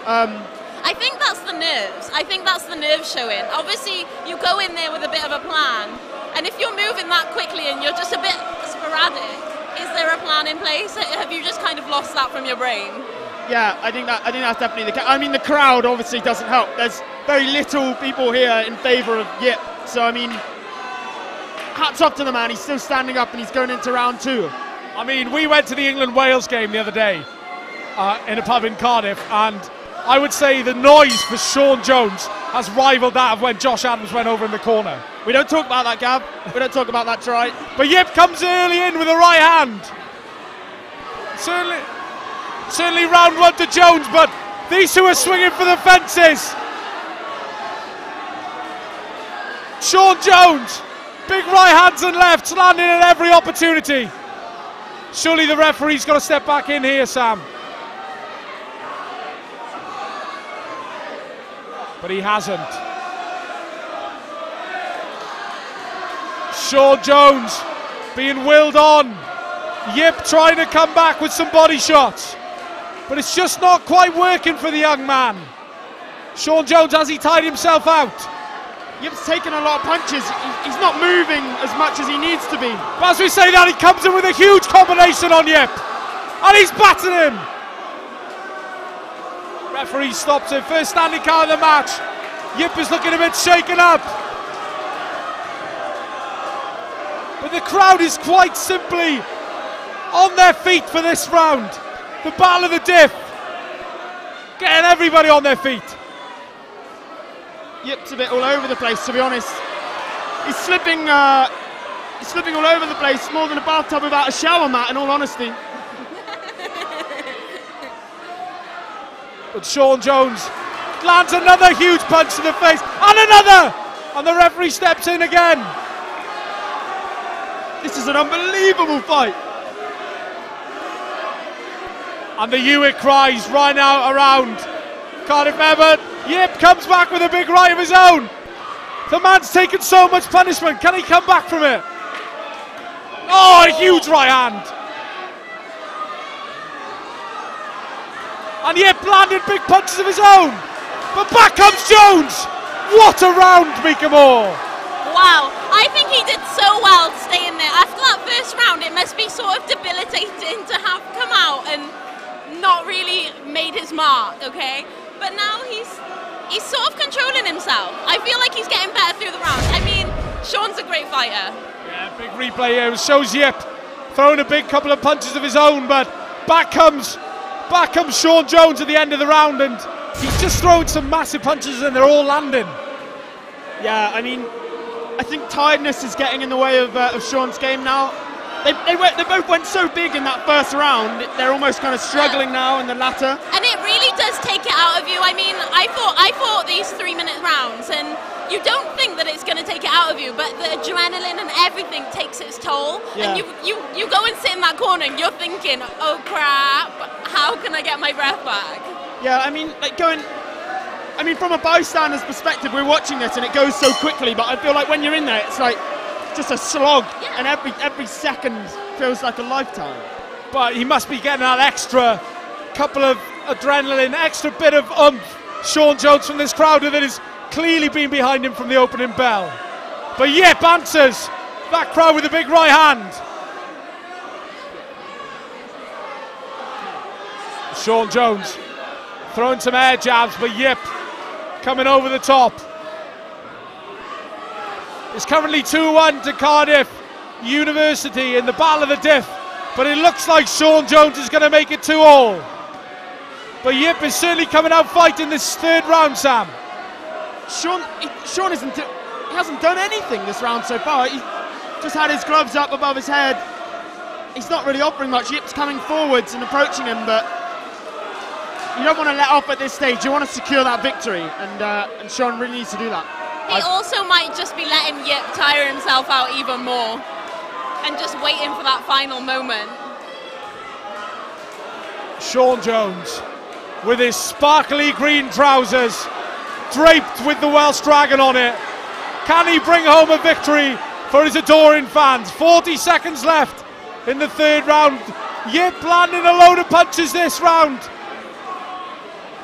I think that's the nerves. I think that's the nerves showing. Obviously, you go in there with a bit of a plan, and if you're moving that quickly and you're just a bit sporadic, is there a plan in place? Have you just kind of lost that from your brain? Yeah, I think that's definitely the case. I mean, the crowd obviously doesn't help. There's very little people here in favour of Yip. So, I mean, hats off to the man. He's still standing up and he's going into round 2. I mean, we went to the England-Wales game the other day in a pub in Cardiff, and I would say the noise for Sean Jones has rivaled that of when Josh Adams went over in the corner. We don't talk about that, Gab. We don't talk about that tonight. But Yip comes early in with a right hand. Certainly round 1 to Jones, but these two are swinging for the fences. Sean Jones Big right hands and lefts landing at every opportunity. Surely the referee's got to step back in here, Sam. But he hasn't. Sean Jones being willed on. Yip trying to come back with some body shots. But it's just not quite working for the young man. Sean Jones, has he tied himself out? Yip's taken a lot of punches. He's not moving as much as he needs to be. But as we say that, he comes in with a huge combination on Yip. And he's batting him. Referee stops it. First standing count of the match. Yip is looking a bit shaken up. But the crowd is quite simply on their feet for this round. The battle of the Diff. Getting everybody on their feet. Yip's a bit all over the place, to be honest. He's slipping all over the place, more than a bathtub without a shower mat, in all honesty. But Sean Jones lands another huge punch to the face, and another! And the referee steps in again. This is an unbelievable fight. And the Hewitt cries right now around Cardiff member. Yip comes back with a big right of his own. The man's taken so much punishment. Can he come back from it? Oh, a huge right hand. And Yip landed big punches of his own. But back comes Jones. What a round, Mika Moore. Wow, I think he did so well staying there. After that first round, it must be sort of debilitating to have come out and not really made his mark, okay? But now he's sort of controlling himself. I feel like he's getting better through the rounds. I mean, Sean's a great fighter. Yeah, big replay here. It shows Yip throwing a big couple of punches of his own, but back comes Sean Jones at the end of the round, and he's just throwing some massive punches and they're all landing. Yeah, I mean, I think tiredness is getting in the way of Sean's game now. They both went so big in that first round. They're almost kind of struggling now in the latter. And it really does take it out of you. I mean, I fought these 3-minute rounds, and you don't think that it's going to take it out of you, but the adrenaline and everything takes its toll. Yeah. And you go and sit in that corner, and you're thinking, oh crap, how can I get my breath back? Yeah, I mean, from a bystander's perspective, we're watching this and it goes so quickly, but I feel like when you're in there, it's like just a slog, and every second feels like a lifetime. But he must be getting that extra couple of adrenaline, extra bit of Sean Jones from this crowd that has clearly been behind him from the opening bell. But Yip answers that crowd with a big right hand. Sean Jones throwing some air jabs, but Yip coming over the top. It's currently 2-1 to Cardiff University in the battle of the Diff, but it looks like Sean Jones is going to make it 2-all. But Yip is certainly coming out fighting this third round, Sam. Sean hasn't done anything this round so far. He just had his gloves up above his head. He's not really offering much. Yip's coming forwards and approaching him, but you don't want to let off at this stage. You want to secure that victory, and Sean really needs to do that. He also might just be letting Yip tire himself out even more and just waiting for that final moment. Sean Jones with his sparkly green trousers draped with the Welsh Dragon on it. Can he bring home a victory for his adoring fans? 40 seconds left in the third round. Yip landing a load of punches this round.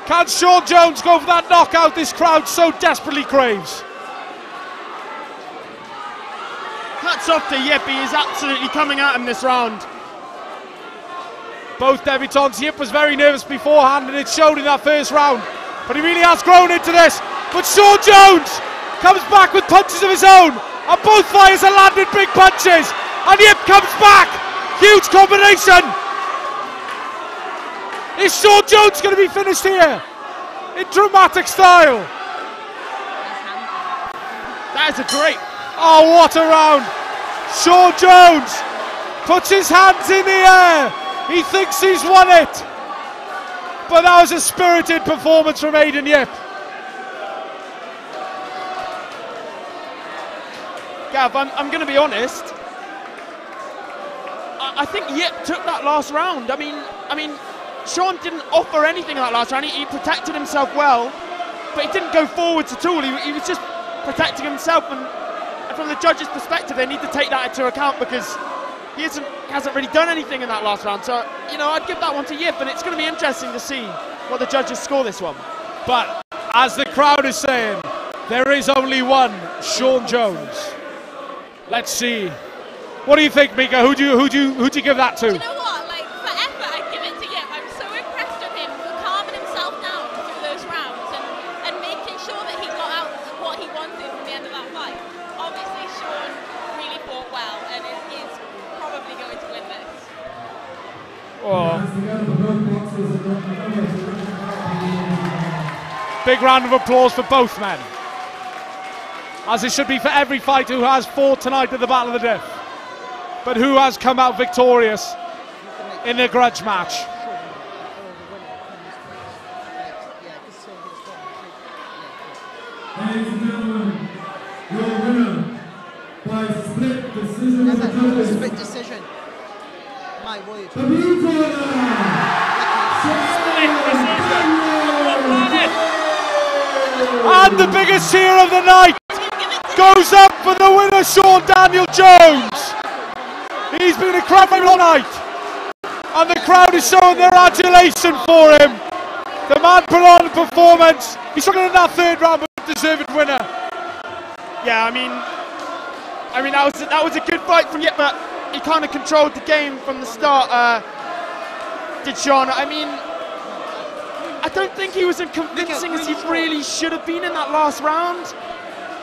Can Sean Jones go for that knockout this crowd so desperately craves? Hats off to Yip, he is absolutely coming at him this round. Both debutants. Yip was very nervous beforehand and it showed in that first round, but he really has grown into this. But Sean Jones comes back with punches of his own, and both fighters are landing big punches, and Yip comes back. Huge combination. Is Sean Jones going to be finished here in dramatic style? That is a great... Oh, what a round. Sean Jones puts his hands in the air. He thinks he's won it. But that was a spirited performance from Aidan Yip. Gav, I'm going to be honest. I think Yip took that last round. I mean, Sean didn't offer anything in that last round. He protected himself well, but he didn't go forwards at all. He was just protecting himself, and from the judges' perspective, they need to take that into account because he hasn't really done anything in that last round. So, you know, I'd give that one to Yip, and it's going to be interesting to see what the judges score this one. But as the crowd is saying, there is only one Sean Jones. Let's see. What do you think, Mika? Who do you give that to? Do you know what? Like, for effort, I'd give it to Yip. I'm so impressed with him for calming himself down through those rounds and making sure that he got out what he wanted from the end of that fight. Obviously, Sean really fought well and is probably going to win this. Oh. Big round of applause for both men. As it should be for every fighter who has fought tonight at the Battle of the Diff. But who has come out victorious in the grudge match? Ladies and gentlemen, your winner by split decision of the judges. Split decision. My word. The blue corner. And the biggest cheer of the night goes up for the winner, Sean Daniel Jones. He's been a crowd favourite all night, and the crowd is showing their adulation for him. The man put on a performance. He's struggling in that third round, but deserved winner. Yeah, I mean that was a good fight from Yip, but he kind of controlled the game from the start. Did Sean? I mean, I don't think he was as convincing as he really should have been in that last round,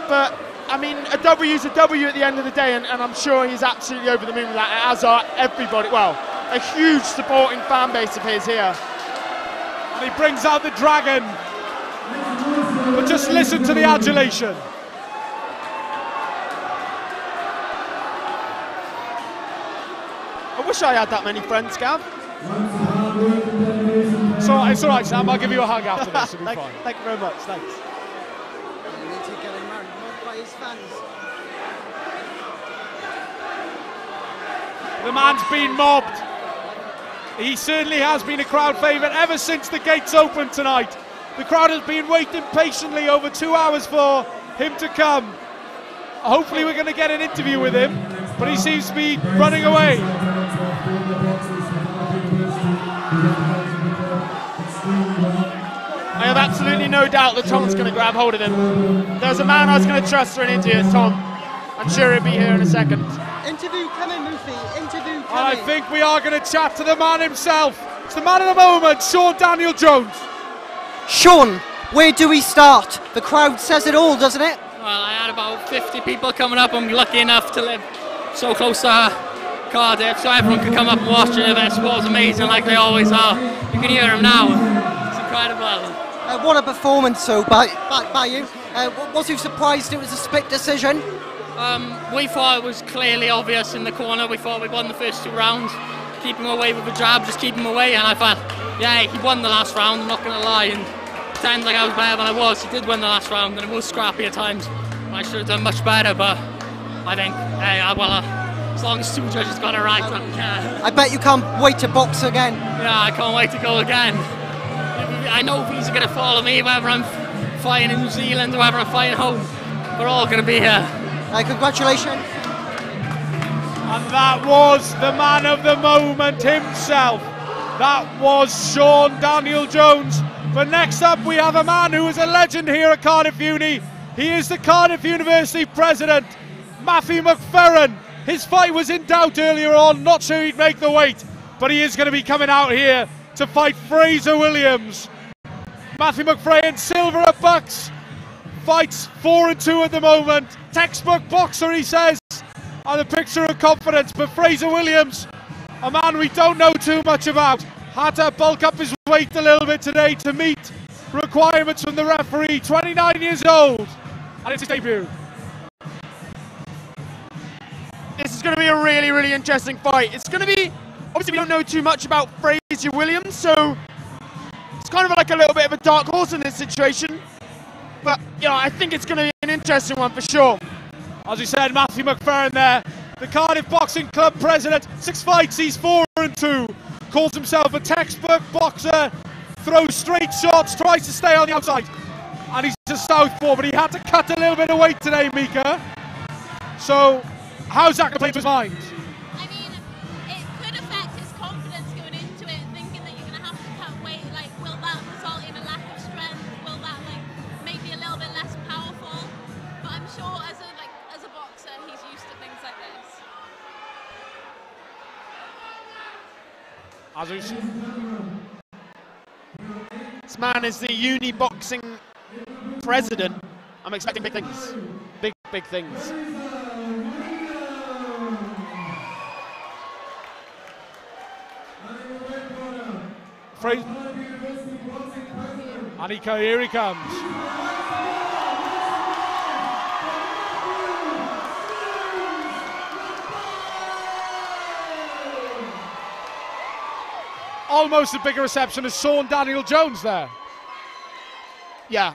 but. I mean, a W is a W at the end of the day, and I'm sure he's absolutely over the moon with that, as are everybody. Well, a huge supporting fan base of his here. And he brings out the dragon. But just listen to the adulation. I wish I had that many friends, Gav. So it's all right, Sam. I'll give you a hug after this. It'll be fine. Thank you very much. Thanks. The man's been mobbed. He certainly has been a crowd favourite ever since the gates opened tonight. The crowd has been waiting patiently over 2 hours for him to come. Hopefully we're going to get an interview with him, but he seems to be running away. I have absolutely no doubt that Tom's going to grab hold of him. There's a man I was going to trust for an interview, it's Tom. I'm sure he'll be here in a second. Interview coming, Mufi. Interview coming. And I think we are going to chat to the man himself. It's the man of the moment, Sean Daniel Jones. Sean, where do we start? The crowd says it all, doesn't it? Well, I had about 50 people coming up. I'm lucky enough to live so close to Cardiff, so everyone could come up and watch it. Their sport's amazing, like they always are. You can hear them now. It's incredible. What a performance, so by you. Was you surprised it was a split decision? We thought it was clearly obvious in the corner. We thought we won the first 2 rounds. Keep him away with a jab, just keep him away. And I thought, yeah, he won the last round, I'm not going to lie. And pretend like I was better than I was. He did win the last round, and it was scrappy at times. I should have done much better, but I think, hey, as long as 2 judges got it right, I don't care. I bet you can't wait to box again. Yeah, I can't wait to go again. I know these are going to follow me, whether I'm fighting in New Zealand or whether I'm fighting home. We're all going to be here. Congratulations. And that was the man of the moment himself. That was Sean Daniel Jones. But next up we have a man who is a legend here at Cardiff Uni. He is the Cardiff University president, Matthew McFerrin. His fight was in doubt earlier on, not sure he'd make the weight, but he is going to be coming out here to fight Fraser Williams. Matthew McFerrin, silver at Bucks, fights 4-2 at the moment. Textbook boxer, he says, and a picture of confidence. But Fraser Williams, a man we don't know too much about, had to bulk up his weight a little bit today to meet requirements from the referee. 29 years old, and it's his debut. This is going to be a really, really interesting fight. It's going to be, obviously we don't know too much about Fraser Williams, so it's kind of like a little bit of a dark horse in this situation. But, you know, I think it's going to be an interesting one for sure. As we said, Matthew McFerrin there, the Cardiff Boxing Club president. 6 fights, he's 4-2. Calls himself a textbook boxer, throws straight shots, tries to stay on the outside. And he's a southpaw, but he had to cut a little bit of weight today, Mika. So, how's that going to play to his mind? I mean, it could affect his confidence going into it, thinking that you're going to have to cut weight. Like, will that result in a lack of strength? Will that, like, make me a little bit less powerful? But I'm sure as a boxer, he's used to things like this. This man is the uni boxing president. I'm expecting big things. Big things. Anika, here he comes. Almost a bigger reception as Sean Daniel Jones there. Yeah,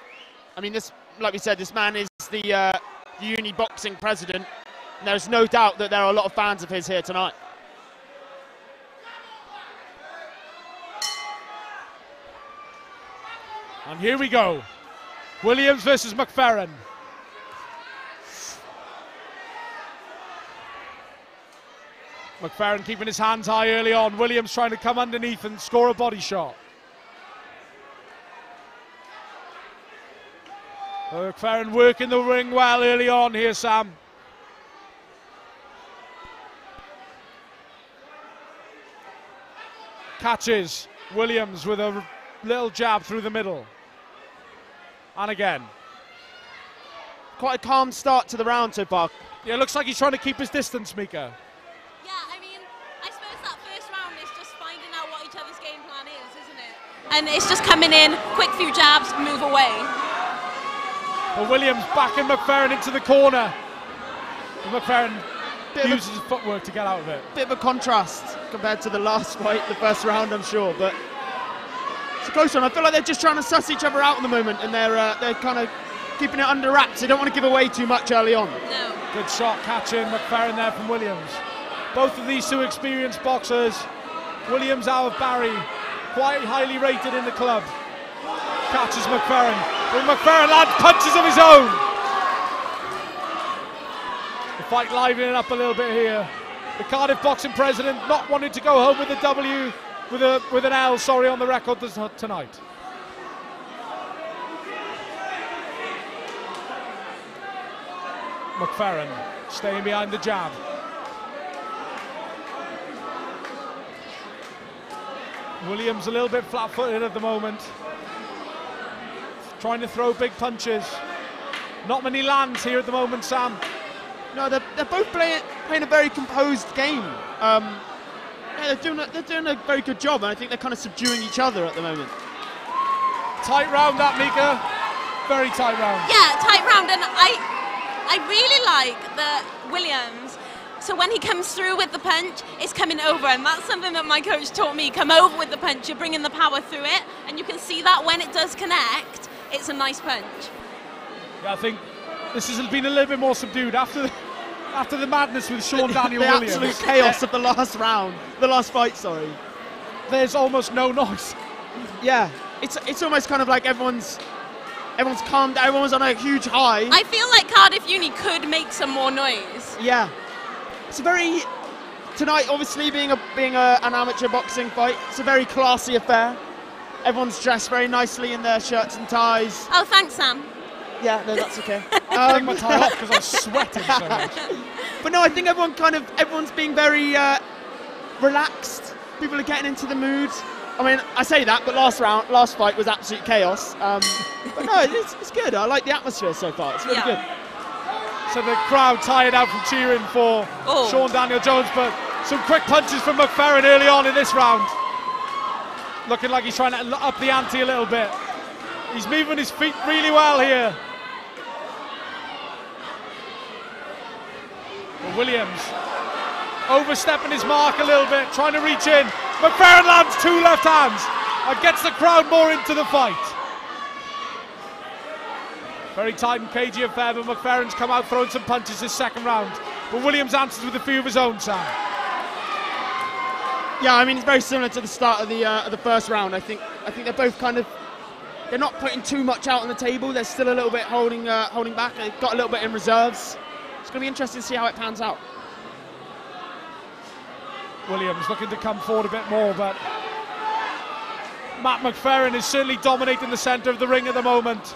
I mean, this, like we said, this man is the uni boxing president. And there's no doubt that there are a lot of fans of his here tonight. And here we go. Williams versus McFerrin. McFerrin keeping his hands high early on. Williams trying to come underneath and score a body shot. McFerrin working the ring well early on here, Sam. Catches Williams with a little jab through the middle. And again. Quite a calm start to the round so far. Yeah, it looks like he's trying to keep his distance, Mika. Yeah, I mean, I suppose that first round is just finding out what each other's game plan is, isn't it? And it's just coming in, quick few jabs, move away. But Williams backing McFerrin into the corner. And McFerrin uses his footwork to get out of it. Bit of a contrast compared to the last fight, the first round, I'm sure, but it's a close one. I feel like they're just trying to suss each other out at the moment, and they're kind of keeping it under wraps. They don't want to give away too much early on. No. Good shot catching McFerrin there from Williams. Both of these two experienced boxers. Williams out of Barry, quite highly rated in the club. Catches McFerrin. But McFerrin lands punches of his own. The fight livening up a little bit here. The Cardiff boxing president not wanting to go home with a W, with an L, sorry, on the record tonight. McFerrin staying behind the jab. Williams a little bit flat-footed at the moment. Trying to throw big punches. Not many lands here at the moment, Sam. No, they're both playing a very composed game. Yeah, they're doing a very good job, and I think they're kind of subduing each other at the moment. Tight round that, Mika. Very tight round. Yeah, tight round, and I really like that Williams, so when he comes through with the punch, it's coming over, and that's something that my coach taught me. Come over with the punch, you're bringing the power through it, and you can see that when it does connect, it's a nice punch. Yeah, I think this has been a little bit more subdued after the madness with Sean Daniel the Williams. Absolute chaos of the last round, the last fight, sorry. There's almost no noise. Yeah, it's almost kind of like everyone's calmed down, everyone's on a huge high. I feel like Cardiff Uni could make some more noise. Yeah, it's a very, tonight obviously being an amateur boxing fight, it's a very classy affair. Everyone's dressed very nicely in their shirts and ties. Oh, thanks, Sam. Yeah, no, that's okay. I'll take my tie off because I'm sweating so much. But no, I think everyone's being very relaxed. People are getting into the mood. I mean, I say that, but last fight was absolute chaos. But no, it's good. I like the atmosphere so far. It's really good. So the crowd tired out from cheering for Sean Daniel Jones, but some quick punches from McFerrin early on in this round. Looking like he's trying to up the ante a little bit. He's moving his feet really well here. But Williams overstepping his mark a little bit, trying to reach in. McFerrin lands 2 left hands and gets the crowd more into the fight. Very tight and cagey affair, but McFerrin's come out throwing some punches this second round. But Williams answers with a few of his own, Sam. Yeah, I mean, it's very similar to the start of the first round. I think they're both kind of, they're not putting too much out on the table. They're still a little bit holding back. They've got a little bit in reserves. It's going to be interesting to see how it pans out. Williams looking to come forward a bit more, but Matt McFerrin is certainly dominating the centre of the ring at the moment.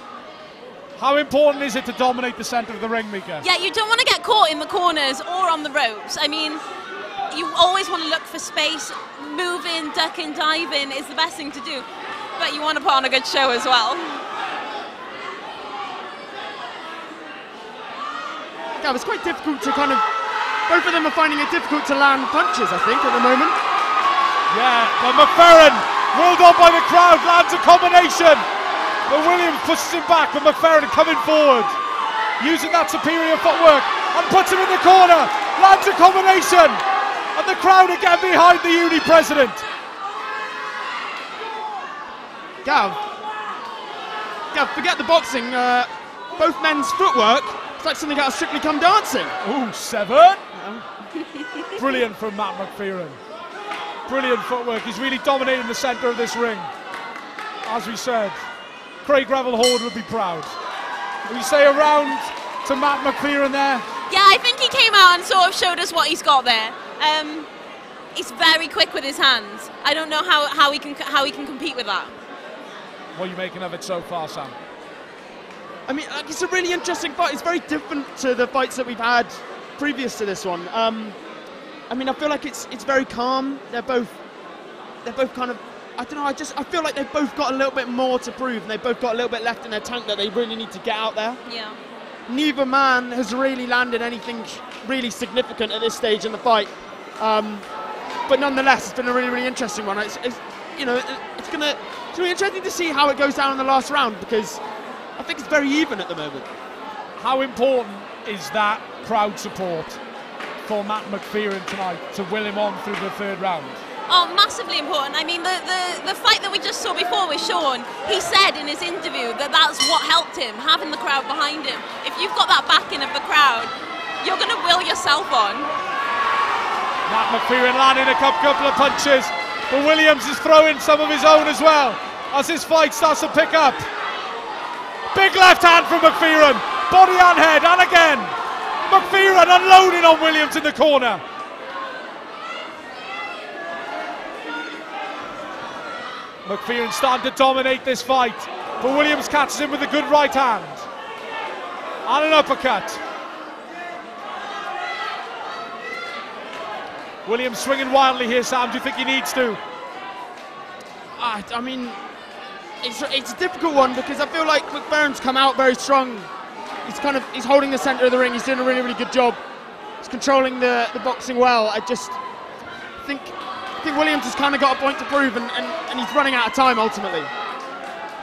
How important is it to dominate the centre of the ring, Mika? Yeah, you don't want to get caught in the corners or on the ropes. I mean, you always want to look for space. Moving, ducking, diving is the best thing to do. But you want to put on a good show as well. Yeah, it's quite difficult to kind of, both of them are finding it difficult to land punches, I think, at the moment. Yeah, but McFerrin, whirled on by the crowd, lands a combination. But Williams pushes him back, but McFerrin coming forward, using that superior footwork, and puts him in the corner, lands a combination, and the crowd again behind the uni president. Gav, forget the boxing, both men's footwork, it's like something out of Strictly Come Dancing. Ooh, 7. Brilliant from Matt McFerrin. Brilliant footwork, he's really dominating the centre of this ring. As we said, Craig Revel-Horde would be proud. We say a round to Matt McFerrin there. Yeah, I think he came out and sort of showed us what he's got there. He's very quick with his hands. I don't know how he can compete with that. What are you making of it so far, Sam? I mean, it's a really interesting fight. It's very different to the fights that we've had previous to this one. I mean, I feel like it's very calm. They're both kind of, I don't know, I feel like they've both got a little bit more to prove, and they've both got a little bit left in their tank that they really need to get out there. Yeah. Neither man has really landed anything really significant at this stage in the fight. But nonetheless, it's been a really, really interesting one. It's gonna be interesting to see how it goes down in the last round, because I think it's very even at the moment. How important is that crowd support for Matt McFerrin tonight to will him on through the third round? Oh, massively important. I mean, the fight that we just saw before with Sean, he said in his interview that that's what helped him, having the crowd behind him. If you've got that backing of the crowd, you're going to will yourself on. Matt McFerrin landing a couple of punches, but Williams is throwing some of his own as well as this fight starts to pick up. Big left hand from McFerrin, body and head, and again. McFerrin unloading on Williams in the corner. McFerrin starting to dominate this fight, but Williams catches him with a good right hand. And an uppercut. Williams swinging wildly here, Sam. Do you think he needs to? I mean, it's a difficult one, because I feel like McFerrin's come out very strong. He's holding the centre of the ring. He's doing a really, really good job. He's controlling the boxing well. I just think Williams has kind of got a point to prove, and he's running out of time ultimately.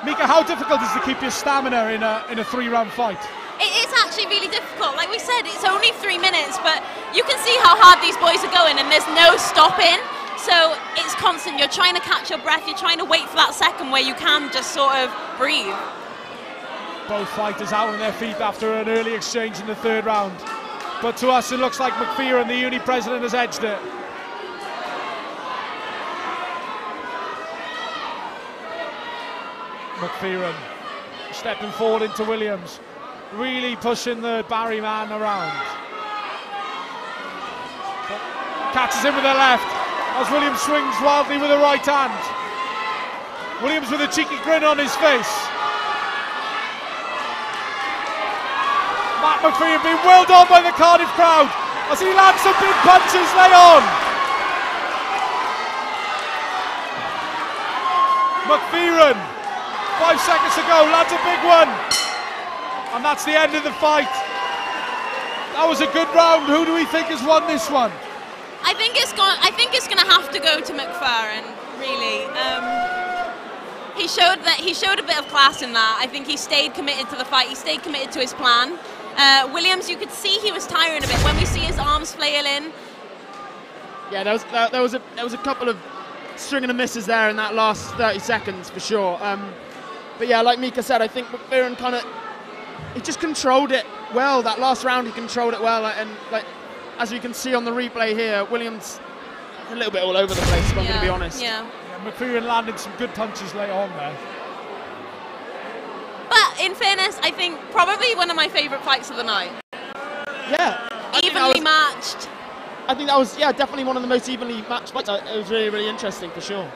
Mika, how difficult is it to keep your stamina in a 3-round fight? It is actually really difficult. Like we said, it's only 3 minutes, but you can see how hard these boys are going, and there's no stopping. So it's constant. You're trying to catch your breath. You're trying to wait for that second where you can just sort of breathe. Both fighters out on their feet after an early exchange in the third round. But to us, it looks like McFerrin, the uni president, has edged it. McFerrin stepping forward into Williams, really pushing the Barry man around. But catches him with the left as Williams swings wildly with the right hand. Williams with a cheeky grin on his face. Matt McFerrin being wheeled on by the Cardiff crowd as he lands some big punches. Lay on. McFerrin, 5 seconds to go, lands a big one, and that's the end of the fight. That was a good round. Who do we think has won this one? I think it's going to have to go to McFerrin. Really, he showed a bit of class in that. I think he stayed committed to the fight. He stayed committed to his plan. Williams, you could see he was tiring a bit when we see his arms flailing. Yeah, there was a couple of stringing of misses there in that last 30 seconds for sure. But yeah, like Mika said, I think McFerrin kind of he just controlled it well. That last round, he controlled it well, and like as you can see on the replay here, Williams a little bit all over the place. If I'm going to be honest. Yeah. McPherson landed some good punches later on there. But in fairness, I think probably one of my favourite fights of the night. Yeah. Evenly matched. I think that was, yeah, definitely one of the most evenly matched fights. It was really, really interesting for sure.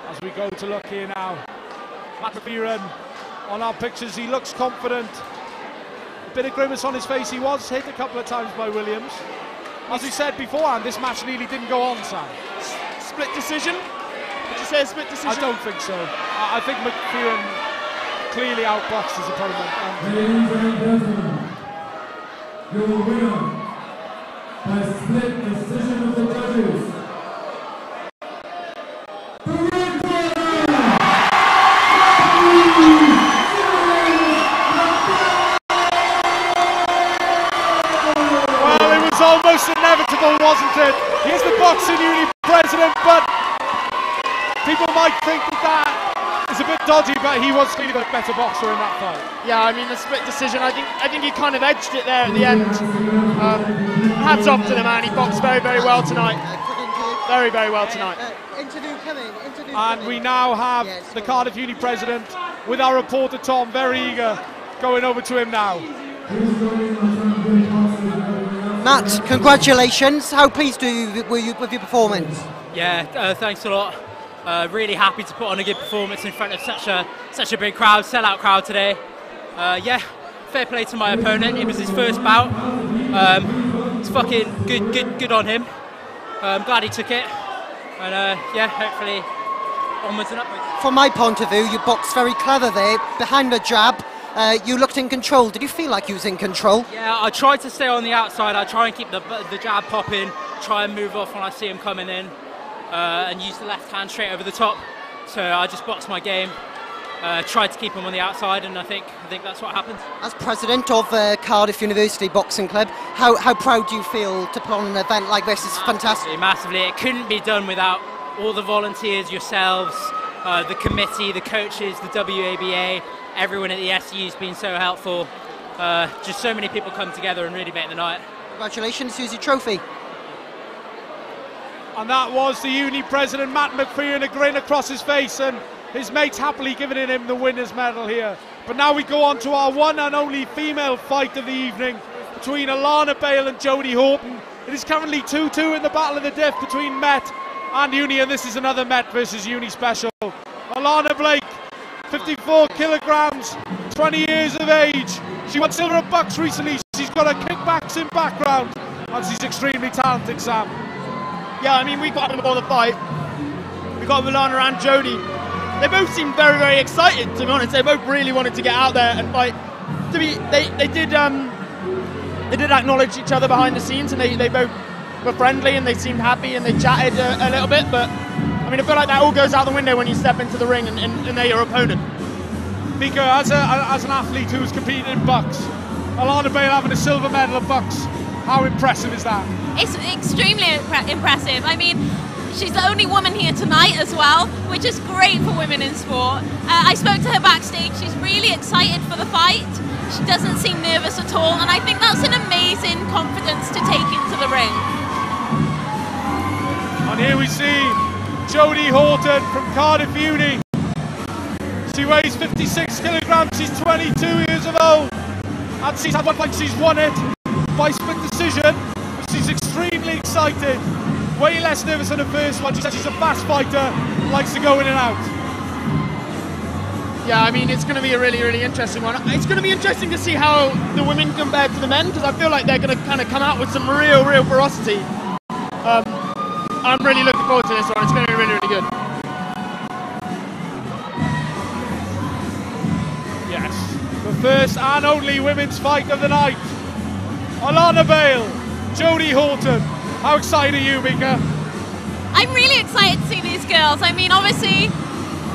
As we go to look here now, Matt McPherson on our pictures, he looks confident. A bit of grimace on his face. He was hit a couple of times by Williams. As we said beforehand, this match nearly didn't go on, Sam. Split decision? Did you say a split decision? I don't think so. I think McPherson clearly outboxed his opponent. Ladies and gentlemen, your winner by split decision of the judges. Well, it was almost inevitable, wasn't it? He's the boxing uni president, but people might think that is a bit dodgy, but he was clearly the better boxer in that fight. Yeah, I mean the split decision. I think he kind of edged it there at the end. Hats off to the man. He boxed very, very well tonight. Very, very well tonight. Interview coming. And we now have the Cardiff Uni president with our reporter Tom, very eager, going over to him now. Matt, congratulations. How pleased were you with your performance? Yeah, thanks a lot. Really happy to put on a good performance in front of such a big crowd, sellout crowd today. Yeah, fair play to my opponent. It was his first bout. It's fucking good on him. I'm glad he took it. And yeah, hopefully onwards and upwards. From my point of view, you boxed very clever there. Behind the jab, you looked in control. Did you feel like you was in control? Yeah, I tried to stay on the outside. I try and keep the jab popping, try and move off when I see him coming in, and use the left hand straight over the top. So I just boxed my game, tried to keep him on the outside, and I think that's what happened. As president of Cardiff University Boxing Club, how proud do you feel to put on an event like this? It's fantastic. Massively. It couldn't be done without all the volunteers, yourselves, the committee, the coaches, the WABA, everyone at the SU's been so helpful. Just so many people come together and really make the night. Congratulations, here's your trophy. And that was the uni president, Matt McPherson, a grin across his face, and his mates happily giving him the winner's medal here. But now we go on to our one and only female fight of the evening between Alana Bale and Jodie Horton. It is currently 2-2 in the battle of the Diff between Met and Uni, and this is another Met versus Uni special. Alana Blake, 54 kilograms, 20 years of age. She won silver at Bucks recently. She's got a kickboxing background, and she's extremely talented, Sam. Yeah, I mean, we got them before the fight. We got Alana and Jodie. They both seemed very, very excited, to be honest. They both really wanted to get out there and fight. They did acknowledge each other behind the scenes, and they both were friendly and they seemed happy and they chatted a little bit. But I mean, I feel like that all goes out the window when you step into the ring and they're your opponent. Mika, as an athlete who's competed in Bucks, Alana Bale having a silver medal at Bucks, how impressive is that? It's extremely impressive. I mean, she's the only woman here tonight as well, which is great for women in sport. I spoke to her backstage. She's really excited for the fight. She doesn't seem nervous at all, and I think that's an amazing confidence to take into the ring. And here we see Jodie Horton from Cardiff Uni. She weighs 56 kilograms, she's 22 years of old, and she's had one fight, she's won it by split decision. She's extremely excited, way less nervous than the first one. She said she's a fast fighter, likes to go in and out. Yeah, I mean, it's going to be a really, really interesting one. It's going to be interesting to see how the women compare to the men, because I feel like they're going to kind of come out with some real ferocity. I'm really looking forward to this one. It's going to be really, really good. Yes, the first and only women's fight of the night. Alana Bale, Jodie Horton. How excited are you, Mika? I'm really excited to see these girls. I mean, obviously,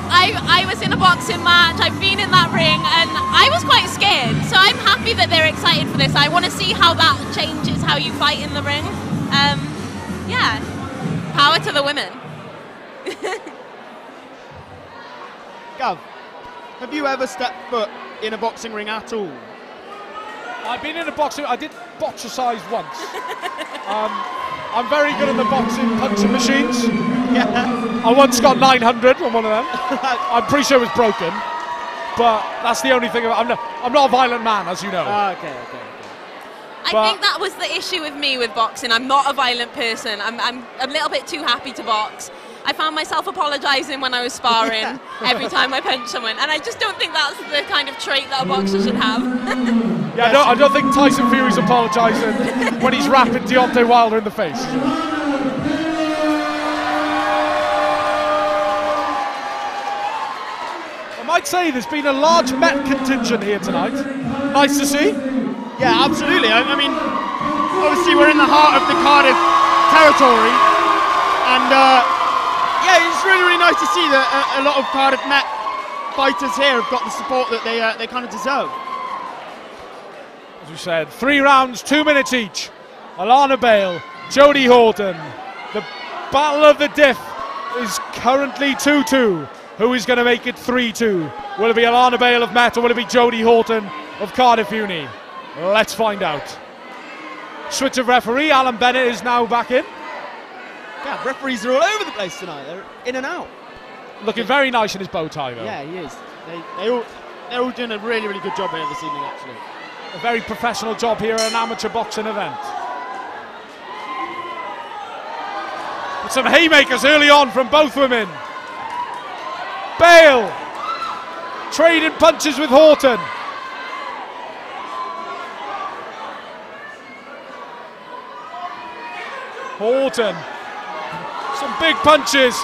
I was in a boxing match, I've been in that ring, and I was quite scared. So I'm happy that they're excited for this. I want to see how that changes how you fight in the ring. Yeah, power to the women. Gav, Have you ever stepped foot in a boxing ring at all? I've been in a boxing. I did boxercise once. I'm very good at the boxing punching machines. Yeah. I once got 900 on one of them. I'm pretty sure it was broken, but that's the only thing. I'm not a violent man, as you know. Okay. I think that was the issue with me with boxing. I'm not a violent person. I'm a little bit too happy to box. I found myself apologising when I was sparring every time I punched someone, and I just don't think that's the kind of trait that a boxer should have. Yeah, I don't think Tyson Fury's apologising when he's rapping Deontay Wilder in the face. I might say there's been a large Met contingent here tonight. Nice to see. Yeah, absolutely. I mean, obviously we're in the heart of the Cardiff territory, and yeah, it's really nice to see that a lot of Cardiff Met fighters here have got the support that they kind of deserve. As we said, 3 rounds, 2 minutes each. Alana Bale, Jodie Horton. The battle of the Diff is currently 2-2. Who is going to make it 3-2? Will it be Alana Bale of Met or will it be Jodie Horton of Cardiff Uni? Let's find out. Switch of referee, Alan Bennett is now back in. Yeah, referees are all over the place tonight. They're in and out. Looking very nice in his bow tie, though. Yeah, he is. They're all doing a really good job here this evening, actually. A very professional job here at an amateur boxing event. With some haymakers early on from both women. Bale trading punches with Horton. Horton, some big punches,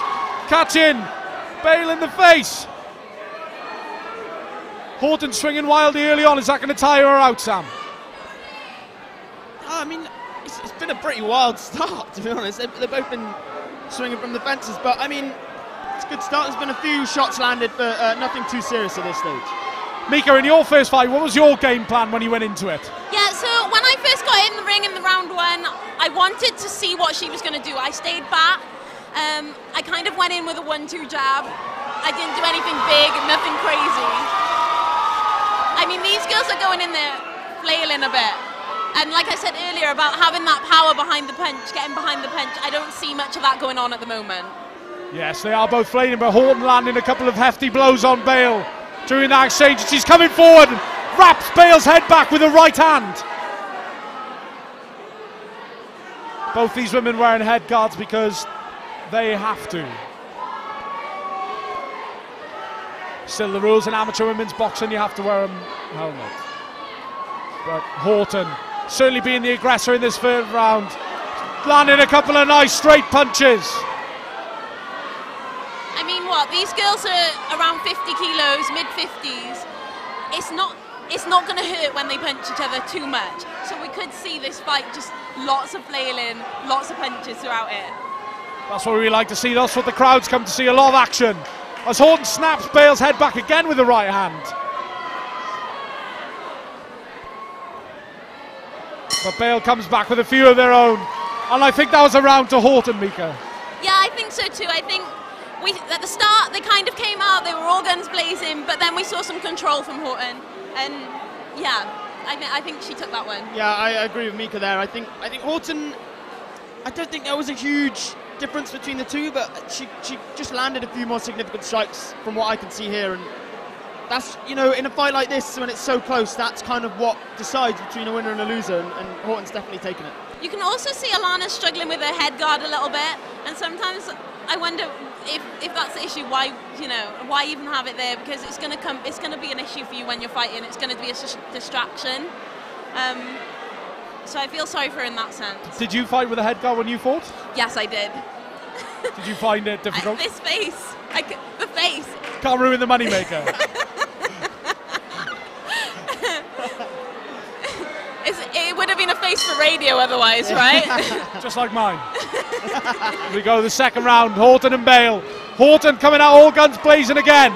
catch in, Bale in the face. Horton swinging wildly early on, is that going to tire her out, Sam? I mean, it's been a pretty wild start, to be honest. They've both been swinging from the fences, but I mean, it's a good start. There's been a few shots landed, but nothing too serious at this stage. Mika, in your first fight, what was your game plan when you went into it? Yeah, so when I first got in the ring in the round 1, I wanted to see what she was going to do. I stayed back. I kind of went in with a 1-2 jab. I didn't do anything big, nothing crazy. I mean, these girls are going in there flailing a bit. And like I said earlier about having that power behind the punch, getting behind the punch, I don't see much of that going on at the moment. Yes, they are both flailing, but Horton landing a couple of hefty blows on Bale during that exchange. She's coming forward and wraps Bale's head back with a right hand. Both these women wearing head guards because they have to. Still the rules in amateur women's boxing, you have to wear a helmet. But Horton certainly being the aggressor in this third round, landing a couple of nice straight punches. I mean, what, these girls are around 50 kilos, mid-50s. It's not going to hurt when they punch each other too much. So we could see this fight just lots of flailing, lots of punches throughout it. That's what we like to see. That's what the crowds come to see, a lot of action. As Horton snaps Bale's head back again with the right hand. But Bale comes back with a few of their own. And I think that was a round to Horton, Mika. Yeah, I think so too. I think at the start they kind of came out, they were all guns blazing, but then we saw some control from Horton. And yeah, I think she took that one. Yeah, I agree with Mika there. I think Horton, I don't think there was a huge difference between the two, but she just landed a few more significant strikes from what I can see here, and that's, you know, in a fight like this when it's so close, that's kind of what decides between a winner and a loser, and Horton's definitely taken it. You can also see Alana struggling with her head guard a little bit, and sometimes I wonder if that's the issue. Why even have it there? Because it's going to be an issue for you when you're fighting. It's going to be a distraction. So I feel sorry for her in that sense. Did you fight with a head guard when you fought? Yes, I did. Did you find it difficult? This face, the face. Can't ruin the moneymaker. It would have been a face for radio otherwise, right? Just like mine. We go the second round, Horton and Bale. Horton coming out all guns blazing again.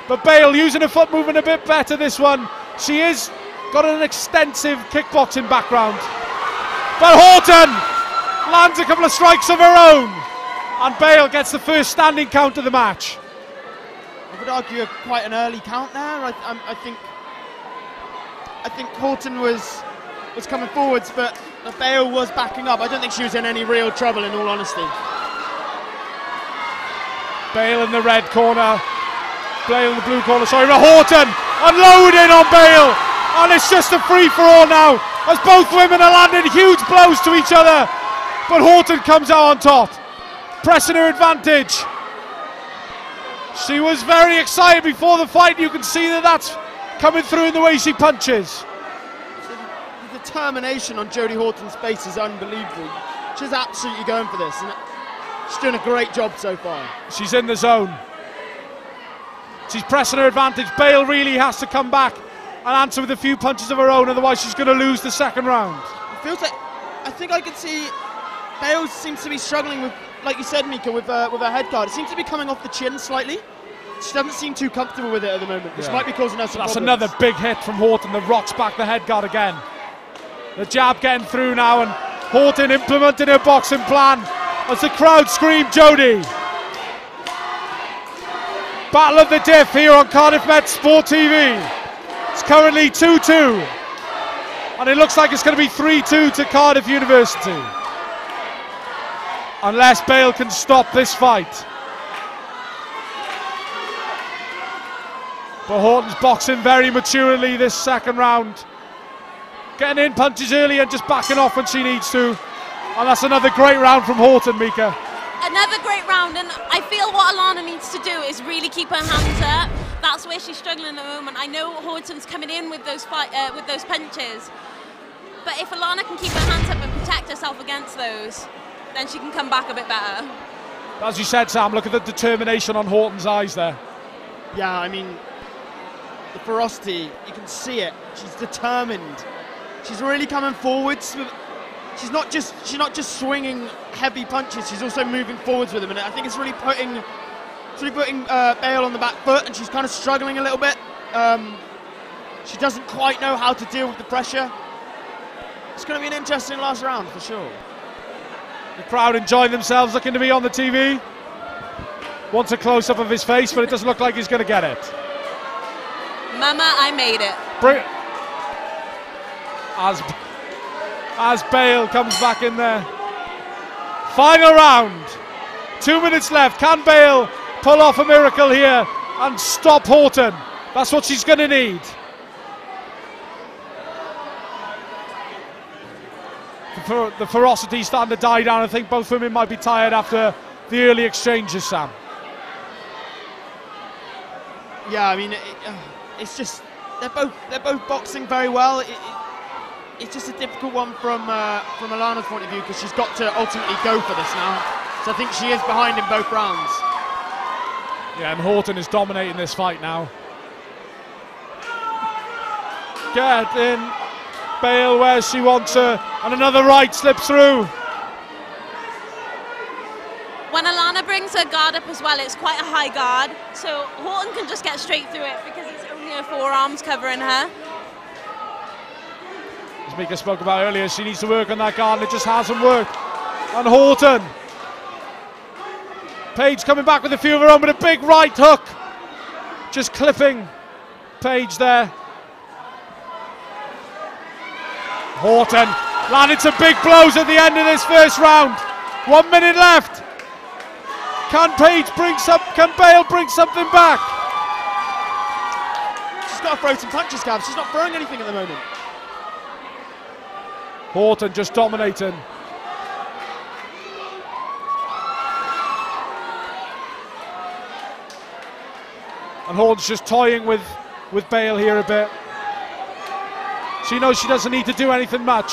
But Bale using her foot movement a bit better this one. She is got an extensive kickboxing background. But Horton lands a couple of strikes of her own. And Bale gets the first standing count of the match. would argue quite an early count there. I think Horton was coming forwards, but Bale was backing up. I don't think she was in any real trouble, in all honesty. Bale in the red corner, Bale in the blue corner, sorry, Horton unloading on Bale, and it's just a free-for-all now, as both women are landing huge blows to each other, but Horton comes out on top, pressing her advantage. She was very excited before the fight. You can see that's coming through in the way she punches. The determination on Jodie Horton's face is unbelievable. She's absolutely going for this, and she's doing a great job so far. She's in the zone. She's pressing her advantage. Bale really has to come back and answer with a few punches of her own, otherwise she's going to lose the second round. It feels like, I think I can see Bale seems to be struggling with, like you said, Mika, with her head guard. It seems to be coming off the chin slightly. She doesn't seem too comfortable with it at the moment, which might be causing her some That's problems. another big hit from Horton that rocks back the head guard again. The jab getting through now, and Horton implementing her boxing plan as the crowd scream Jodie. Battle of the Diff here on Cardiff Met Sport TV. It's currently 2-2, and it looks like it's going to be 3-2 to Cardiff University, unless Bale can stop this fight. But Horton's boxing very maturely this second round, getting in punches early and just backing off when she needs to, and that's another great round from Horton, Mika. Another great round, and I feel what Alana needs to do is really keep her hands up. That's where she's struggling at the moment. I know Horton's coming in with those punches, but if Alana can keep her hands up and protect herself against those, then she can come back a bit better. As you said, Sam, look at the determination on Horton's eyes there. Yeah, I mean, the ferocity, you can see it. She's determined. She's really coming forwards. She's not just swinging heavy punches. She's also moving forwards with them, and I think it's really putting Bale on the back foot, and she's kind of struggling a little bit. She doesn't quite know how to deal with the pressure. It's going to be an interesting last round for sure. The crowd enjoying themselves, looking to be on the TV. Wants a close-up of his face, but it doesn't look like he's going to get it. Mama, I made it. As Bale comes back in there. Final round. 2 minutes left. Can Bale pull off a miracle here and stop Horton? That's what she's going to need. The ferocity is starting to die down. I think both women might be tired after the early exchanges, Sam. Yeah, I mean, it's just they're both boxing very well. It's just a difficult one from Alana's point of view, because she's got to ultimately go for this now. So I think she is behind in both rounds. Yeah, and Horton is dominating this fight now. Get in Bale where she wants her, and another right slips through. When Alana brings her guard up as well, it's quite a high guard, so Horton can just get straight through it because it's only her forearms covering her. As Mika spoke about earlier, she needs to work on that guard, and it just hasn't worked. And Horton. Paige coming back with a few of her own, but a big right hook. Just clipping Paige there. Horton landed some big blows at the end of this first round. 1 minute left. Can Bale bring something back? She's got to throw some punches, Gav. She's not throwing anything at the moment. Horton just dominating. And Horton's just toying with Bale here a bit. She knows she doesn't need to do anything much.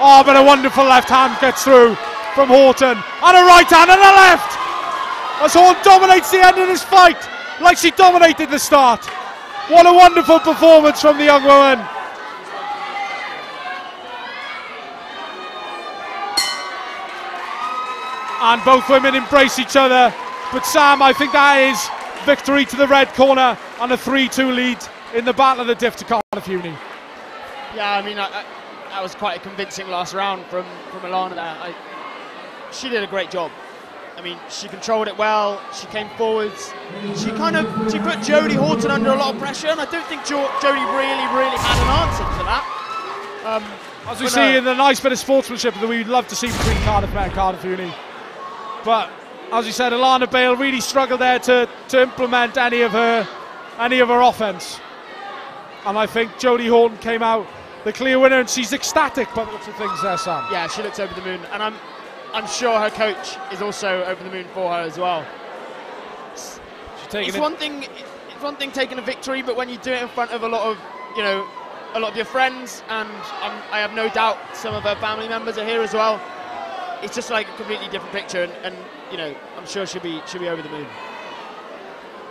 Oh, but a wonderful left hand gets through from Horton. And a right hand and a left! As Horton dominates the end of this fight, like she dominated the start. What a wonderful performance from the young woman. And both women embrace each other. But Sam, I think that is victory to the red corner and a 3-2 lead in the Battle of the Diff to Cardiff Uni. Yeah, I mean, that was quite a convincing last round from Alana there. She did a great job. I mean, she controlled it well. She came forwards. She put Jodie Horton under a lot of pressure, and I don't think Jodie really had an answer to that. As we see in the nice bit of sportsmanship that we'd love to see between Cardiff Met and Cardiff Uni. But as you said, Alana Bale really struggled there to implement any of her offence. And I think Jodie Horton came out the clear winner, and she's ecstatic by the looks of things there, Sam. Yeah, she looks over the moon, and I'm sure her coach is also over the moon for her as well. It's one thing taking a victory, but when you do it in front of a lot of your friends, and I have no doubt some of her family members are here as well, it's just like a completely different picture, and I'm sure she'll be over the moon.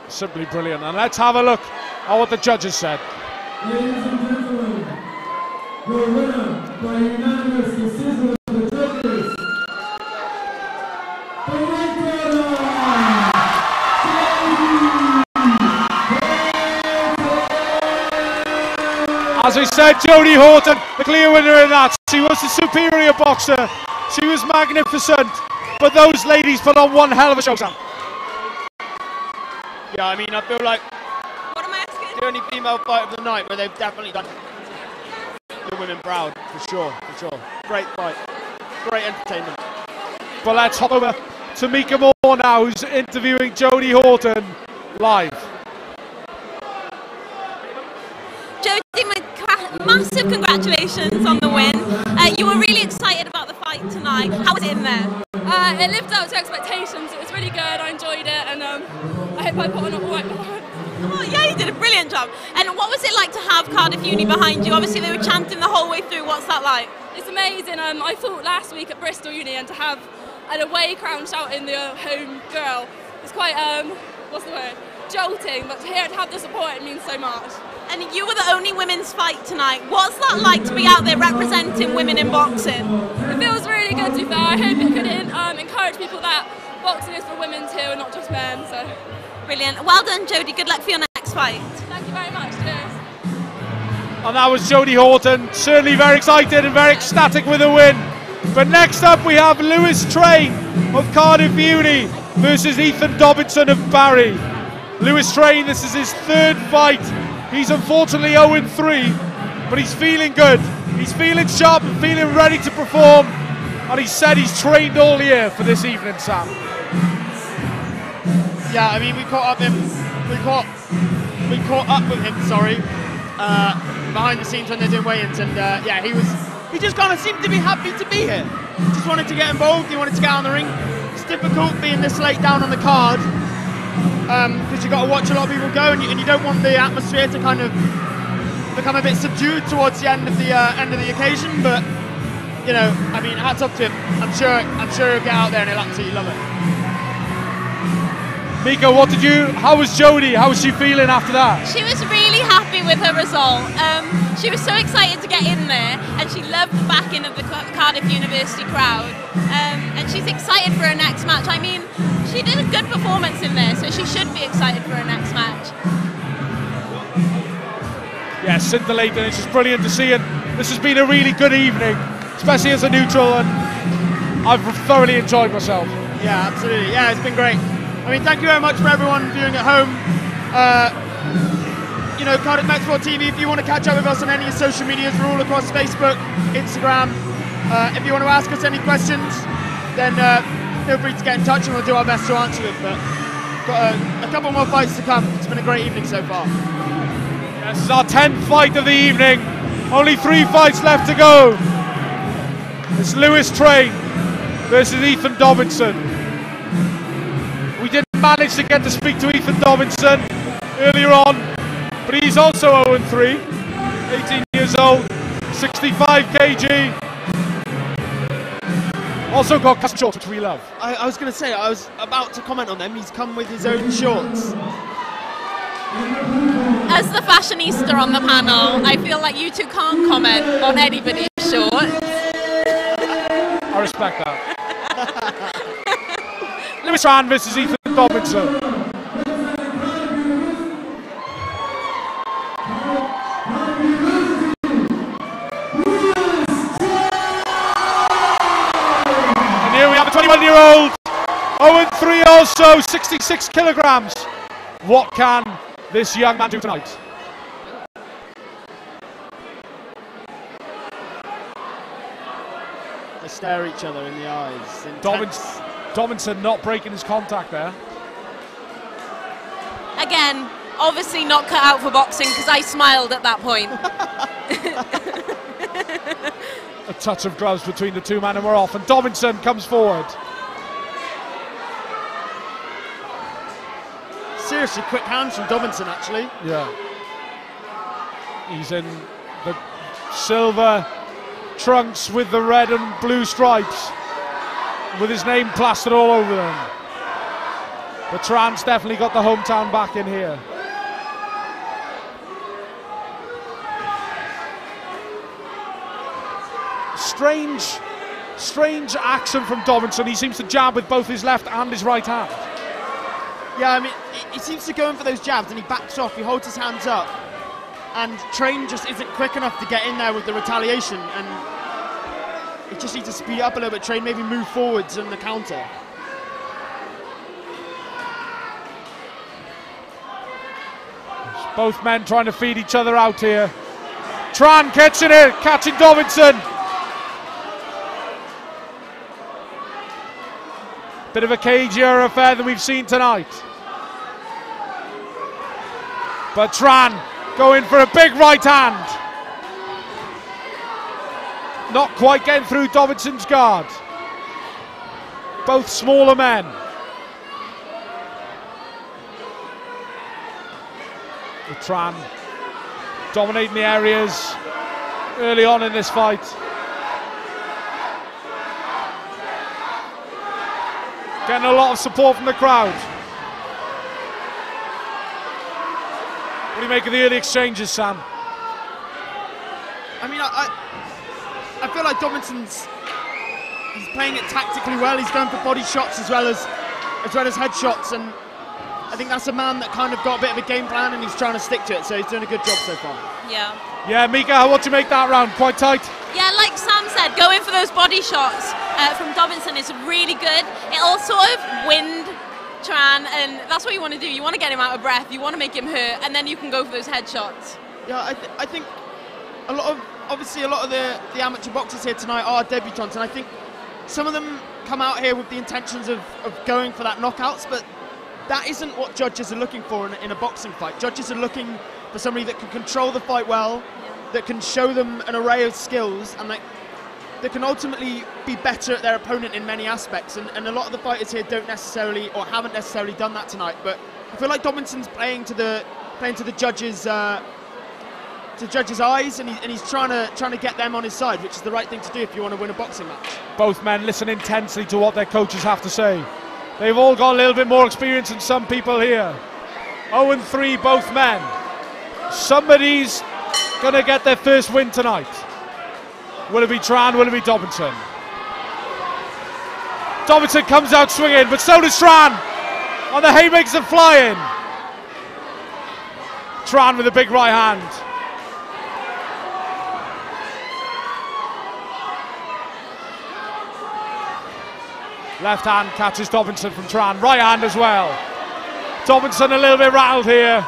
Simply brilliant. And let's have a look at what the judges said. Ladies and gentlemen, the winner by unanimous decision of the judges, the red corner, as we said, Jodie Horton, the clear winner in that. She was the superior boxer. She was magnificent. But those ladies put on one hell of a show, Sam. Yeah, I mean, I feel like the only female fight of the night where they've definitely done the women proud, for sure. Great fight, great entertainment. But let's hop over to Mika Moore now, who's interviewing Jodie Horton live. Jodie, massive congratulations on the win. You were really excited about the fight tonight. How was it in there? It lived up to expectations. It was really good. I enjoyed it, and I hope I put on all right performance. Oh, yeah, you did a brilliant job. And what was it like to have Cardiff Uni behind you? Obviously, they were chanting the whole way through. What's that like? It's amazing. I fought last week at Bristol Uni, and to have an away crowd shouting the home girl is quite, what's the word? Jolting. But to have the support, it means so much. And you were the only women's fight tonight. What's that like to be out there representing women in boxing? It feels really good, to be fair. I hope it could encourage people that boxing is for women too and not just men. So. Brilliant. Well done, Jodie. Good luck for your next fight. Thank you very much. Cheers. And that was Jodie Horton, certainly very excited and very ecstatic with a win. But next up we have Lewis Train of Cardiff Uni versus Ethan Dobinson of Barry. Lewis Train, this is his third fight. He's unfortunately 0-3, but he's feeling good. He's feeling sharp and feeling ready to perform. And he said he's trained all year for this evening, Sam. Yeah, I mean, we caught up with him, behind the scenes when they're doing weigh-ins, and yeah, he just kind of seemed to be happy to be here. Just wanted to get involved. He wanted to get out on the ring. It's difficult being this late down on the card because you've got to watch a lot of people go, and you don't want the atmosphere to kind of become a bit subdued towards the end of the occasion. But I mean, hats off to him. I'm sure he'll get out there and he'll absolutely love it. Mika, how was Jodie? How was she feeling after that? She was really happy with her result. She was so excited to get in there, and she loved the backing of the Cardiff University crowd. And she's excited for her next match. I mean, she did a good performance in there, so she should be excited for her next match. Yeah, scintillating. It's just brilliant to see it. This has been a really good evening, especially as a neutral, and I've thoroughly enjoyed myself. Yeah, absolutely. Yeah, it's been great. I mean, thank you very much for everyone viewing at home. Cardiff Met Sport TV, if you want to catch up with us on any social medias, we're all across Facebook, Instagram. If you want to ask us any questions, then feel free to get in touch and we'll do our best to answer them. But got a couple more fights to come. It's been a great evening so far. This is our 10th fight of the evening. Only 3 fights left to go. It's Lewis Train versus Ethan Dobinson. We didn't manage to get to speak to Ethan Dobinson earlier on, but he's also 0-3, 18 years old, 65 kg. Also got custom shorts, which we love. I was going to say, I was about to comment on them. He's come with his own shorts. As the fashionista on the panel, I feel like you two can't comment on anybody's shorts. I respect that. Lewis Train versus Ethan Dobinson. And here we have a 21-year-old Owen 3 also, 66 kilograms. What can this young man do tonight? They stare each other in the eyes. Dobinson not breaking his contact there. Again, obviously not cut out for boxing because I smiled at that point. A touch of gloves between the two men and we're off, and Dobinson comes forward. Seriously quick hands from Dobinson, actually. Yeah. He's in the silver trunks with the red and blue stripes, with his name plastered all over them. But Tran's definitely got the hometown back in here. Strange action from Dobinson. He seems to jab with both his left and his right hand. Yeah, I mean, he seems to go in for those jabs and he backs off, he holds his hands up, and Train just isn't quick enough to get in there with the retaliation, and he just needs to speed up a little bit. Train maybe move forwards in the counter. Both men trying to feed each other out here. Tran catching it, catching Dobinson. Bit of a cagier affair than we've seen tonight. But Tran going for a big right hand. Not quite getting through Dobinson's guard. Both smaller men. With Tran dominating the areas early on in this fight. Getting a lot of support from the crowd. What do you make of the early exchanges, Sam? I mean, I feel like Dobinson's he's playing it tactically well. He's going for body shots as well as head shots, and I think that's a man that kind of got a bit of a game plan and he's trying to stick to it. So he's doing a good job so far. Yeah. Yeah, Mika, what do you make that round? Quite tight. Yeah, like Sam said, going for those body shots from Dobinson is really good. It'll sort of wind Tran, and that's what you want to do. You want to get him out of breath, you want to make him hurt, and then you can go for those headshots. Yeah, I think a lot of the amateur boxers here tonight are debutants, and I think some of them come out here with the intentions of going for that knockouts, but that isn't what judges are looking for in a boxing fight. Judges are looking for somebody that can control the fight well, that can show them an array of skills, and that can ultimately be better at their opponent in many aspects. And a lot of the fighters here don't necessarily, or haven't necessarily done that tonight. But I feel like Dobinson's playing to the judges' eyes, and he's trying to get them on his side, which is the right thing to do if you want to win a boxing match. Both men listen intensely to what their coaches have to say. They've all got a little bit more experience than some people here. 0-3, both men. Somebody's going to get their first win tonight. Will it be Tran? Will it be Dobinson? Dobinson comes out swinging, but so does Tran. And the haymakers are flying. Tran with a big right hand. Left hand catches Dobinson from Tran. Right hand as well. Dobinson a little bit rattled here.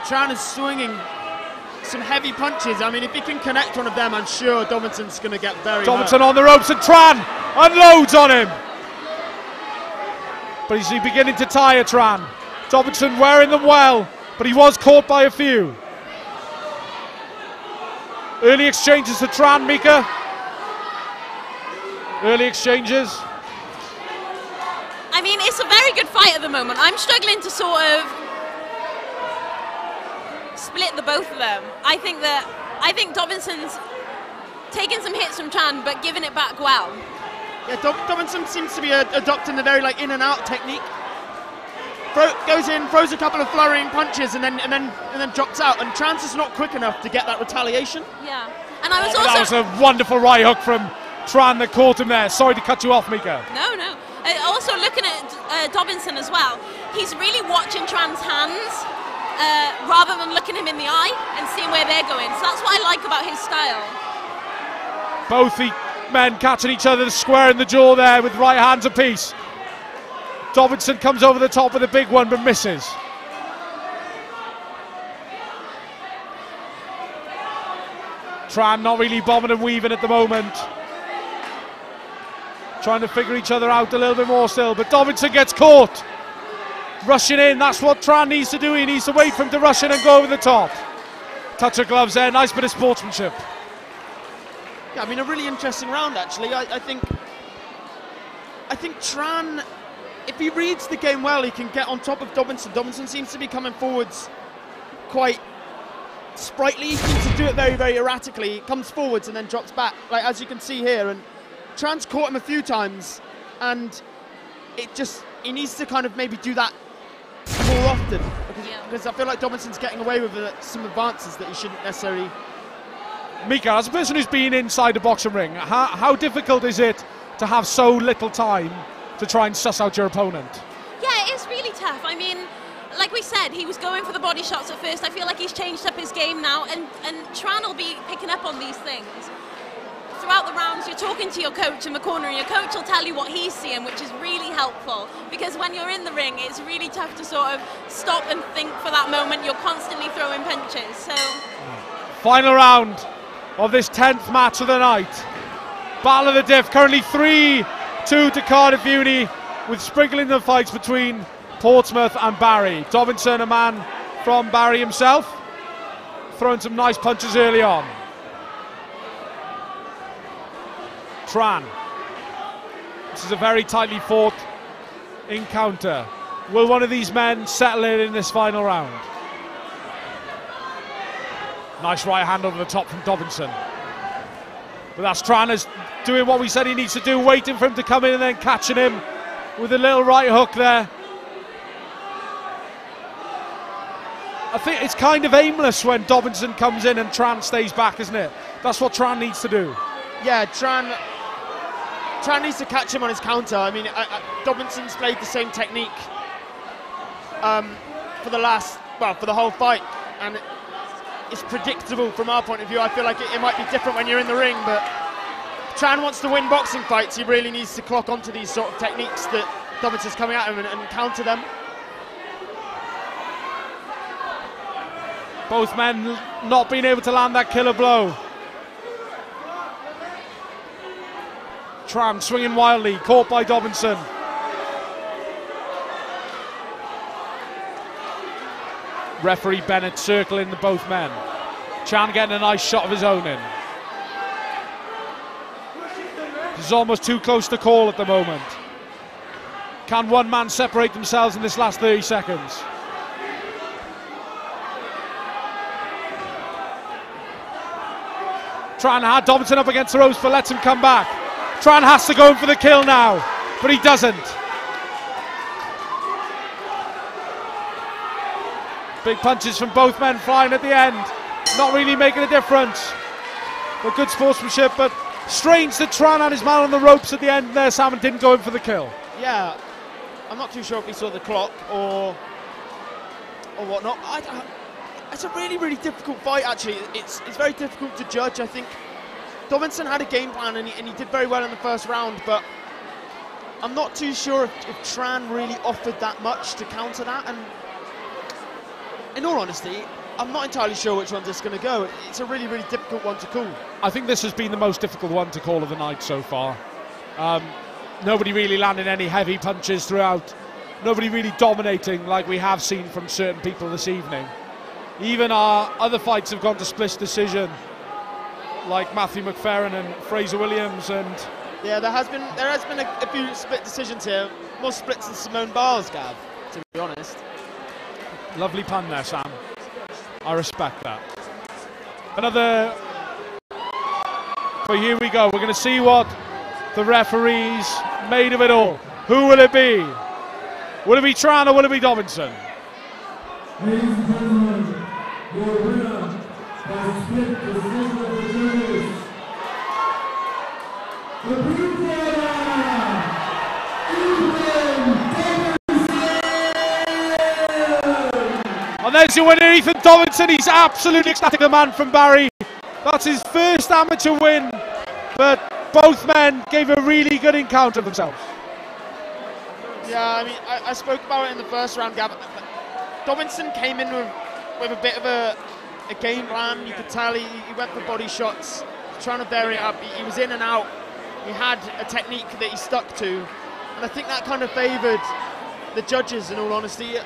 Tran is swinging some heavy punches. I mean, if he can connect one of them, I'm sure Dobinson's going to get very Dobinson hurt. on the ropes, and Tran unloads on him. But is he beginning to tire Tran? Dobinson wearing them well, but he was caught by a few. Early exchanges to Tran, Mika. Early exchanges. I mean, it's a very good fight at the moment. I'm struggling to sort of split the both of them. I think Dobinson's taking some hits from Tran, but giving it back well. Yeah, Dobinson seems to be adopting the very in and out technique. Goes in, throws a couple of flurrying punches, and then drops out. And Tran's is not quick enough to get that retaliation. Yeah, and I was that was a wonderful right hook from Tran that caught him there. Sorry to cut you off, Mika. No. Also looking at Dobinson as well, he's really watching Tran's hands rather than looking him in the eye and seeing where they're going. So that's what I like about his style. Both men catching each other, square in the jaw there with right hands apiece. Dobinson comes over the top with a big one but misses. Tran not really bombing and weaving at the moment. Trying to figure each other out a little bit more still, but Dobinson gets caught. Rushing in, that's what Tran needs to do. He needs to wait for him to rush in and go over the top. Touch of gloves there, nice bit of sportsmanship. Yeah, I mean, a really interesting round, actually. I think Tran, if he reads the game well, he can get on top of Dobinson. Dobinson seems to be coming forwards quite sprightly. He seems to do it very, very erratically. He comes forwards and then drops back, like as you can see here. And Tran's caught him a few times, and he needs to kind of maybe do that more often, because I feel like Dobinson's getting away with some advances that he shouldn't necessarily. Mika, as a person who's been inside the boxing ring, how difficult is it to have so little time to try and suss out your opponent? Yeah, it's really tough. I mean, like we said, he was going for the body shots at first. I feel like he's changed up his game now, and Tran will be picking up on these things. Throughout the rounds, you're talking to your coach in the corner, and your coach will tell you what he's seeing, which is really helpful, because when you're in the ring, it's really tough to sort of stop and think for that moment. You're constantly throwing punches. So, final round of this 10th match of the night. Battle of the Diff, currently 3-2 to Cardiff Uni, with sprinkling the fights between Portsmouth and Barry. Dobinson, a man from Barry himself, throwing some nice punches early on. Tran. This is a very tightly fought encounter. Will one of these men settle in this final round? Nice right hand over the top from Dobinson. But that's Tran is doing what we said he needs to do, waiting for him to come in and then catching him with a little right hook there. I think it's kind of aimless when Dobinson comes in and Tran stays back, isn't it? That's what Tran needs to do. Yeah, Tran needs to catch him on his counter. I mean, Dobinson's played the same technique for the whole fight, and it's predictable from our point of view. I feel like it might be different when you're in the ring, but Tran wants to win boxing fights. He really needs to clock onto these sort of techniques that Dobinson's coming at him and counter them. Both men not being able to land that killer blow. Tran swinging wildly, caught by Dobinson. Referee Bennett circling the both men. Chan getting a nice shot of his own in. This is almost too close to call at the moment. Can one man separate themselves in this last 30 seconds? Tran had Dobinson up against the ropes, but lets him come back. Tran has to go in for the kill now, but he doesn't. Big punches from both men flying at the end, not really making a difference. But good sportsmanship, but strange that Tran had his man on the ropes at the end there, Sam, and didn't go in for the kill. Yeah, I'm not too sure if he saw the clock or whatnot. It's a really, really difficult fight, actually. It's very difficult to judge. I think Dobinson had a game plan and he did very well in the first round, but I'm not too sure if Tran really offered that much to counter that. And in all honesty, I'm not entirely sure which one's just going to go. It's a really, really difficult one to call. I think this has been the most difficult one to call of the night so far. Nobody really landing any heavy punches throughout. Nobody really dominating like we have seen from certain people this evening. Even our other fights have gone to split decision, like Matthew McFerrin and Fraser Williams, and yeah, there has been a few split decisions here, more splits than Simone Biles, Gav, to be honest. Lovely pun there, Sam. I respect that. Another. But here we go. We're going to see what the referees made of it all. Who will it be? Will it be Tran or will it be Dobinson? Ladies and gentlemen, your winner by split decision of the judges, the blue corner, And there's your winner, Ethan Dobinson. He's absolutely ecstatic, the man from Barry. That's his first amateur win, but both men gave a really good encounter of themselves. Yeah, I mean, I spoke about it in the first round, Gab. Dobinson came in with a bit of a game plan. You could tell he went for body shots, trying to vary it up. He was in and out. He had a technique that he stuck to, and I think that kind of favoured the judges, in all honesty.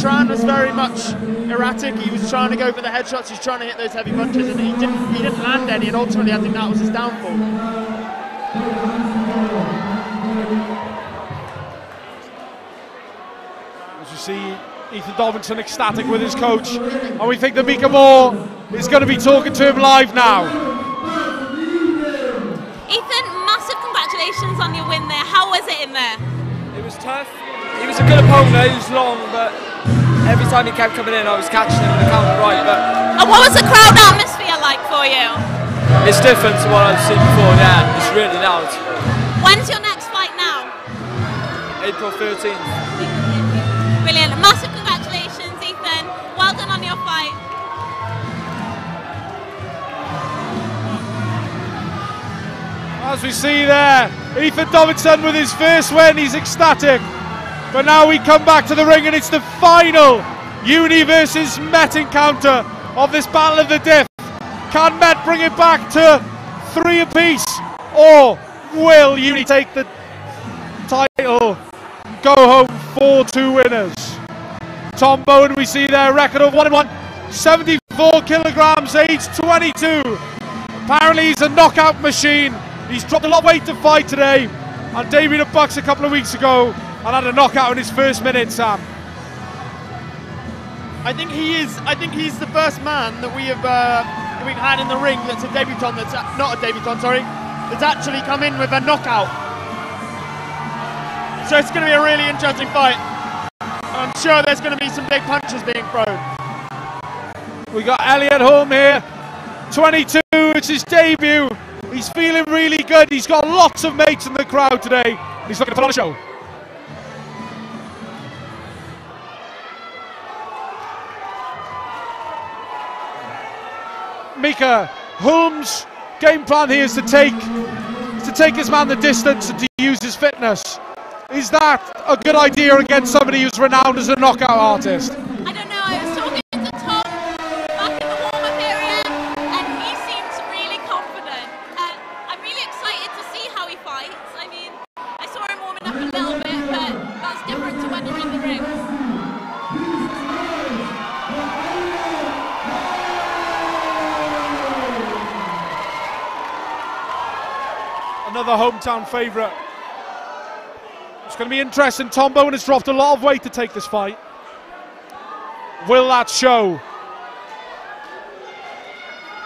Tran was very much erratic. He was trying to go for the headshots. He was trying to hit those heavy punches, and he didn't land any. And ultimately, I think that was his downfall. As you see, Ethan Dobinson ecstatic with his coach, and we think that Mika Moore is going to be talking to him live now. Ethan, massive congratulations on your win there. How was it in there? It was tough. He was a good opponent, he was long, but every time he kept coming in I was catching him with the counter right. And what was the crowd atmosphere like for you? It's different to what I've seen before, yeah, it's really loud. When's your next fight now? April 13th. Brilliant. Massive congratulations, Ethan. Well done on your fight. As we see there, Ethan Dobinson with his first win, he's ecstatic. But now we come back to the ring and it's the final Uni versus Met encounter of this Battle of the Diff. Can Met bring it back to 3 apiece, or will Uni take the title, go home 4-2 winners? Tom Bowen, we see there, record of 1-1, 74 kilograms, age 22. Apparently he's a knockout machine. He's dropped a lot of weight to fight today, and debuted at Bucks a couple of weeks ago and had a knockout in his first minute, Sam. I think he's the first man that we've had in the ring that's a debutant, that's not a debutant, sorry, that's actually come in with a knockout. So it's going to be a really interesting fight. I'm sure there's going to be some big punches being thrown. We got Elliot Holm here, 22, it's his debut. He's feeling really good. He's got lots of mates in the crowd today. He's looking to put on a show. Mika, Holmes' game plan here is to take his man the distance and to use his fitness. Is that a good idea against somebody who's renowned as a knockout artist? I don't know, I was talking to Tom back in the warm-up area and he seems really confident. I'm really excited to see how he fights. I mean, I saw him warming up a little bit, but that's different to when you're in the ring. Another hometown favourite. It's going to be interesting. Tom Bowen has dropped a lot of weight to take this fight. Will that show?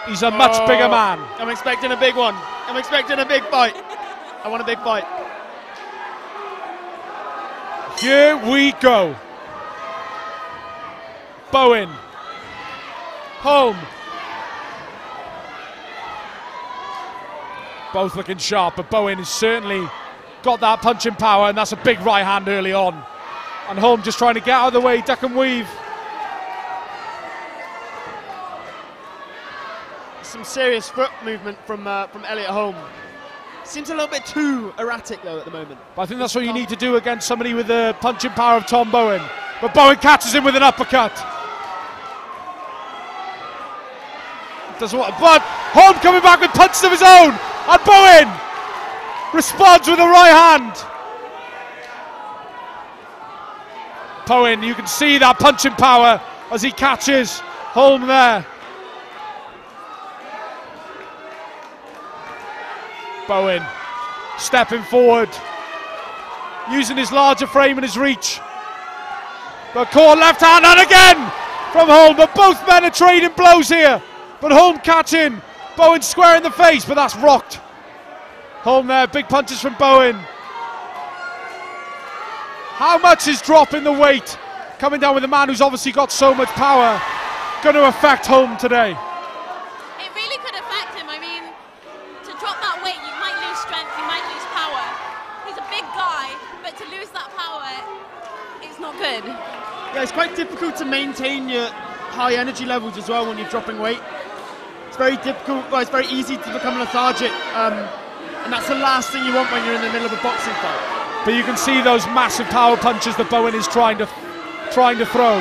He's a much bigger man. I'm expecting a big one. I'm expecting a big fight. I want a big fight. Here we go. Bowen. Holm. Both looking sharp, but Bowen has certainly got that punching power, and that's a big right hand early on. And Holm just trying to get out of the way, duck and weave. Some serious foot movement from Elliot Holm. Seems a little bit too erratic though at the moment. But I think that's what you need to do against somebody with the punching power of Tom Bowen. But Bowen catches him with an uppercut. Does what? But Holm coming back with punches of his own, and Bowen responds with a right hand. Bowen, you can see that punching power as he catches Holm there. Bowen stepping forward, using his larger frame and his reach. But caught left hand, and again from Holm. But both men are trading blows here. But Holm catching Bowen square in the face, but that's rocked. Holm there, big punches from Bowen. How much is dropping the weight, coming down with a man who's obviously got so much power, going to affect Holm today? It really could affect him. I mean, to drop that weight, you might lose strength, you might lose power. He's a big guy, but to lose that power, it's not good. Yeah, it's quite difficult to maintain your high energy levels as well when you're dropping weight. It's very difficult, well, it's very easy to become lethargic And that's the last thing you want when you're in the middle of a boxing fight. But you can see those massive power punches that Bowen is trying to throw.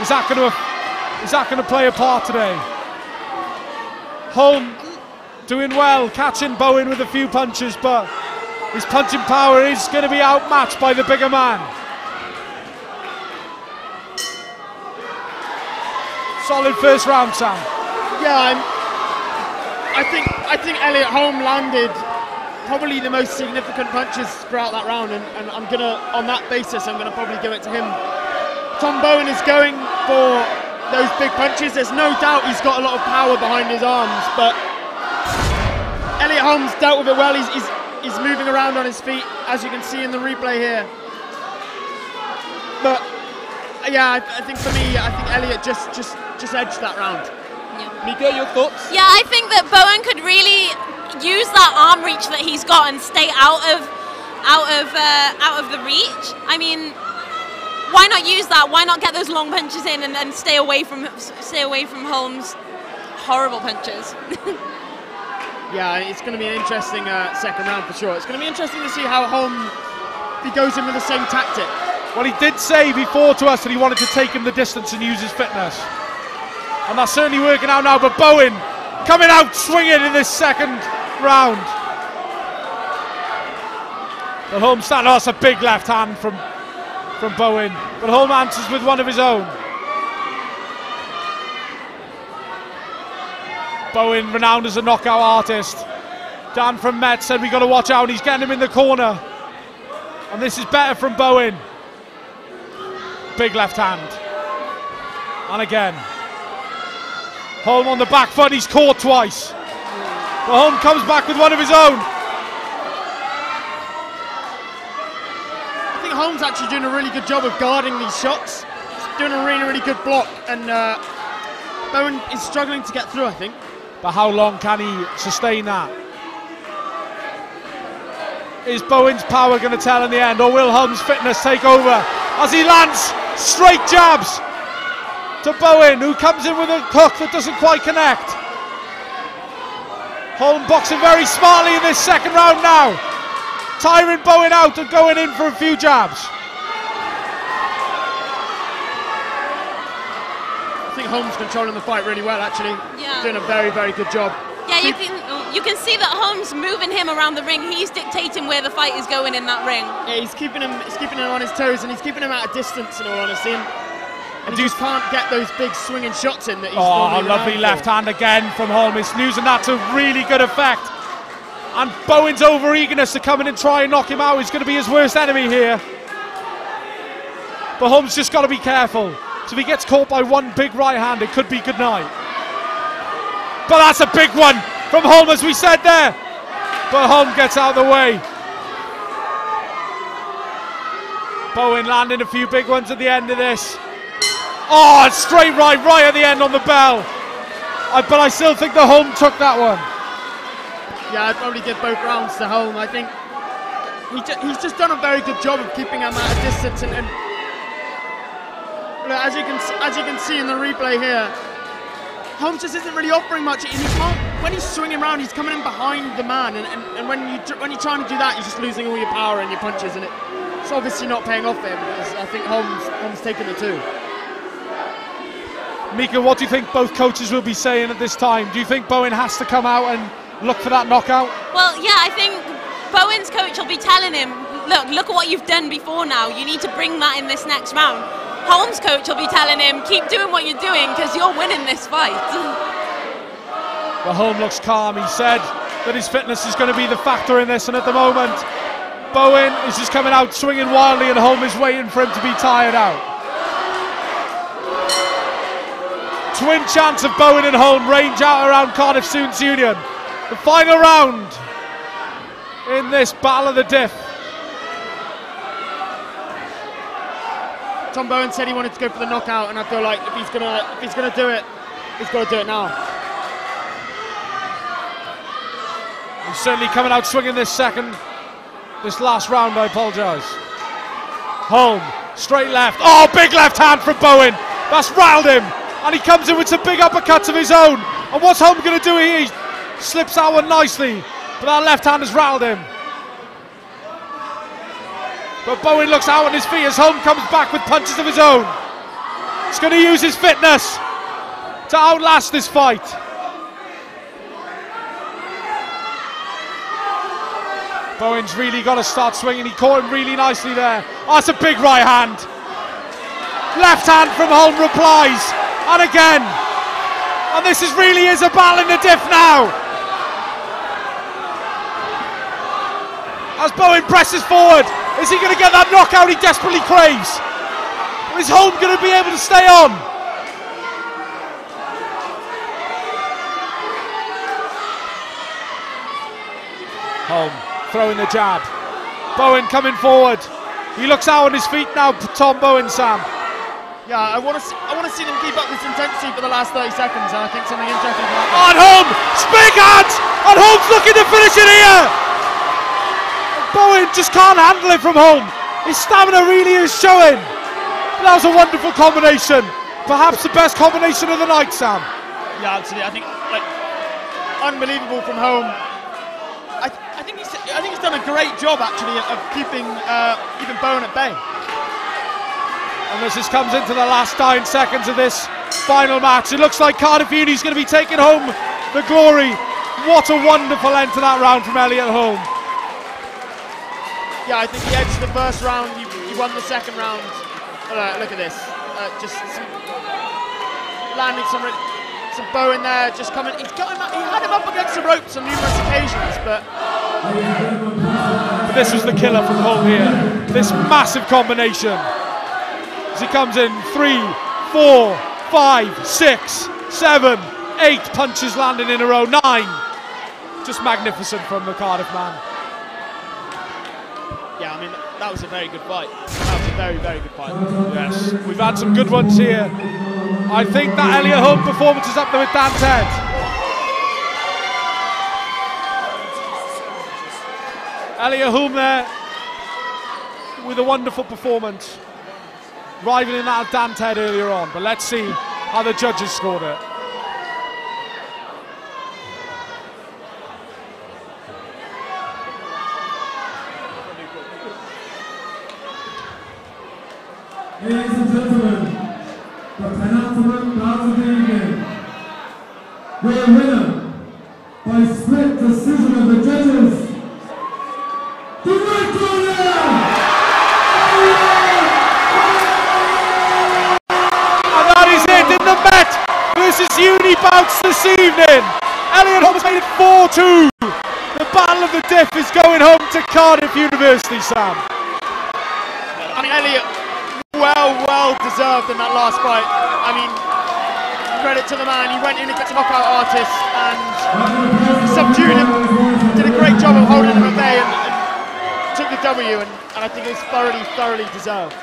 Is that going to play a part today? Holm doing well, catching Bowen with a few punches, but his punching power is going to be outmatched by the bigger man. Solid first round, Sam. Yeah, I think Elliot Holm landed probably the most significant punches throughout that round, and I'm gonna, on that basis, I'm gonna probably give it to him. Tom Bowen is going for those big punches. There's no doubt he's got a lot of power behind his arms, but Elliot Holm's dealt with it well. He's moving around on his feet, as you can see in the replay here. But yeah, I think for me, I think Elliot just edged that round. Yeah. Mika, your thoughts? Yeah, I think that Bowen could really use that arm reach that he's got and stay out of the reach. I mean, why not use that? Why not get those long punches in and stay away from Holm's horrible punches? Yeah, it's going to be an interesting second round for sure. It's going to be interesting to see how Holm, if he goes in with the same tactic. Well, he did say before to us that he wanted to take him the distance and use his fitness. And that's certainly working out now, but Bowen coming out swinging in this second round. But Holm standing, that's a big left hand from Bowen. But Holm answers with one of his own. Bowen, renowned as a knockout artist. Dan from Met said we got to watch out. He's getting him in the corner. And this is better from Bowen. Big left hand. And again. Holm on the back foot, he's caught twice. But Holm comes back with one of his own. I think Holm's actually doing a really good job of guarding these shots. He's doing a really, really good block, and Bowen is struggling to get through, I think. But how long can he sustain that? Is Bowen's power going to tell in the end, or will Holm's fitness take over as he lands straight jabs to Bowen, who comes in with a hook that doesn't quite connect. Holm boxing very smartly in this second round now, tiring Bowen out and going in for a few jabs. I think Holm's controlling the fight really well, actually. Yeah. Doing a very, very good job. Yeah, you can see that Holm's moving him around the ring. He's dictating where the fight is going in that ring. Yeah, he's keeping him on his toes, and he's keeping him out of distance, in all honesty. And he just can't get those big swinging shots in that he's normally lovely renowned left hand again from Holm. He's using that to really good effect. And Bowen's over-eagerness to come in and try and knock him out is going to be his worst enemy here. But Holm's just got to be careful. So if he gets caught by one big right hand, it could be good night. But that's a big one from Holm, as we said there. But Holm gets out of the way. Bowen landing a few big ones at the end of this. Oh, straight right at the end on the bell. But I still think the Holm took that one. Yeah, I'd probably give both rounds to Holm. I think he's just done a very good job of keeping him out of distance. And look, as you can see in the replay here, Holm just isn't really offering much. And he can't, when he's swinging around, he's coming in behind the man. And when you're trying to do that, you're just losing all your power and your punches. And it's obviously not paying off for him, because I think Holm's taken the two. Mika, what do you think both coaches will be saying at this time? Do you think Bowen has to come out and look for that knockout? Well, yeah, I think Bowen's coach will be telling him, look at what you've done before now. You need to bring that in this next round. Holm's coach will be telling him, keep doing what you're doing because you're winning this fight. Well, Holm looks calm. He said that his fitness is going to be the factor in this, and at the moment, Bowen is just coming out swinging wildly and Holm is waiting for him to be tired out. Twin chance of Bowen and Holm range out around Cardiff Students' Union. The final round in this Battle of the Diff. Tom Bowen said he wanted to go for the knockout, and I feel like if he's gonna do it, he's got to do it now. He's certainly coming out swinging this last round. I apologise. Holm, straight left. Oh, big left hand from Bowen. That's riled him. And he comes in with some big uppercuts of his own. And what's Holm going to do here? He slips that one nicely. but that left hand has rattled him. But Bowen looks out on his feet as Holm comes back with punches of his own. He's going to use his fitness to outlast this fight. Bowen's really got to start swinging. He caught him really nicely there. Oh, that's a big right hand. Left hand from Holm replies. And again. And this really is a battle in the diff now. As Bowen presses forward. Is he going to get that knockout he desperately craves? Or is Holm going to be able to stay on? Holm throwing the jab. Bowen coming forward. He looks out on his feet now, Tom Bowen, Sam. Yeah, I want to see them keep up this intensity for the last 30 seconds, and I think something interesting can happen. On Holm! Big hands! And Holm's looking to finish it here! Bowen just can't handle it from Holm. His stamina really is showing. That was a wonderful combination. Perhaps the best combination of the night, Sam. Yeah, absolutely. I think, like, unbelievable from Holm. I think he's done a great job actually of keeping Bowen at bay. And as this comes into the last 9 seconds of this final match, it looks like Cardiff Uni's going to be taking home the glory. What a wonderful end to that round from Elliot Holm. Yeah, I think he edged the first round. He won the second round. Look at this. Just landing some Bowen there. Just coming. He had him up against the ropes on numerous occasions, but this was the killer from Holm here. This massive combination. As he comes in 3, 4, 5, 6, 7, 8 punches landing in a row. 9. Just magnificent from the Cardiff man. Yeah, I mean, that was a very good fight. That was a very, very good fight. Yes, we've had some good ones here. I think that Elliot Holm performance is up there with Dan Ted. Elliot Holm there with a wonderful performance, rivaling that of Dan Ted earlier on. But let's see how the judges scored it. Ladies and gentlemen, the penultimate bout of the evening. Your winner, by split decision of the judges, the red corner! And that is it in the Met versus Uni bouts this evening. Elliot Holm has made it 4-2. The battle of the diff is going home to Cardiff University, Sam. I mean, Elliot, well deserved in that last fight. I mean, credit to the man. He went in against a knockout artist and subdued him. Did a great job of holding him at bay and took the W. And I think it was thoroughly deserved.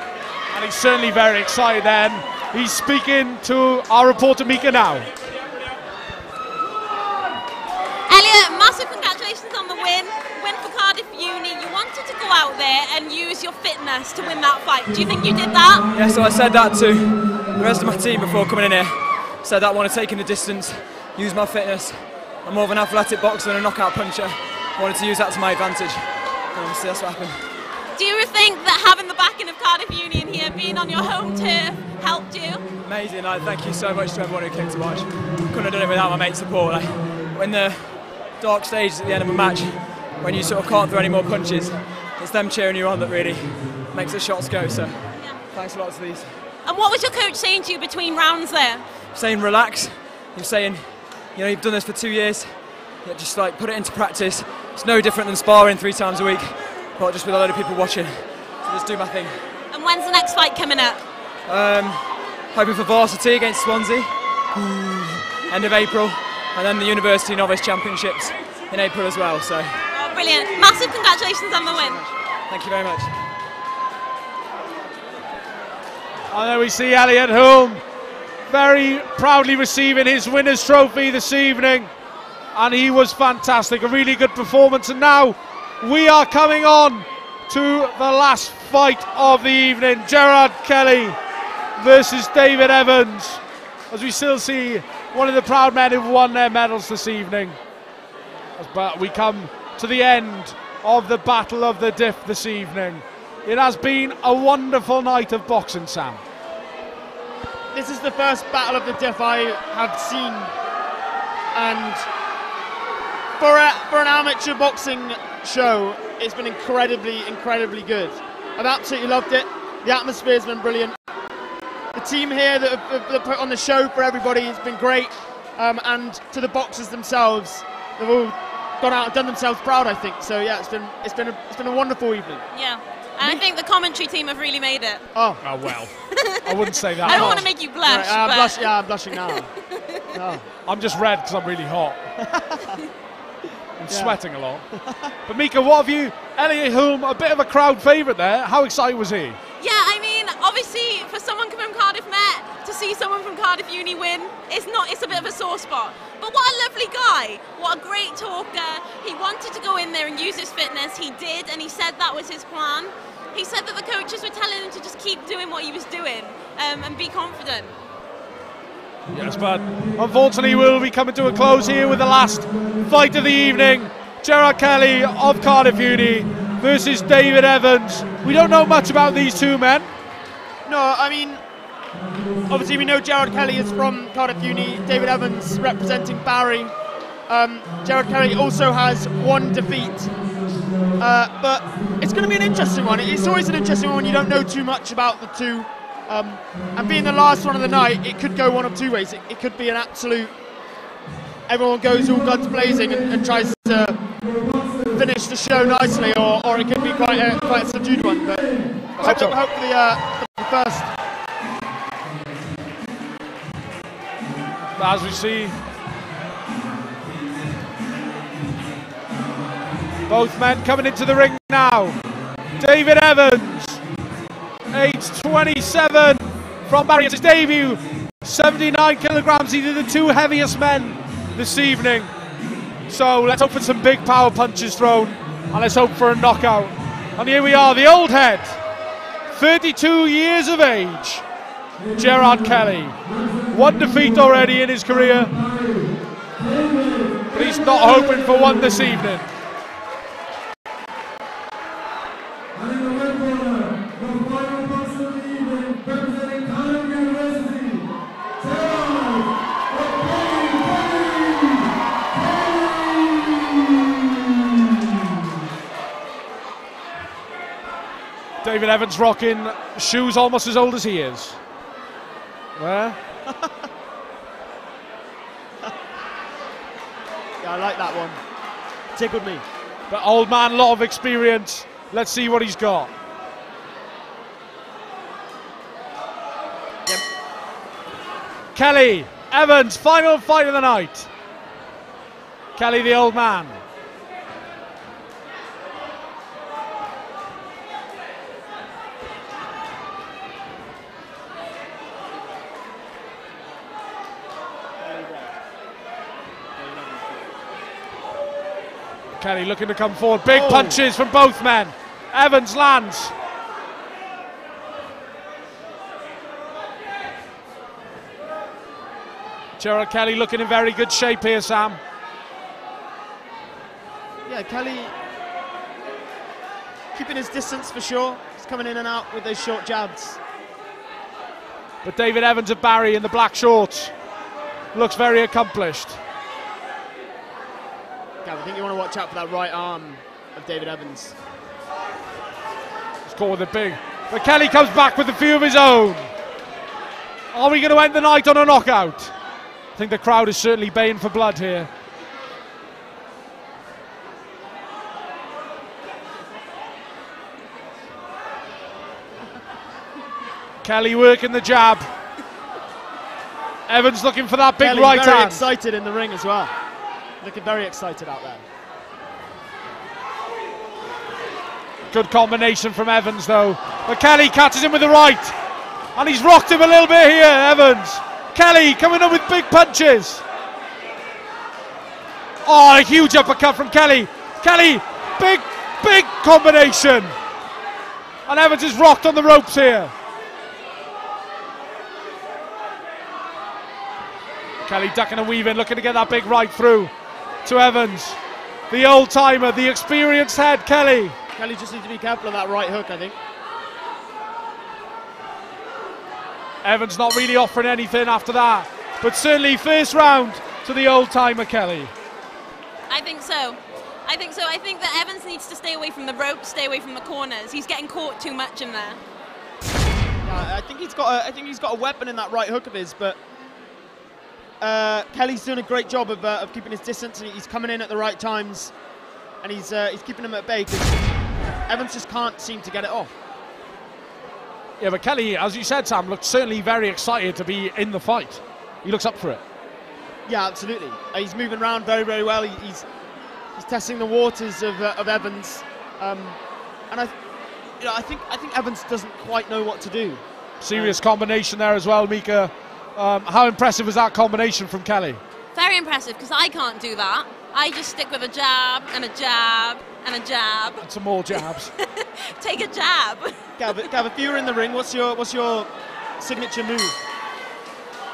And he's certainly very excited then. He's speaking to our reporter Mika now. Elliot, massive congratulations on the win for Cardiff Uni. You wanted to go out there and use your fitness to win that fight. Do you think you did that? Yeah, so I said that to the rest of my team before coming in here. Said that I want to take in the distance, use my fitness. I'm more of an athletic boxer than a knockout puncher. I wanted to use that to my advantage. And obviously that's what happened. Do you think that having the backing of Cardiff Uni in here, being on your home turf, helped you? Amazing. Thank you so much to everyone who came to watch. Couldn't have done it without my mate's support. When the dark stages at the end of a match, when you sort of can't throw any more punches, it's them cheering you on that really makes the shots go. So thanks a lot to these. And what was your coach saying to you between rounds there? Saying relax. He was saying, you know, you've done this for 2 years. Yeah, just like put it into practice. It's no different than sparring 3 times a week, but just with a load of people watching. So just do my thing. And when's the next fight coming up? Hoping for varsity against Swansea, end of April, and then the University Novice Championships in April as well. So. Oh, brilliant! Massive congratulations on the win. Thank you very much. And there we see Elliot Holm very proudly receiving his winner's trophy this evening, and he was fantastic, a really good performance. And now we are coming on to the last fight of the evening, Gerard Kelly versus David Evans, as we still see one of the proud men who've won their medals this evening. But we come to the end of the Battle of the Diff this evening. It has been a wonderful night of boxing, Sam. This is the first Battle of the Diff I have seen, and for an amateur boxing show, it's been incredibly good. I've absolutely loved it. The atmosphere's been brilliant. The team here that have put on the show for everybody has been great, and to the boxers themselves, they've all gone out and done themselves proud, I think. So yeah, it's been a wonderful evening. Yeah, and I think the commentary team have really made it. Oh well, I wouldn't say that. I don't want to make you blush. Right, but I'm blushing now. No. I'm just red because I'm really hot. I'm sweating a lot. But Mika, what have you? Elliot Hulme, a bit of a crowd favourite there. How excited was he? Yeah, I mean, obviously, for someone coming from Cardiff Met to see someone from Cardiff Uni win, it's a bit of a sore spot. But what a lovely guy, what a great talker. He wanted to go in there and use his fitness. He did, and he said that was his plan. He said that the coaches were telling him to just keep doing what he was doing and be confident. Yes, but unfortunately we'll be coming to a close here with the last fight of the evening. Gerard Kelly of Cardiff Uni versus David Evans. We don't know much about these two men. No, I mean, obviously we know Gerard Kelly is from Cardiff Uni, David Evans representing Barry. Gerard Kelly also has one defeat, but it's going to be an interesting one. It's always an interesting one when you don't know too much about the two. And being the last one of the night, it could go one of two ways. It could be an absolute, everyone goes all guns blazing and tries to finish the show nicely, or it could be quite a subdued one. But hope for the first. As we see, both men coming into the ring now. David Evans, age 27, from Barry. It's his debut, 79 kilograms. He did the two heaviest men this evening. So let's hope for some big power punches thrown, and let's hope for a knockout. And here we are, the old head, 32 years of age, Gerard Kelly. One defeat already in his career, but he's not hoping for one this evening. David Evans rocking shoes almost as old as he is. Where? Yeah, I like that one. Tickled me. But old man, a lot of experience. Let's see what he's got. Yep. Kelly, Evans, final fight of the night. Kelly, the old man. Kelly looking to come forward. Big punches from both men. Evans lands. Gerard Kelly looking in very good shape here, Sam. Yeah, Kelly keeping his distance for sure. He's coming in and out with those short jabs. But David Evans of Barry in the black shorts looks very accomplished. I think you want to watch out for that right arm of David Evans. He's caught with a big. But Kelly comes back with a few of his own. Are we going to end the night on a knockout? I think the crowd is certainly baying for blood here. Kelly working the jab. Evans looking for that big Kelly right very hand. Excited in the ring as well. Looking very excited out there. Good combination from Evans though. But Kelly catches him with the right. And he's rocked him a little bit here, Evans. Kelly coming up with big punches. Oh, a huge uppercut from Kelly. Kelly, big combination. And Evans is rocked on the ropes here. Kelly ducking and weaving, looking to get that big right through to Evans. the old-timer, the experienced head, Kelly. Kelly just needs to be careful of that right hook, I think. Evans not really offering anything after that, but certainly first round to the old-timer, Kelly. I think so. I think that Evans needs to stay away from the ropes, stay away from the corners. He's getting caught too much in there. Yeah, I think he's got a weapon in that right hook of his, but Kelly's doing a great job of keeping his distance, and he's coming in at the right times, and he's keeping him at bay because Evans just can't seem to get it off. Yeah, but Kelly, as you said, Sam, looked certainly very excited to be in the fight. He looks up for it. Yeah, absolutely. He's moving around very, very well. He's testing the waters of Evans, and I think Evans doesn't quite know what to do. Serious combination there as well, Mika. How impressive was that combination from Kelly? Very impressive, because I can't do that. I just stick with a jab and a jab and a jab. And some more jabs. Take a jab. Gav, if you were in the ring, what's your signature move?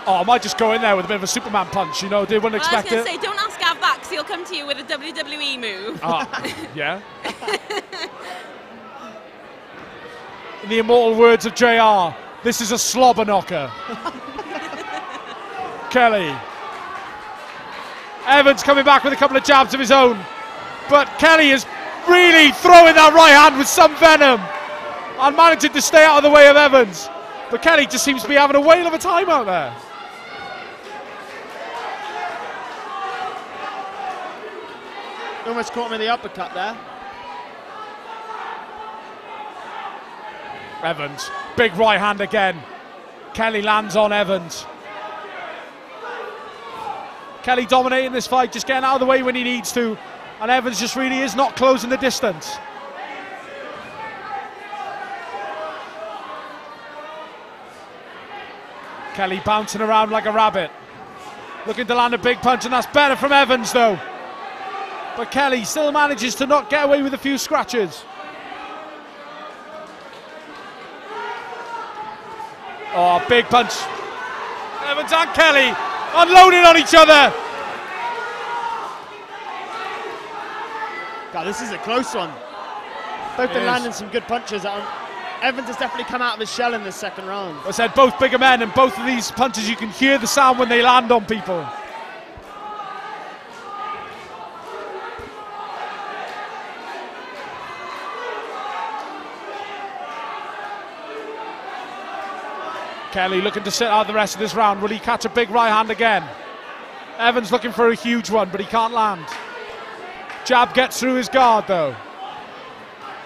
Oh, I might just go in there with a bit of a Superman punch, you know, they wouldn't expect it. I was going to say, don't ask Gav back, because he'll come to you with a WWE move. Yeah. In the immortal words of JR, this is a slobber knocker. Kelly. Evans coming back with a couple of jabs of his own, but Kelly is really throwing that right hand with some venom and managing to stay out of the way of Evans. But Kelly just seems to be having a whale of a time out there. Almost caught him in the uppercut there. Evans, big right hand again. Kelly lands on Evans. Kelly dominating this fight, just getting out of the way when he needs to, and Evans just really is not closing the distance. Kelly bouncing around like a rabbit, looking to land a big punch, and that's better from Evans though. But Kelly still manages to not get away with a few scratches. Oh, big punch. Evans and Kelly unloading on each other. God, this is a close one. Both been landing some good punches. Evans has definitely come out of his shell in this second round. I said both bigger men, and both of these punches you can hear the sound when they land on people. Kelly looking to sit out the rest of this round. Will he catch a big right hand again? Evans looking for a huge one, but he can't land. Jab gets through his guard though.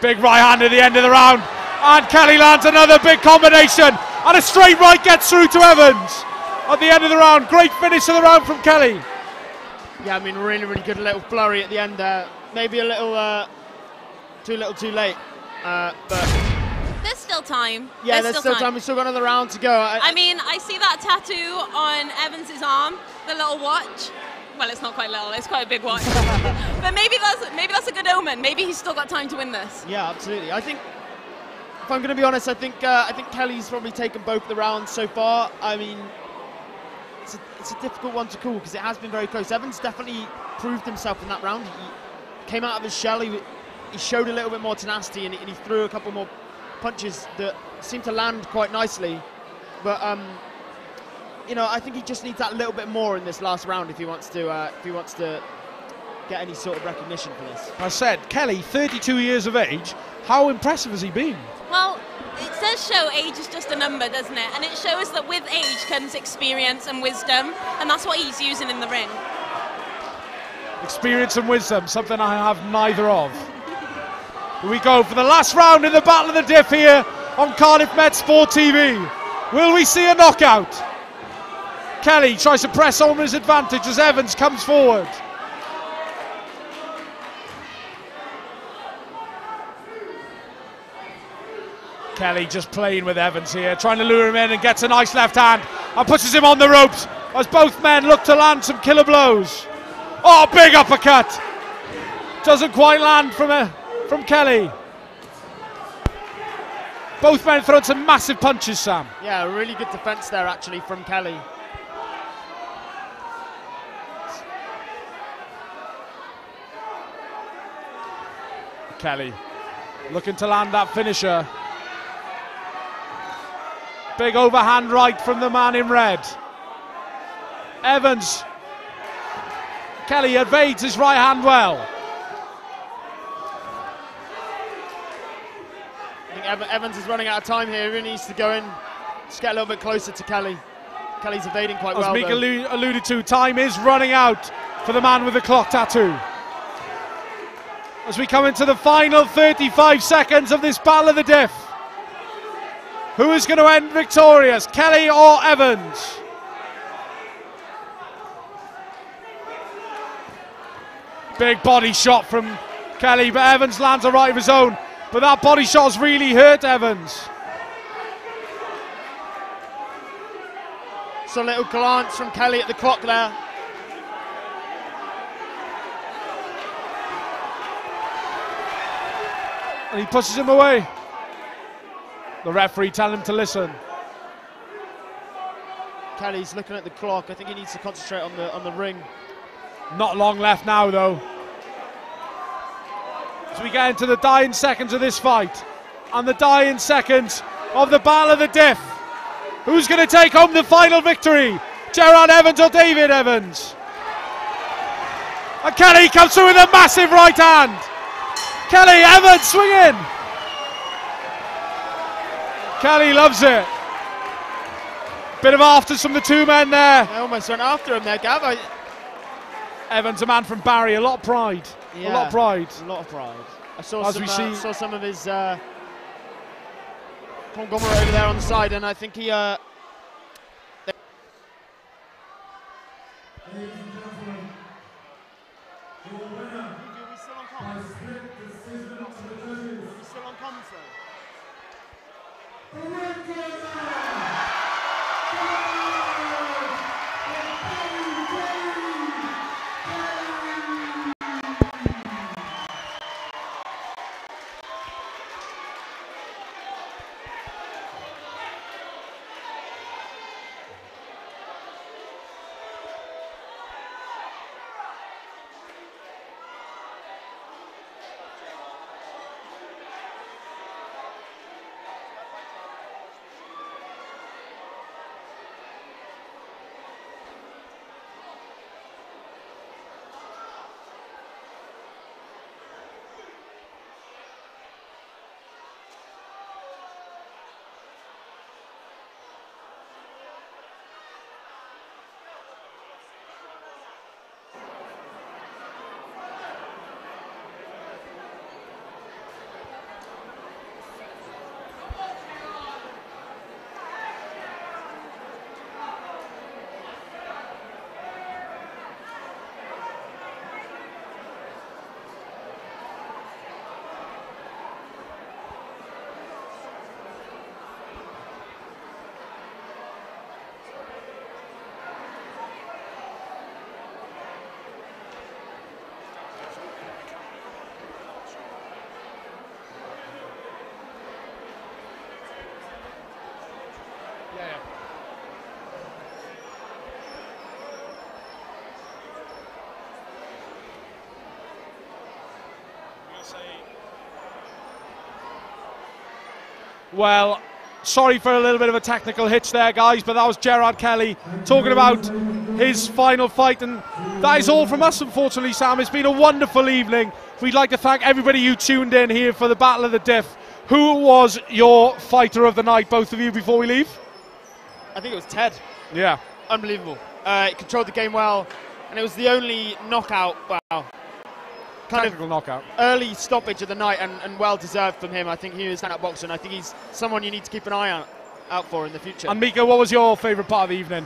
Big right hand at the end of the round, and Kelly lands another big combination, and a straight right gets through to Evans at the end of the round. Great finish of the round from Kelly. Yeah, I mean, really, really good little flurry at the end there. Maybe a little too little too late, but there's still time. Yeah, there's still time. We've still got another round to go. I mean, I see that tattoo on Evans's arm, the little watch. Well, it's not quite little, it's quite a big watch. But maybe that's a good omen. Maybe he's still got time to win this. Yeah, absolutely. I think, if I'm going to be honest, I think Kelly's probably taken both the rounds so far. I mean, it's a difficult one to call because it has been very close. Evans definitely proved himself in that round. He came out of his shell. He showed a little bit more tenacity, and he threw a couple more punches that seemed to land quite nicely. But you know, I think he just needs that little bit more in this last round if he wants to get any sort of recognition for this. I said, Kelly, 32 years of age. How impressive has he been? Well, it does show age is just a number, doesn't it? And it shows that with age comes experience and wisdom, and that's what he's using in the ring. Experience and wisdom, something I have neither of. Here we go for the last round in the Battle of the Diff here on Cardiff Met Sport TV. Will we see a knockout? Kelly tries to press on his advantage as Evans comes forward. Kelly just playing with Evans here, trying to lure him in, and gets a nice left hand and pushes him on the ropes as both men look to land some killer blows. Oh, big uppercut. Doesn't quite land from Kelly. Both men throwing some massive punches, Sam. Yeah, really good defense there actually from Kelly. Kelly looking to land that finisher. Big overhand right from the man in red. Evans. Kelly evades his right hand well. I think Evans is running out of time here. He needs to go in, just get a little bit closer to Kelly. Kelly's evading quite well. As Meek alluded to, time is running out for the man with the clock tattoo. As we come into the final 35 seconds of this Battle of the Diff. Who is going to end victorious, Kelly or Evans? Big body shot from Kelly, but Evans lands a right of his own. But that body shot has really hurt Evans. So a little glance from Kelly at the clock there. And he pushes him away. The referee telling him to listen. Kelly's looking at the clock. I think he needs to concentrate on the ring. Not long left now, though. As we get into the dying seconds of this fight, and the dying seconds of the Battle of the Diff. Who's going to take home the final victory? Gerard Evans or David Evans? And Kelly comes through with a massive right hand. Kelly, Evans swinging. Kelly loves it. Bit of afters from the two men there. I almost went after him there, Gav. Evans, a man from Barry, a lot of pride. Yeah, a lot of pride. A lot of pride. I saw some of his conglomerate over there on the side, and I think he. Well, sorry for a little bit of a technical hitch there, guys, but that was Gerard Kelly talking about his final fight, and that is all from us, unfortunately, Sam. It's been a wonderful evening. We'd like to thank everybody who tuned in here for the Battle of the Diff. Who was your fighter of the night, both of you, before we leave? I think it was Ted. Yeah. Unbelievable. He controlled the game well, and it was the only knockout, Technical knockout. Early stoppage of the night, and well deserved from him. I think he is stand-up boxer, and I think he's someone you need to keep an eye out for in the future. And Mika, what was your favourite part of the evening?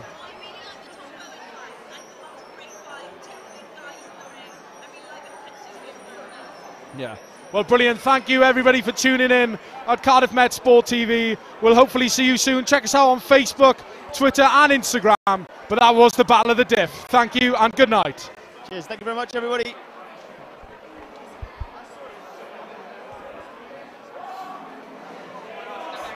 Yeah. Well, brilliant. Thank you, everybody, for tuning in at Cardiff Met Sport TV. We'll hopefully see you soon. Check us out on Facebook, Twitter and Instagram. But that was the Battle of the Diff. Thank you and good night. Cheers. Thank you very much, everybody.